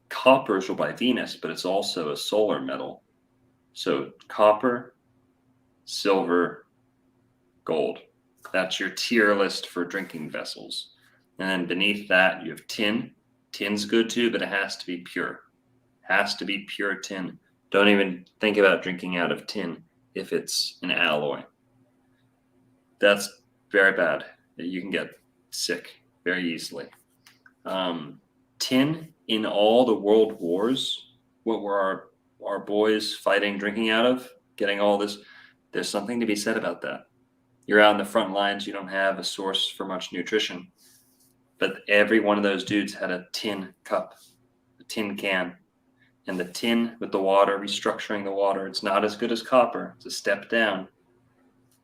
Copper is ruled by Venus, but it's also a solar metal. So copper, silver, gold. That's your tier list for drinking vessels. And then beneath that, you have tin. Tin's good too, but it has to be pure. Has to be pure tin. Don't even think about drinking out of tin if it's an alloy. That's very bad. You can get sick very easily. Tin in all the world wars, what were our boys fighting, drinking out of, getting all this? There's something to be said about that. You're out in the front lines, you don't have a source for much nutrition. But every one of those dudes had a tin cup, a tin can. And the tin with the water, restructuring the water, it's not as good as copper. It's a step down.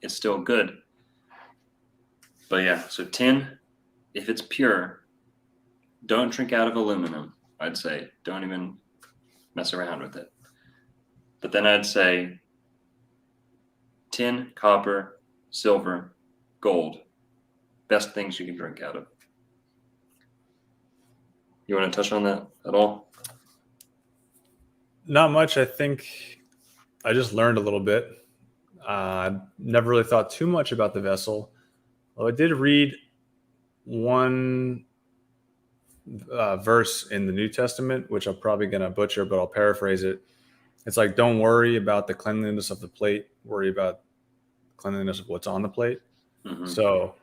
It's still good. But yeah, so tin, if it's pure, don't drink out of aluminum, I'd say. Don't even mess around with it. But then I'd say tin, copper, silver, gold. Best things you can drink out of. You want to touch on that at all? Not much. I think I just learned a little bit. I never really thought too much about the vessel. Well, I did read one verse in the New Testament, which I'm probably going to butcher, but I'll paraphrase it. It's like, don't worry about the cleanliness of the plate. Worry about cleanliness of what's on the plate. Mm-hmm. So,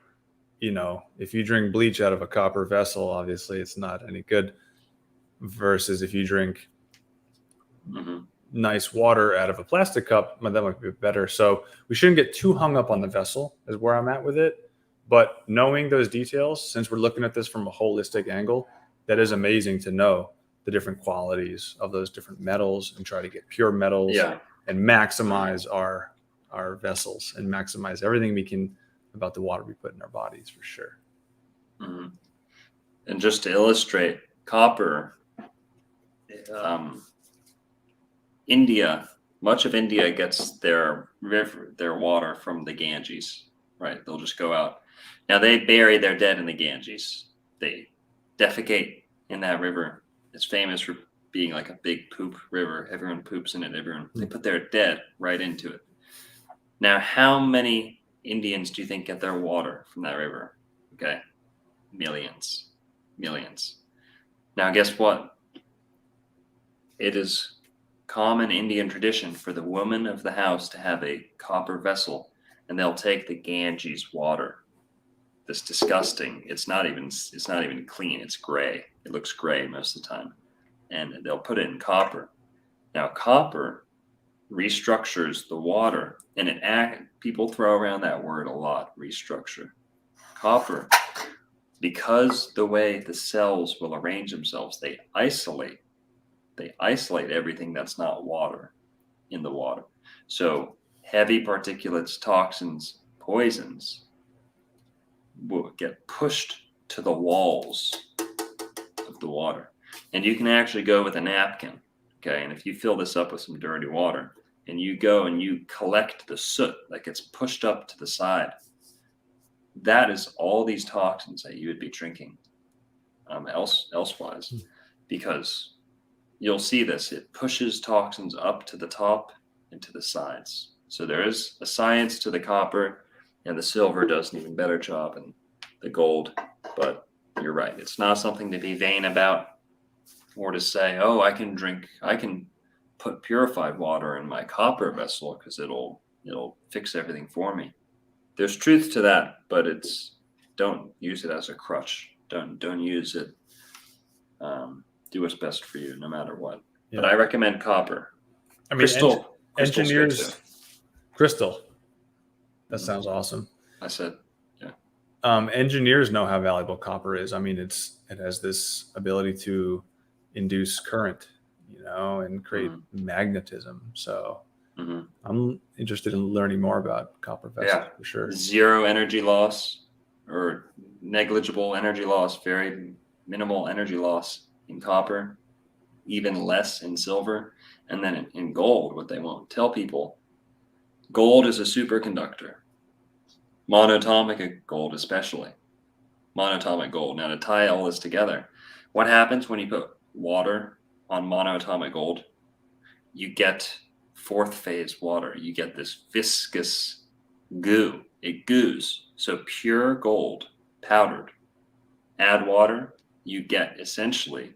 if you drink bleach out of a copper vessel, obviously it's not any good. Versus if you drink nice water out of a plastic cup, that might be better. So we shouldn't get too hung up on the vessel is where I'm at with it. But knowing those details, since we're looking at this from a holistic angle, that is amazing to know the different qualities of those different metals and try to get pure metals and maximize our vessels and maximize everything we can about the water we put in our bodies for sure. Mm-hmm. And just to illustrate, copper, much of India gets their water from the Ganges, right? They'll just go out. Now they bury their dead in the Ganges. They defecate in that river. It's famous for being like a big poop river. Everyone poops in it. They put their dead right into it. Now, how many Indians do you think get their water from that river? Okay. Millions. Now, guess what? It is common Indian tradition for the woman of the house to have a copper vessel, and they'll take the Ganges water. This disgusting. It's not even clean. It's gray. It looks gray most of the time, and they'll put it in copper. Now, copper restructures the water, and people throw around that word a lot. Restructure. Copper, because the way the cells will arrange themselves, they isolate everything that's not water in the water. So heavy particulates, toxins, poisons will get pushed to the walls of the water. And you can actually go with a napkin, okay? And if you fill this up with some dirty water and you go and you collect the soot that gets pushed up to the side, that is all these toxins that you would be drinking elsewise, because you'll see this. It pushes toxins up to the top and to the sides. So there is a science to the copper, and the silver does an even better job, and the gold. But you're right. It's not something to be vain about, or to say, oh, I can put purified water in my copper vessel because it'll fix everything for me. There's truth to that, but don't use it as a crutch. Don't use it. Do what's best for you, no matter what. Yeah. But I recommend copper. I mean, engineers, crystal. That sounds awesome. I said, yeah. Engineers know how valuable copper is. I mean, it has this ability to induce current, and create magnetism. So Mhm. I'm interested in learning more about copper vessels Yeah. for sure. Zero energy loss or negligible energy loss, very minimal energy loss in copper, even less in silver. And then in gold, what they won't tell people, gold is a superconductor. Monatomic gold, especially. Monatomic gold. Now, to tie all this together, what happens when you put water on monoatomic gold? You get fourth phase water. You get this viscous goo. It goos. So pure gold, powdered. Add water, you get essentially,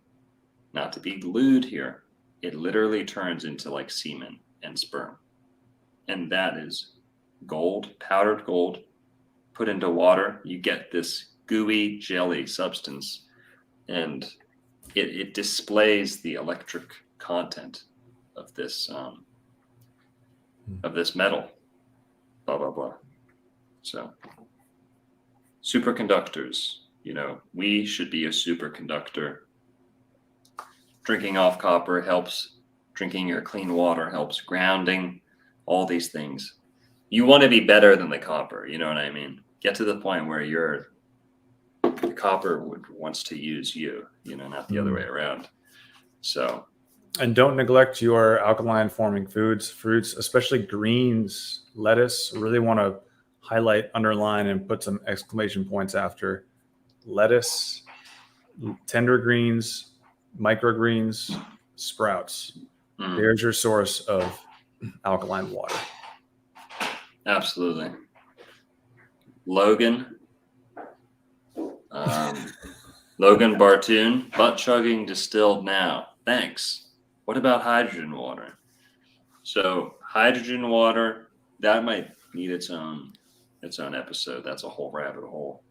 not to be glued here, it literally turns into like semen and sperm. And that is gold, powdered gold, put into water. You get this gooey jelly substance, and it displays the electric content of this metal. Blah blah blah. So superconductors, we should be a superconductor. Drinking off copper helps. Drinking your clean water helps. Grounding, all these things. You want to be better than the copper. You know what I mean? Get to the point where the copper wants to use you. Not the other way around. So. And don't neglect your alkaline forming foods, fruits, especially greens, lettuce. Really want to highlight, underline, and put some exclamation points after lettuce, tender greens, microgreens, sprouts. There's your source of alkaline water. Absolutely. Logan Bartoon, butt chugging distilled now. Thanks. What about hydrogen water? So hydrogen water, that might need its own episode. That's a whole rabbit hole.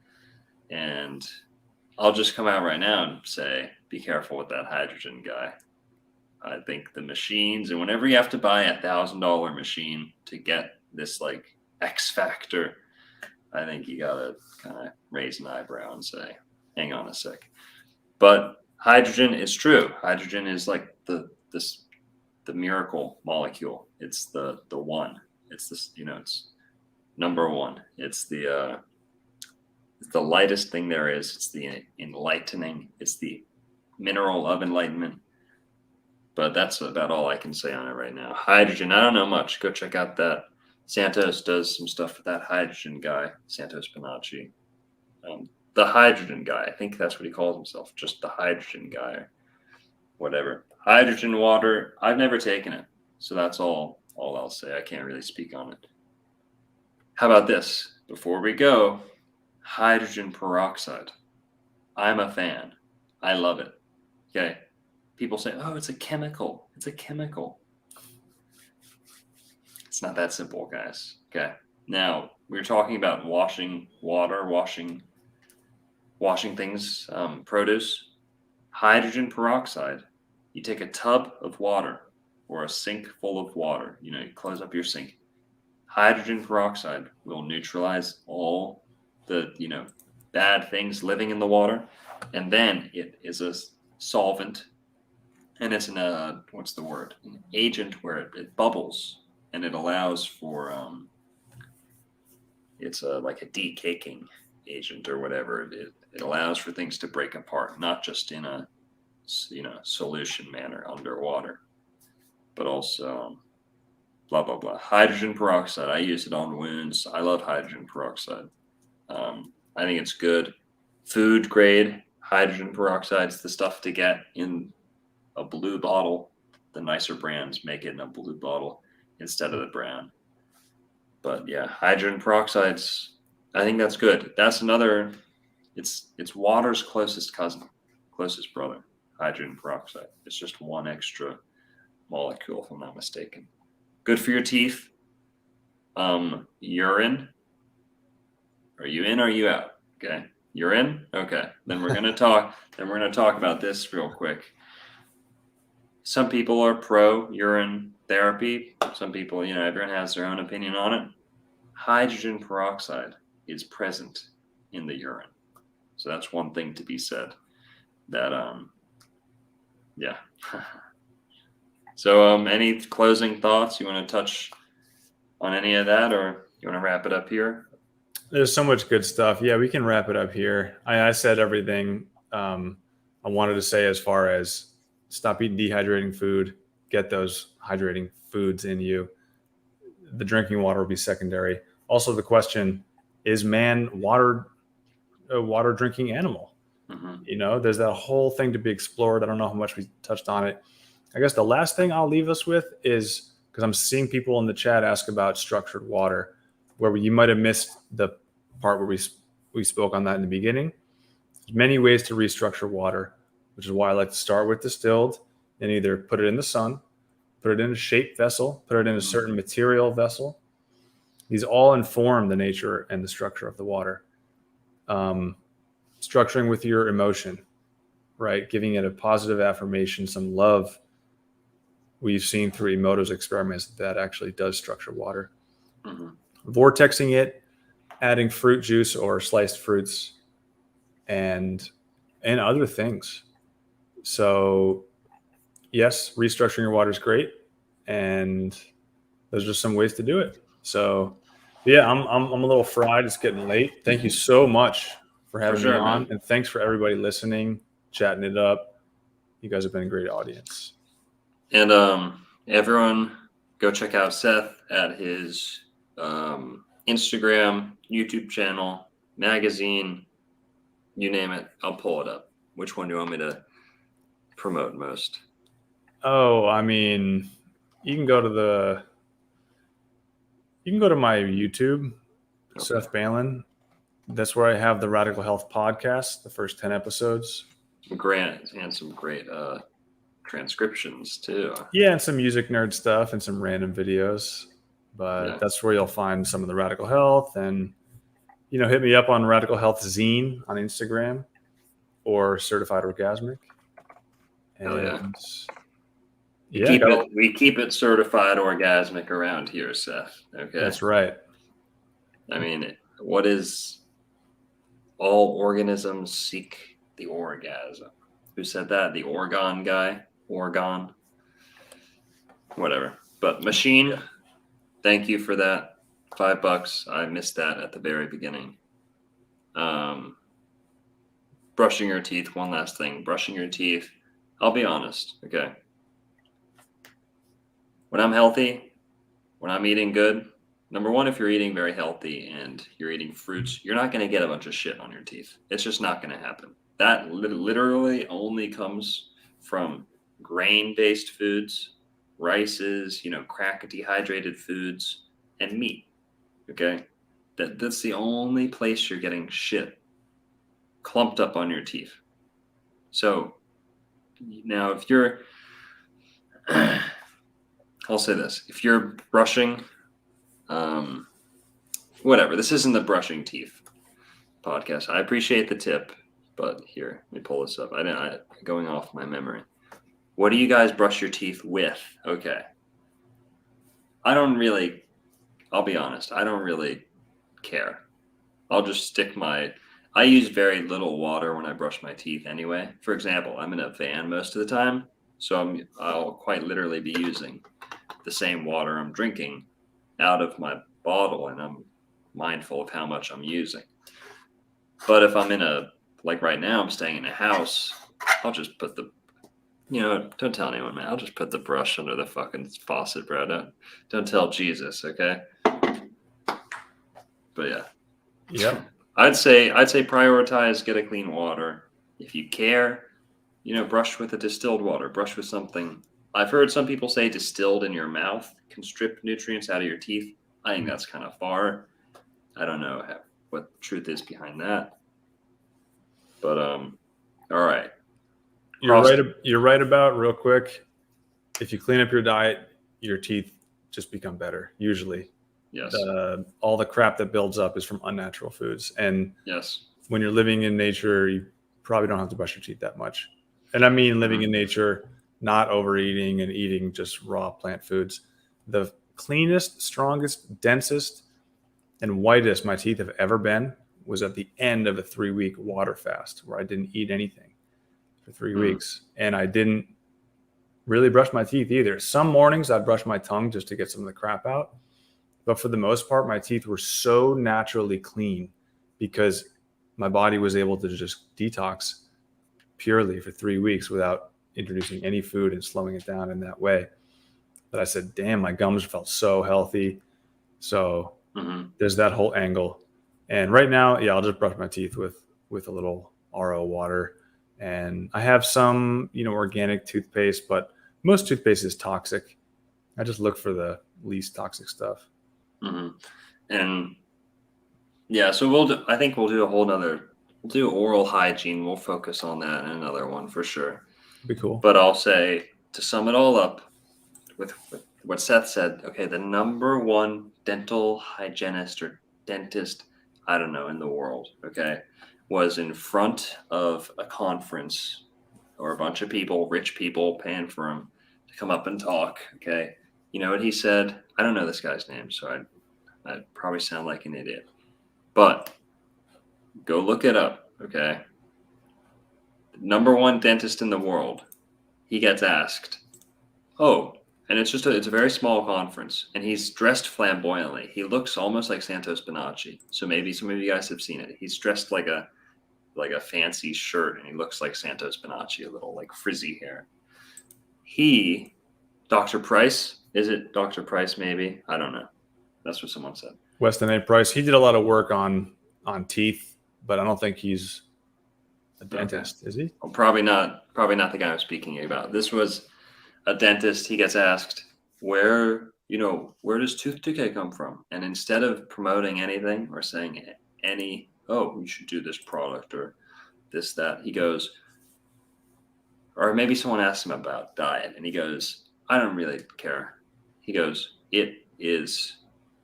And I'll just come out right now and say, be careful with that hydrogen guy. I think the machines, and whenever you have to buy $1,000 machine to get this like X factor, I think you gotta kind of raise an eyebrow and say, hang on a sec. But hydrogen is true. Hydrogen is like the miracle molecule. It's the one. It's this, it's number one. It's the lightest thing there is. It's the enlightening. It's the mineral of enlightenment. But that's about all I can say on it right now. Hydrogen, I don't know much. Go check out that. Santos does some stuff with that hydrogen guy, Santos Panacci. The hydrogen guy, I think that's what he calls himself, just the hydrogen guy, or whatever. Hydrogen water, I've never taken it, so that's all I'll say. I can't really speak on it. How about this? Before we go, hydrogen peroxide. I'm a fan. I love it. Okay. People say, oh, it's a chemical. It's a chemical. It's not that simple, guys. Okay. Now, we're talking about washing water, washing things, produce. Hydrogen peroxide. You take a tub of water or a sink full of water. You close up your sink. Hydrogen peroxide will neutralize all the, bad things living in the water. And then it is a solvent. And it's an agent where it bubbles, and it allows for it's like a decaking agent or whatever. It allows for things to break apart, not just in a solution manner underwater, but also blah blah blah. Hydrogen peroxide. I use it on wounds. I love hydrogen peroxide. I think it's good. Food grade hydrogen peroxide is the stuff to get in a blue bottle. The nicer brands make it in a blue bottle instead of the brown. But yeah, hydrogen peroxides, I think that's good. That's another, it's water's closest cousin, closest brother, hydrogen peroxide. It's just one extra molecule, if I'm not mistaken. Good for your teeth. Urine. Are you in or are you out? Okay. You're in? Okay. Then we're gonna talk about this real quick. Some people are pro urine therapy. Some people, everyone has their own opinion on it. Hydrogen peroxide is present in the urine. So that's one thing to be said. That, yeah. So, any closing thoughts? You want to touch on any of that, or you want to wrap it up here? There's so much good stuff. Yeah, we can wrap it up here. I said everything I wanted to say as far as stop eating dehydrating food, get those hydrating foods in you. The drinking water will be secondary. Also, the question, is man a water drinking animal? Mm-hmm. There's that whole thing to be explored. I don't know how much we touched on it. I guess the last thing I'll leave us with is, because I'm seeing people in the chat ask about structured water, where you might have missed the part where we spoke on that in the beginning. There's many ways to restructure water, which is why I like to start with distilled and either put it in the sun, put it in a shaped vessel, put it in a certain material vessel. These all inform the nature and the structure of the water. Structuring with your emotion, right? Giving it a positive affirmation, some love. We've seen through Emoto's experiments that actually does structure water. Mm-hmm. Vortexing it, adding fruit juice or sliced fruits, and other things. So yes, restructuring your water is great, and those are some ways to do it. So yeah, I'm a little fried. It's getting late. Thank you so much for having me on, man. and thanks for everybody listening, chatting it up. You guys have been a great audience. And everyone, go check out Seth at his Instagram, YouTube channel, magazine, you name it. I'll pull it up. Which one do you want me to promote most? Oh, I mean, you can go to my YouTube, Okay. Seth Balin. That's where I have the Radical Health podcast, the first 10 episodes. Some great transcriptions too. Yeah, and some music nerd stuff and some random videos. But that's where you'll find some of the Radical Health. And, hit me up on Radical Health Zine on Instagram or Certified Orgasmic. And we keep it certified orgasmic around here, Seth. Okay. That's right. I mean, what is all organisms seek the orgasm? Who said that? The Oregon guy? Oregon? Whatever. But Machine, thank you for that. $5. I missed that at the very beginning. Brushing your teeth. One last thing. Brushing your teeth. I'll be honest. Okay. When I'm healthy, when I'm eating good, number one, if you're eating very healthy and you're eating fruits, you're not going to get a bunch of shit on your teeth. It's just not going to happen. That literally only comes from grain-based foods, rices, crack dehydrated foods, and meat. Okay? That's the only place you're getting shit clumped up on your teeth. So now if you're I'll say this. If you're brushing, whatever, this isn't the brushing teeth podcast. I appreciate the tip, but here, let me pull this up. I'm going off my memory. What do you guys brush your teeth with? Okay. I'll be honest, I don't really care. I'll just I use very little water when I brush my teeth anyway. For example, I'm in a van most of the time, so I'll quite literally be using the same water I'm drinking out of my bottle, and I'm mindful of how much I'm using. But if I'm like right now, I'm staying in a house, I'll just put don't tell anyone, man. I'll just put the brush under the fucking faucet, bro. Don't tell Jesus, okay? But yeah. Yep. I'd say prioritize, get a clean water. If you care, brush with a distilled water, brush with something. I've heard some people say distilled in your mouth can strip nutrients out of your teeth. I think that's kind of far. I don't know what the truth is behind that. But all right. You're right about, real quick, if you clean up your diet, your teeth just become better, usually. Yes. All the crap that builds up is from unnatural foods. And yes, when you're living in nature, you probably don't have to brush your teeth that much. And I mean living in nature, not overeating and eating just raw plant foods. The cleanest, strongest, densest, and whitest my teeth have ever been was at the end of a 3-week water fast where I didn't eat anything for 3 weeks. And I didn't really brush my teeth either. Some mornings I'd brush my tongue just to get some of the crap out. But for the most part, my teeth were so naturally clean because my body was able to just detox purely for 3 weeks without introducing any food and slowing it down in that way. But I said, damn, my gums felt so healthy. So there's that whole angle. And right now, yeah, I'll just brush my teeth with a little ROwater. And I have some, organic toothpaste, but most toothpaste is toxic. I just look for the least toxic stuff. And yeah, so I think we'll do a whole nother, we'll do oral hygiene. We'll focus on that in another one for sure. Be cool. But I'll say, to sum it all up with what Seth said, okay, the number one dental hygienist or dentist, I don't know, in the world, okay, was in front of a conference or a bunch of people, rich people paying for him to come up and talk, okay? You know what he said? I don't know this guy's name, so I'd probably sound like an idiot. But go look it up, okay? Number one dentist in the world, he gets asked, oh, and it's a very small conference, and he's dressed flamboyantly. He looks almost like Santos Bonacci. So maybe some of you guys have seen it. He's dressed like a fancy shirt, and he looks like Santos Bonacci, a little like frizzy hair. Dr. Price, is it Dr. Price maybe? I don't know. That's what someone said. Weston A. Price, he did a lot of work on teeth, but I don't think he's a dentist, is he? Well, probably not the guy I was speaking about. This was a dentist. He gets asked, where does tooth decay come from? And instead of promoting anything or saying you should do this product or this, that, he goes, or maybe someone asked him about diet, and he goes, I don't really care. He goes, it is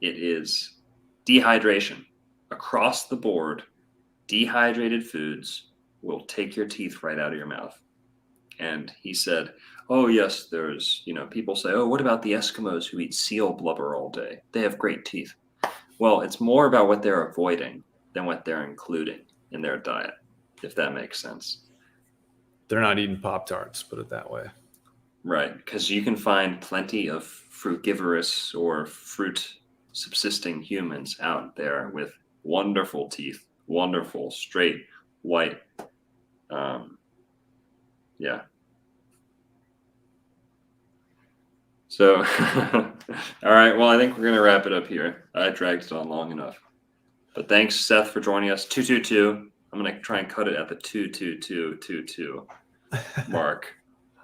dehydration across the board. Dehydrated foods will take your teeth right out of your mouth. And he said, oh yes, there's, people say, oh, what about the Eskimos who eat seal blubber all day? They have great teeth. Well, it's more about what they're avoiding than what they're including in their diet, if that makes sense. They're not eating Pop-Tarts, put it that way. Right, because you can find plenty of frugivorous or fruit subsisting humans out there with wonderful teeth, wonderful, straight, white. Yeah. So, all right, well, I think we're going to wrap it up here. I dragged it on long enough. But thanks, Seth, for joining us. 222. I'm going to try and cut it at the 22222 mark.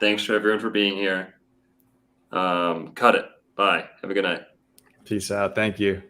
Thanks for everyone for being here. Cut it. Bye. Have a good night. Peace out. Thank you.